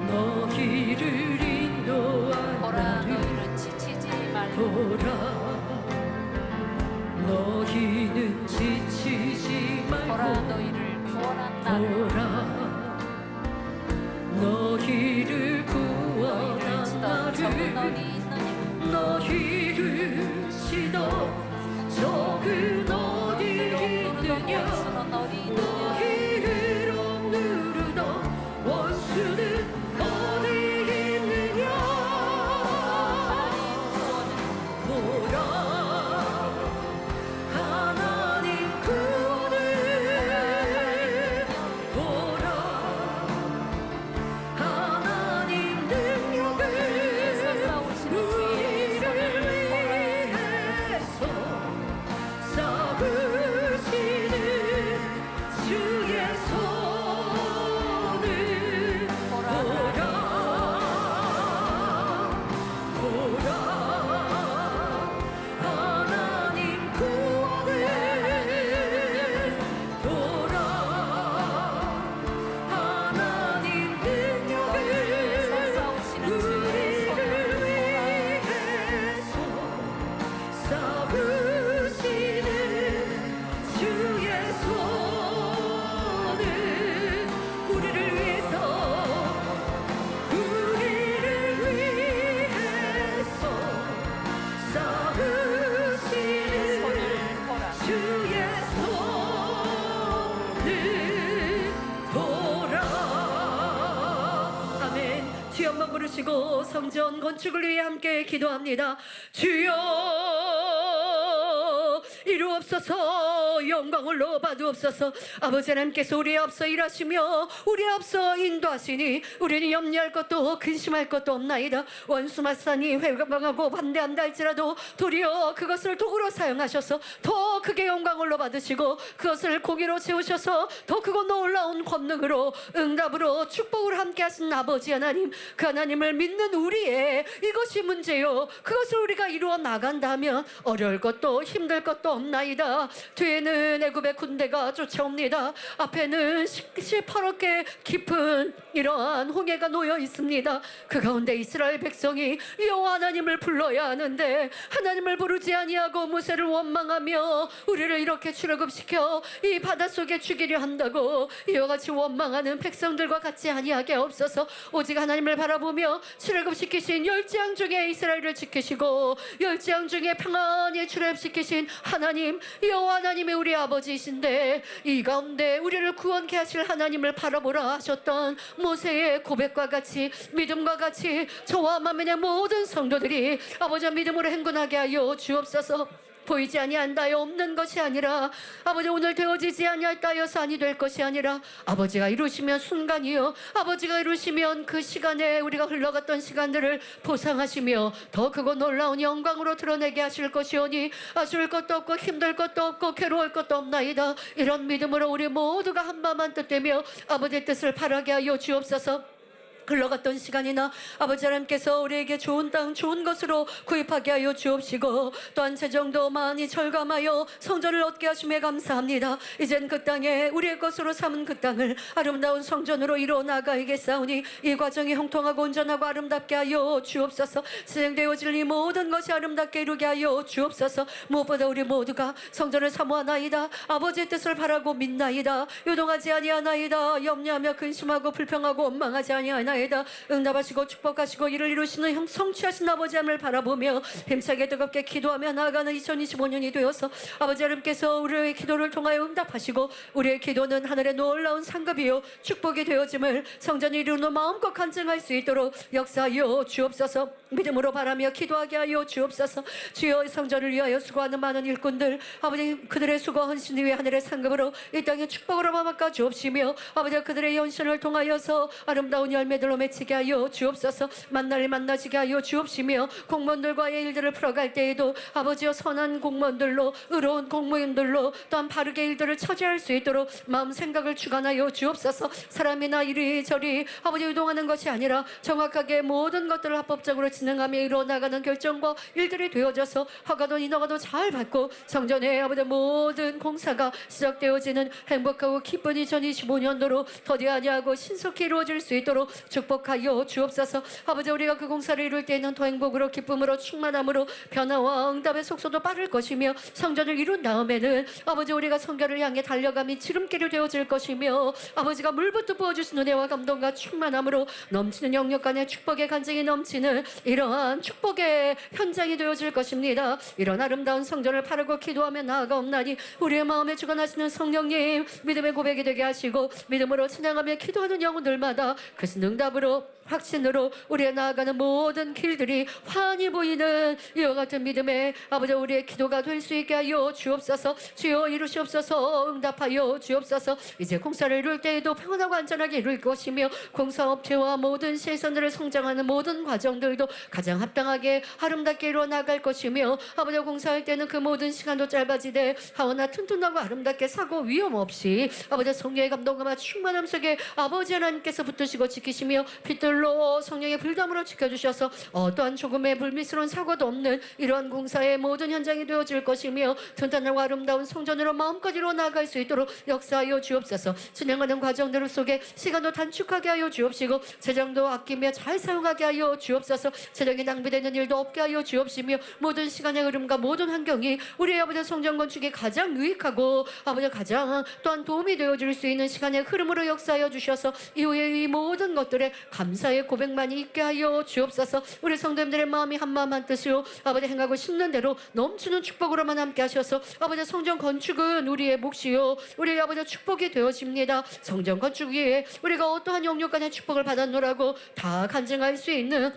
너희를 인도한 보라 나를 너희는 지치지 말고 보라 너희는 지치지 보라 말고 너희를 구원한 나를 보라 너희를 너희를 구원한 치던 적은 나를 어디 있느냐 너희 적은 어디 있느냐 너희 흐름 누르던 원수는 어디 있느냐 보라 하나님 구원을 보라 하나님 능력을 우리를 위해서 싸우시는 주의 손을 보라 보라 하나님 구원을 보라 하나님 능력을 우리를 위해서 싸우시는 주의 손을 우리를 위해서 싸우시는 주의 손을 보라 아멘. 주여 한번 부르시고 성전 건축을 위해 함께 기도합니다. 주여 이루옵소서 영광을 높아두옵소서. 아버지 하나님께서 우리의 앞서 일하시며 우리의 앞서 인도하시니 우리는 염려할 것도 근심할 것도 없나이다. 원수 마사니 회방하고 반대한다 할지라도 도리어 그것을 도구로 사용하셔서 더 크게 영광을 높아두시고 그것을 고기로 채우셔서 더 크고 놀라운 권능으로 응답으로 축복을 함께 하신 아버지 하나님, 그 하나님을 믿는 우리의 이것이 문제요. 그것을 우리가 이루어 나간다면 어려울 것도 힘들 것도 없나이다. 뒤에는 애굽의 군대가 쫓아옵니다. 앞에는 시퍼렇게 깊은 이러한 홍해가 놓여 있습니다. 그 가운데 이스라엘 백성이 여호와 하나님을 불러야 하는데 하나님을 부르지 아니하고 모세를 원망하며 우리를 이렇게 출애굽시켜 이 바닷속에 죽이려 한다고 이와 같이 원망하는 백성들과 같이 아니하게 없어서 오직 하나님을 바라보며 출애굽시키신 열지양 중에 이스라엘을 지키시고 열지양 중에 평안히 출애굽시키신 하나님 여호와 하나님이 우리 아버지이신데 이 가운데 우리를 구원케 하실 하나님을 바라보라 하셨던 모세의 고백과 같이 믿음과 같이 저와 만민의 모든 성도들이 아버지의 믿음으로 행군하게 하여 주옵소서. 보이지 아니한다여 없는 것이 아니라 아버지 오늘 되어지지 아니할다여서 아니 될 것이 아니라 아버지가 이루시면 순간이요 아버지가 이루시면 그 시간에 우리가 흘러갔던 시간들을 보상하시며 더 크고 놀라운 영광으로 드러내게 하실 것이오니 아쉬울 것도 없고 힘들 것도 없고 괴로울 것도 없나이다. 이런 믿음으로 우리 모두가 한마음한 뜻되며 아버지의 뜻을 바라게 하여 주옵소서. 흘러갔던 시간이나 아버지 하나님께서 우리에게 좋은 땅 좋은 것으로 구입하게 하여 주옵시고 또한 재정도 많이 절감하여 성전을 얻게 하심에 감사합니다. 이젠 그 땅에 우리의 것으로 삼은 그 땅을 아름다운 성전으로 이루어 나가야겠사오니 이 과정이 형통하고 온전하고 아름답게 하여 주옵소서. 진행되어질 이 모든 것이 아름답게 이루게 하여 주옵소서. 무엇보다 우리 모두가 성전을 사모하나이다. 아버지의 뜻을 바라고 믿나이다. 요동하지 아니하나이다. 염려하며 근심하고 불평하고 원망하지 아니하나이다. 응답하시고 축복하시고 이를 이루시는 성취하신 아버지 하나님을 바라보며 힘차게 뜨겁게 기도하며 나아가는 2025년이 되어서 아버지 하나님께서 우리의 기도를 통하여 응답하시고 우리의 기도는 하늘의 놀라운 상급이요 축복이 되어짐을 성전이 이루는 마음껏 간증할 수 있도록 역사하여 주옵소서. 믿음으로 바라며 기도하게 하여 주옵소서. 주여 성전을 위하여 수고하는 많은 일꾼들 아버지 그들의 수고와 헌신 위에 하늘의 상급으로 이 땅의 축복으로 마음까 주옵시며 아버지 그들의 헌신을 통하여서 아름다운 열매들로 맺히게 하여 주옵소서. 만날 만나지게 하여 주옵시며 공무원들과의 일들을 풀어갈 때에도 아버지여 선한 공무원들로 의로운 공무원들로 또한 바르게 일들을 처리할 수 있도록 마음 생각을 주관하여 주옵소서. 사람이나 이리저리 아버지 유동하는 것이 아니라 정확하게 모든 것들을 합법적으로 진행하며 이루어나가는 결정과 일들이 되어져서 허가도 인허가도 잘 받고 성전의 아버지 모든 공사가 시작되어지는 행복하고 기쁜 2025년도로 더디하지 하고 신속히 이루어질 수 있도록 축복하여 주옵소서. 아버지 우리가 그 공사를 이룰 때에는 더 행복으로 기쁨으로 충만함으로 변화와 응답의 속도도 빠를 것이며 성전을 이룬 다음에는 아버지 우리가 성결을 향해 달려감이 지름길이 되어질 것이며 아버지가 물부터 부어주신 은혜와 감동과 충만함으로 넘치는 영역 간의 축복의 간증이 넘치는 이러한 축복의 현장이 되어질 것입니다. 이런 아름다운 성전을 바르고 기도하며 나아가옵나니 우리의 마음에 주관하시는 성령님 믿음의 고백이 되게 하시고 믿음으로 찬양하며 기도하는 영혼들마다 그 응답으로 확신으로 우리의 나아가는 모든 길들이 환히 보이는 이와 같은 믿음의 아버지 우리의 기도가 될 수 있게 하여 주옵소서. 주여 이루시옵소서. 응답하여 주옵소서. 이제 공사를 이룰 때에도 평안하고 안전하게 이룰 것이며 공사업체와 모든 시설들을 성장하는 모든 과정들도 가장 합당하게 아름답게 이루어 나갈 것이며 아버지 공사할 때는 그 모든 시간도 짧아지되 하오나 튼튼하고 아름답게 사고 위험 없이 아버지 성령의 감동과 충만함 속에 아버지 하나님께서 붙드시고 지키시며 빛들로 성령의 불담으로 지켜주셔서 어떠한 조금의 불미스러운 사고도 없는 이러한 공사의 모든 현장이 되어질 것이며 튼튼하고 아름다운 성전으로 마음껏 이루어 나갈 수 있도록 역사하여 주옵소서. 진행하는 과정들 속에 시간도 단축하게 하여 주옵시고 재정도 아끼며 잘 사용하게 하여 주옵소서. 재정이 낭비되는 일도 없게 하여 주옵시며 모든 시간의 흐름과 모든 환경이 우리 아버지 성전 건축에 가장 유익하고 아버지 가장 또한 도움이 되어줄 수 있는 시간의 흐름으로 역사하여 주셔서 이후에 이 모든 것들에 감사의 고백만이 있게 하여 주옵소서. 우리 성도님들의 마음이 한마음 한뜻으로 아버지 행하고 싶는 대로 넘치는 축복으로만 함께 하셔서 아버지 성전 건축은 우리의 몫이요 우리 아버지 축복이 되어집니다. 성전 건축 위에 우리가 어떠한 영역 간의 축복을 받았노라고 다 간증할 수 있는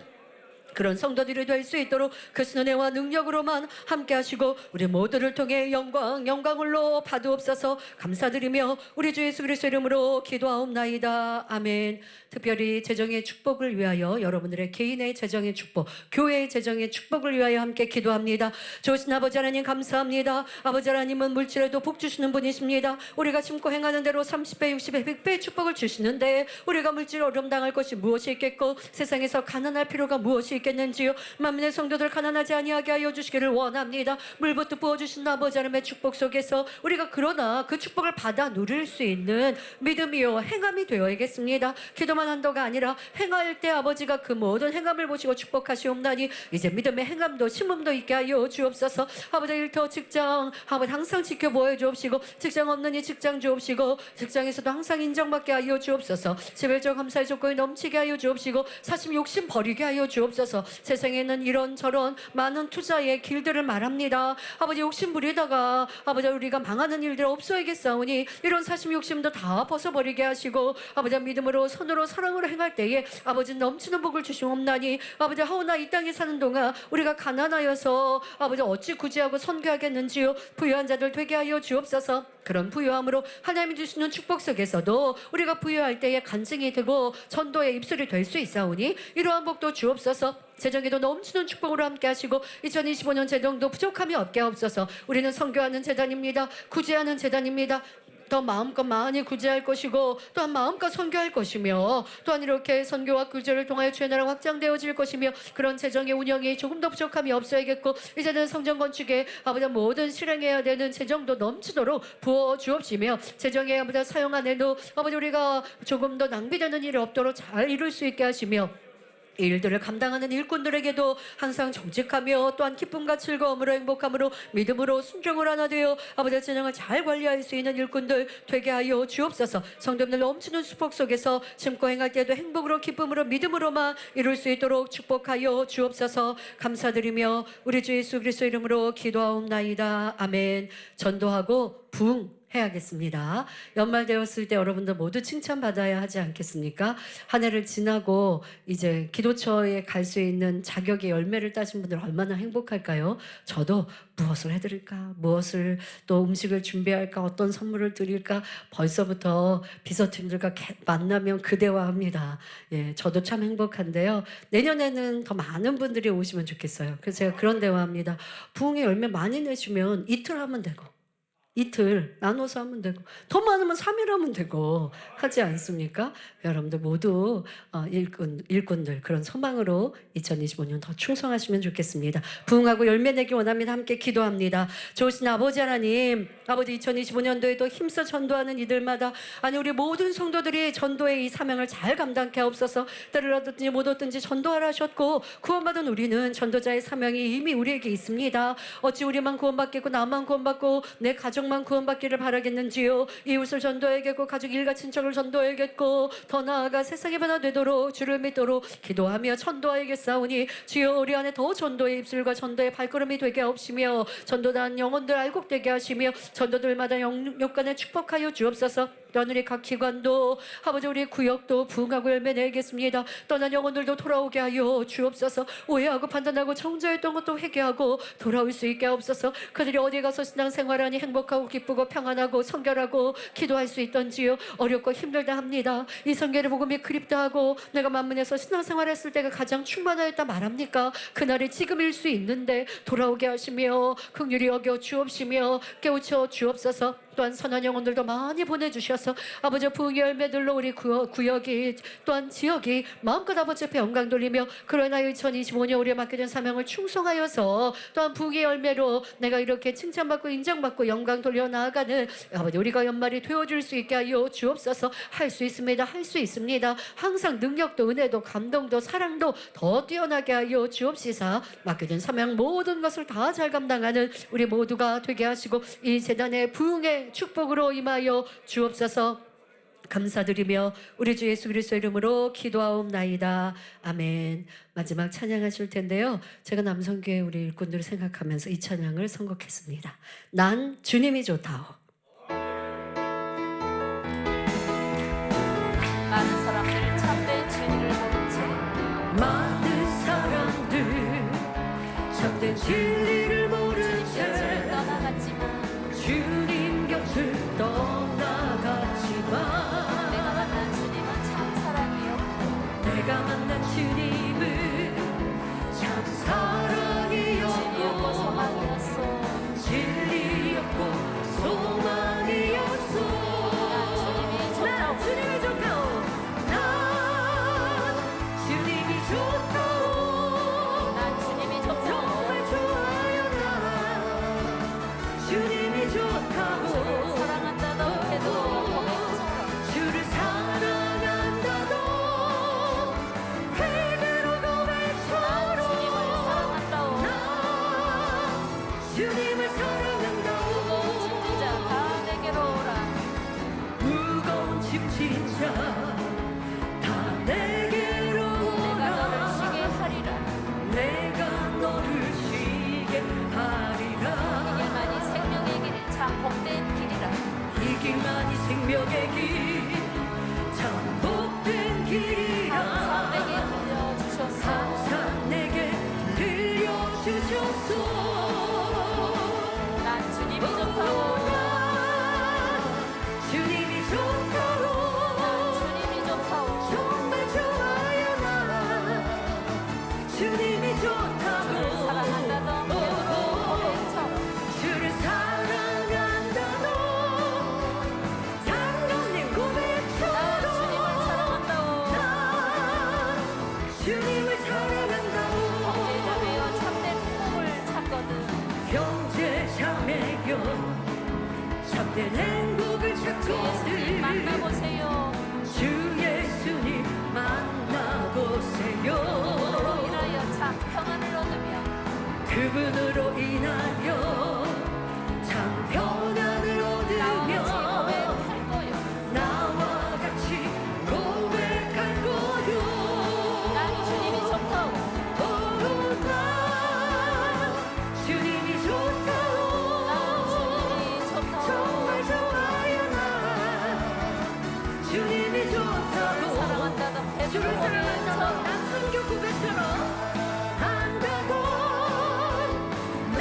그런 성도들이 될 수 있도록 그 은혜와 능력으로만 함께 하시고 우리 모두를 통해 영광을로 받으옵소서. 감사드리며 우리 주 예수 그리스도 이름으로 기도하옵나이다. 아멘. 특별히 재정의 축복을 위하여 여러분들의 개인의 재정의 축복, 교회의 재정의 축복을 위하여 함께 기도합니다. 좋으신 아버지 하나님 감사합니다. 아버지 하나님은 물질에도 복 주시는 분이십니다. 우리가 심고 행하는 대로 30배, 60배, 100배의 축복을 주시는데 우리가 물질 어려움 당할 것이 무엇이 있겠고 세상에서 가난할 필요가 무엇이 있겠는지요. 만민의 성도들 가난하지 아니하게 하여 주시기를 원합니다. 물부터 부어주신 아버지 하나님의 축복 속에서 우리가 그러나 그 축복을 받아 누릴 수 있는 믿음이요 행함이 되어야겠습니다. 기도만 한도가 아니라 행할 때 아버지가 그 모든 행함을 보시고 축복하시옵나니 이제 믿음의 행함도 심음도 있게 하여 주옵소서. 아버지 일터 직장 아버지 항상 지켜보여 주옵시고 직장 없는 이 직장 주옵시고 직장에서도 항상 인정받게 하여 주옵소서. 지별적 감사의 조건이 넘치게 하여 주옵시고 사심 욕심 버리게 하여 주옵소서. 세상에는 이런저런 많은 투자의 길들을 말합니다. 아버지 욕심 부리다가 아버지 우리가 망하는 일들 없어야겠사오니 이런 사심 욕심도 다 벗어버리게 하시고 아버지 믿음으로 선으로 사랑으로 행할 때에 아버지 넘치는 복을 주시옵나니 아버지 하오나 이 땅에 사는 동안 우리가 가난하여서 아버지 어찌 구제하고 선교하겠는지요. 부유한 자들 되게 하여 주옵소서. 그런 부유함으로 하나님이 주시는 축복 속에서도 우리가 부유할 때에 간증이 되고 전도의 입술이 될 수 있사오니 이러한 복도 주옵소서. 재정에도 넘치는 축복으로 함께 하시고 2025년 재정도 부족함이 없게 하옵소서. 우리는 선교하는 재단입니다. 구제하는 재단입니다. 더 마음껏 많이 구제할 것이고 또한 마음껏 선교할 것이며 또한 이렇게 선교와 구제를 통하여 주의 나라가 확장되어질 것이며 그런 재정의 운영이 조금 더 부족함이 없어야겠고 이제는 성전 건축에 아버지 모든 실행해야 되는 재정도 넘치도록 부어 주옵시며 재정에 아버지 사용 안에도 아버지 우리가 조금 더 낭비되는 일이 없도록 잘 이룰 수 있게 하시며 이 일들을 감당하는 일꾼들에게도 항상 정직하며 또한 기쁨과 즐거움으로 행복함으로 믿음으로 순종을 하나 되어 아버지의 재정을 잘 관리할 수 있는 일꾼들 되게 하여 주옵소서. 성도님들 넘치는 수복 속에서 심고 행할 때도 행복으로 기쁨으로 믿음으로만 이룰 수 있도록 축복하여 주옵소서. 감사드리며 우리 주 예수 그리스도 이름으로 기도하옵나이다. 아멘. 전도하고 해야겠습니다. 연말 되었을 때 여러분들 모두 칭찬받아야 하지 않겠습니까? 한 해를 지나고 이제 기도처에 갈 수 있는 자격의 열매를 따신 분들 얼마나 행복할까요? 저도 무엇을 해드릴까? 무엇을 또 음식을 준비할까? 어떤 선물을 드릴까? 벌써부터 비서팀들과 만나면 그대화합니다. 예, 저도 참 행복한데요. 내년에는 더 많은 분들이 오시면 좋겠어요. 그래서 제가 그런 대화합니다. 부흥의 열매 많이 내주면 이틀 하면 되고 이틀 나눠서 하면 되고 더 많으면 3일 하면 되고 하지 않습니까? 여러분들 모두 일꾼들 그런 소망으로 2025년 더 충성하시면 좋겠습니다. 부흥하고 열매 내기 원합니다. 함께 기도합니다. 좋으신 아버지 하나님, 아버지 2025년도에도 힘써 전도하는 이들마다 아니 우리 모든 성도들이 전도의 이 사명을 잘 감당케 하옵소서. 때를 얻든지 못 얻든지 전도하라 하셨고 구원받은 우리는 전도자의 사명이 이미 우리에게 있습니다. 어찌 우리만 구원받겠고 나만 구원받고 내 가족만 구원받기를 바라겠는지요. 이웃을 전도해야겠고 가족 일가 친척을 전도해야겠고 더 나아가 세상의 변화되도록 주를 믿도록 기도하며 전도하겠사오니 주여 우리 안에 더 전도의 입술과 전도의 발걸음이 되게 하옵시며 전도단 영혼들 알곡되게 하시며 전도들마다 영육간에 축복하여 주옵소서. 또한 우리 각 기관도 아버지 우리 구역도 부흥하고 열매 내겠습니다. 떠난 영혼들도 돌아오게 하여 주옵소서. 오해하고 판단하고 정죄했던 것도 회개하고 돌아올 수 있게 하옵소서. 그들이 어디 가서 신앙생활하니 행복하고 기쁘고 평안하고 성결하고 기도할 수 있던지요. 어렵고 힘들다 합니다. 이 성결의 복음이 그립다 하고 내가 만문에서 신앙생활했을 때가 가장 충만하였다 말합니까? 그날이 지금일 수 있는데 돌아오게 하시며 긍휼히 여겨 주옵시며 깨우쳐 주옵소서. 또한 선한 영혼들도 많이 보내주셔서 아버지 부흥의 열매들로 우리 구역이 또한 지역이 마음껏 아버지 앞에 영광 돌리며 그러나요 2025년 우리에 맡겨진 사명을 충성하여서 또한 부흥의 열매로 내가 이렇게 칭찬받고 인정받고 영광 돌려 나아가는 아버지 우리가 연말이 되어줄 수 있게 하여 주옵소서. 할 수 있습니다. 할 수 있습니다. 항상 능력도 은혜도 감동도 사랑도 더 뛰어나게 하여 주옵시사. 맡겨진 사명 모든 것을 다 잘 감당하는 우리 모두가 되게 하시고 이 재단의 부흥의 축복으로 임하여 주옵소서. 감사드리며 우리 주 예수 그리스도의 이름으로 기도하옵나이다. 아멘. 마지막 찬양하실 텐데요. 제가 남성교회 우리 일꾼들을 생각하면서 이 찬양을 선곡했습니다. 난 주님이 좋다오. 많은 사람들 참된 진리를 모른 채 많은 사람들 참된 진리를 모른 주님 채 곁을 떠나갔지만 주님 곁을 떠나갔지만 내가 만난 주님은 참 사랑이었고 내가 만난 주님은 참 진리였고 사랑이었고 소망이었어. 진리였고 소망이었어. 난 주님이 좋다고. 난 주님이 좋다오. 난 주님이 좋다고. 정말 좋아요 난 주님이 좋다고. 사랑한다던 해도 고백처럼 주를 사랑한다도 그대로 난 고백처럼 주님을 사랑한다오. 난 주님을 사랑한다오. 무거운 짐지자 다 내게로 오라. 무거운 짐진 자다 내게로 내가 너를 오라. 쉬게 하리라. 내가 너를 쉬게 하리라. 이 길만이 생명의 길, 참 복된 길이라. 이 길만이 생명의 길 참 복된 길이라. 항상 내게 들려주셨어. 항상 내게 들려주셨소. 난 주님이 좋다고. 주님이 좋다고. 난 주님이 좋다고. 정말 좋아요 나 주님이 좋다고. 주를 사랑한다던 해도 고백처럼 주를 사랑한다도 장로님 난 고백처럼 주님을 사랑한다고. 난 주님을 사랑한다고. 형제자매여 참된 행복을 찾거든. 형제자매여 참된 행복을 주 예수님 찾거든. 만나보세요. 주 예수님 만나보세요. 그분으로 인하여 참 평안을 얻으며 그분으로 인하여 참 평안을 나와 같이 얻으며 고백할 거요. 나와 같이 고백할 거요. 난 주님이 좋다고. 난 주님이 좋다오. 난 주님이 좋다고. 정말 좋아요 난 주님이 좋다오. 사랑한다던 주를 배주를 사랑한다던 고백처럼 남순교 고백처럼 한다고. 난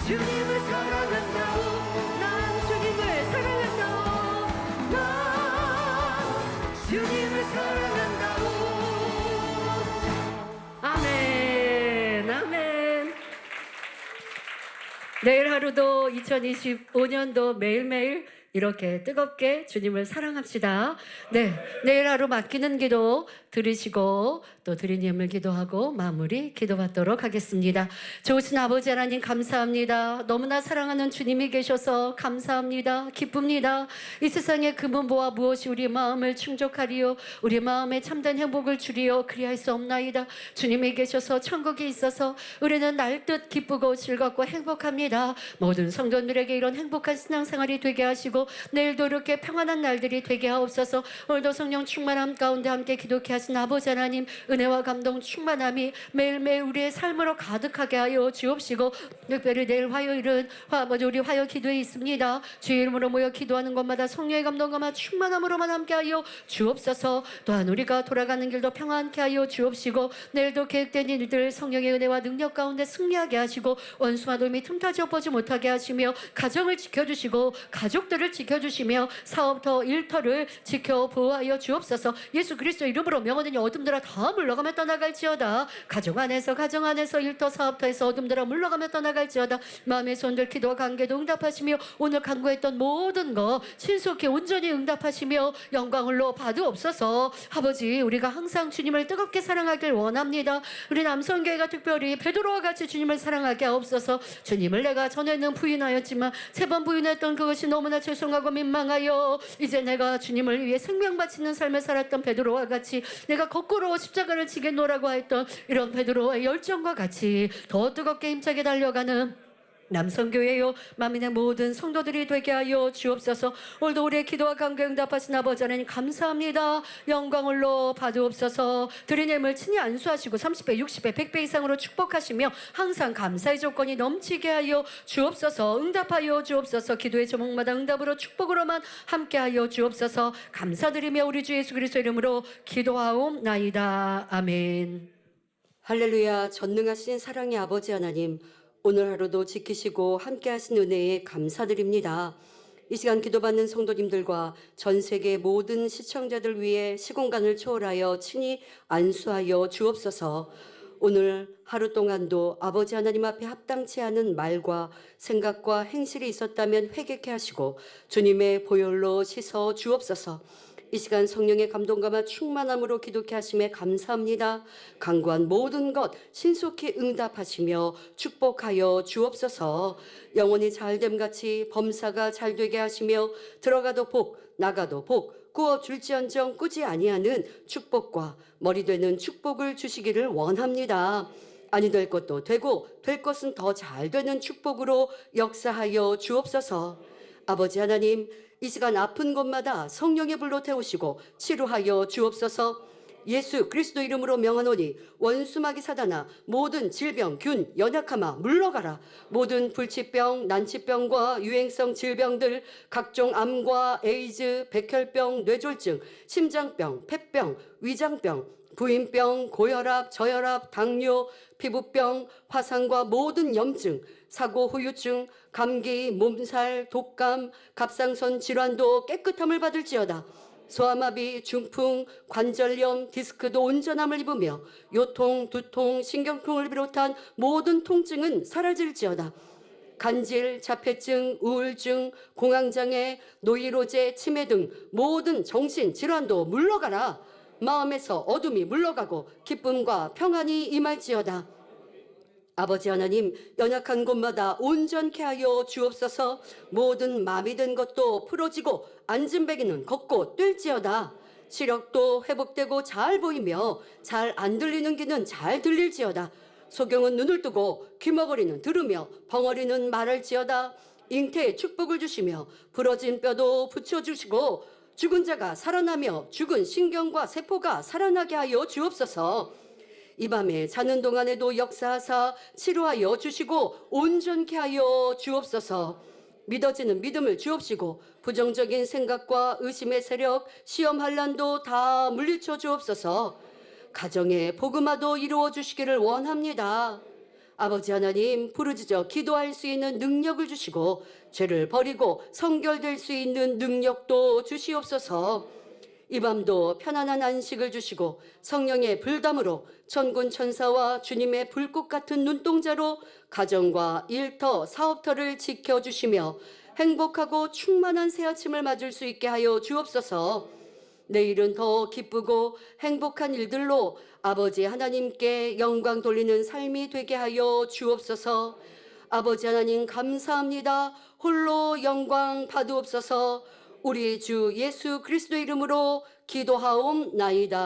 주님을 사랑한다. 난 주님을 사랑한다. 난 주님을 사랑한다. 아멘. 아멘. 내일 하루도 2025년도 매일매일 이렇게 뜨겁게 주님을 사랑합시다. 네, 내일 하루 맡기는 기도 들으시고 또 드린 예물 기도하고 마무리 기도받도록 하겠습니다. 좋으신 아버지 하나님 감사합니다. 너무나 사랑하는 주님이 계셔서 감사합니다. 기쁩니다. 이 세상의 금은보화 무엇이 우리 마음을 충족하리요 우리 마음에 참된 행복을 주리요 그리할 수 없나이다. 주님이 계셔서 천국이 있어서 우리는 날듯 기쁘고 즐겁고 행복합니다. 모든 성도들에게 이런 행복한 신앙생활이 되게 하시고 내일도 이렇게 평안한 날들이 되게 하옵소서. 오늘도 성령 충만함 가운데 함께 기독해 하신 아버지 하나님 은혜와 감동 충만함이 매일매일 우리의 삶으로 가득하게 하여 주옵시고 특별히 내일 화요일은 아버지 우리 화요 기도에 있습니다. 주의 이름으로 모여 기도하는 것마다 성령의 감동과 충만함으로만 함께 하여 주옵소서. 또한 우리가 돌아가는 길도 평안케 하여 주옵시고 내일도 계획된 일들 성령의 은혜와 능력 가운데 승리하게 하시고 원수와 도움이 틈타지 엎어지 못하게 하시며 가정을 지켜주시고 가족들을 지켜주시며 사업터 일터를 지켜 보호하여 주옵소서. 예수 그리스도 이름으로 명하는 어둠들아 다 물러가며 떠나갈지어다. 가정 안에서 일터 사업터에서 어둠들아 물러가며 떠나갈지어다. 마음의 손들 기도와 관계도 응답하시며 오늘 간구했던 모든 것 신속히 온전히 응답하시며 영광을로 받으옵소서. 아버지 우리가 항상 주님을 뜨겁게 사랑하길 원합니다. 우리 남성교회가 특별히 베드로와 같이 주님을 사랑하게 하옵소서. 주님을 내가 전에는 부인하였지만 세 번 부인했던 그것이 너무나 죄송하고 민망하여 이제 내가 주님을 위해 생명 바치는 삶을 살았던 베드로와 같이 내가 거꾸로 십자가를 지겠노라고 했던 이런 베드로의 열정과 같이 더 뜨겁게 힘차게 달려가는 남성교회요 만민의 모든 성도들이 되게 하여 주옵소서. 오늘도 우리의 기도와 간구 응답하신 아버지 하나님 감사합니다. 영광을로 받으옵소서. 드린 예물 친히 안수하시고 30배 60배 100배 이상으로 축복하시며 항상 감사의 조건이 넘치게 하여 주옵소서. 응답하여 주옵소서. 기도의 제목마다 응답으로 축복으로만 함께하여 주옵소서. 감사드리며 우리 주 예수 그리스도 이름으로 기도하옵나이다. 아멘. 할렐루야. 전능하신 사랑의 아버지 하나님, 오늘 하루도 지키시고 함께하신 은혜에 감사드립니다. 이 시간 기도받는 성도님들과 전 세계 모든 시청자들 위해 시공간을 초월하여 친히 안수하여 주옵소서. 오늘 하루 동안도 아버지 하나님 앞에 합당치 않은 말과 생각과 행실이 있었다면 회개케 하시고 주님의 보혈로 씻어 주옵소서. 이 시간 성령의 감동과 충만함으로 기독해 하심에 감사합니다. 간구한 모든 것 신속히 응답하시며 축복하여 주옵소서. 영혼이 잘됨같이 범사가 잘되게 하시며 들어가도 복 나가도 복 꾸어줄지언정 꾸지 아니하는 축복과 머리 되는 축복을 주시기를 원합니다. 아니 될 것도 되고 될 것은 더 잘 되는 축복으로 역사하여 주옵소서. 아버지 하나님, 이 시간 아픈 곳마다 성령의 불로 태우시고 치료하여 주옵소서. 예수 그리스도 이름으로 명하노니 원수마귀 사단아 모든 질병 균 연약함아 물러가라. 모든 불치병 난치병과 유행성 질병들 각종 암과 에이즈 백혈병 뇌졸중 심장병 폐병 위장병 부인병 고혈압 저혈압 당뇨 피부병 화상과 모든 염증 사고 후유증 감기 몸살 독감 갑상선 질환도 깨끗함을 받을지어다. 소아마비 중풍 관절염 디스크도 온전함을 입으며 요통 두통 신경통을 비롯한 모든 통증은 사라질지어다. 간질 자폐증 우울증 공황장애 노이로제 치매 등 모든 정신질환도 물러가라. 마음에서 어둠이 물러가고 기쁨과 평안이 임할지어다. 아버지 하나님, 연약한 곳마다 온전케 하여 주옵소서. 모든 마비 된 것도 풀어지고 앉은배기는 걷고 뛸지어다. 시력도 회복되고 잘 보이며 잘 안 들리는 귀는 잘 들릴지어다. 소경은 눈을 뜨고 귀머거리는 들으며 벙어리는 말할지어다. 잉태에 축복을 주시며 부러진 뼈도 붙여주시고 죽은 자가 살아나며 죽은 신경과 세포가 살아나게 하여 주옵소서. 이 밤에 자는 동안에도 역사하사 치료하여 주시고 온전케 하여 주옵소서. 믿어지는 믿음을 주옵시고 부정적인 생각과 의심의 세력 시험 환난도 다 물리쳐 주옵소서. 가정의 복음화도 이루어 주시기를 원합니다. 아버지 하나님, 부르짖어 기도할 수 있는 능력을 주시고 죄를 버리고 성결될 수 있는 능력도 주시옵소서. 이 밤도 편안한 안식을 주시고 성령의 불담으로 천군 천사와 주님의 불꽃 같은 눈동자로 가정과 일터, 사업터를 지켜주시며 행복하고 충만한 새 아침을 맞을 수 있게 하여 주옵소서. 내일은 더 기쁘고 행복한 일들로 아버지 하나님께 영광 돌리는 삶이 되게 하여 주옵소서. 아버지 하나님 감사합니다. 홀로 영광 받으옵소서. 우리 주 예수 그리스도 이름으로 기도하옵나이다.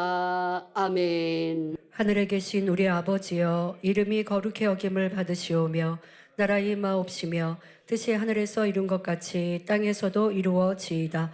아멘. 하늘에 계신 우리 아버지여, 이름이 거룩히 여김을 받으시오며 나라의 임하옵시며 뜻이 하늘에서 이룬 것 같이 땅에서도 이루어지이다.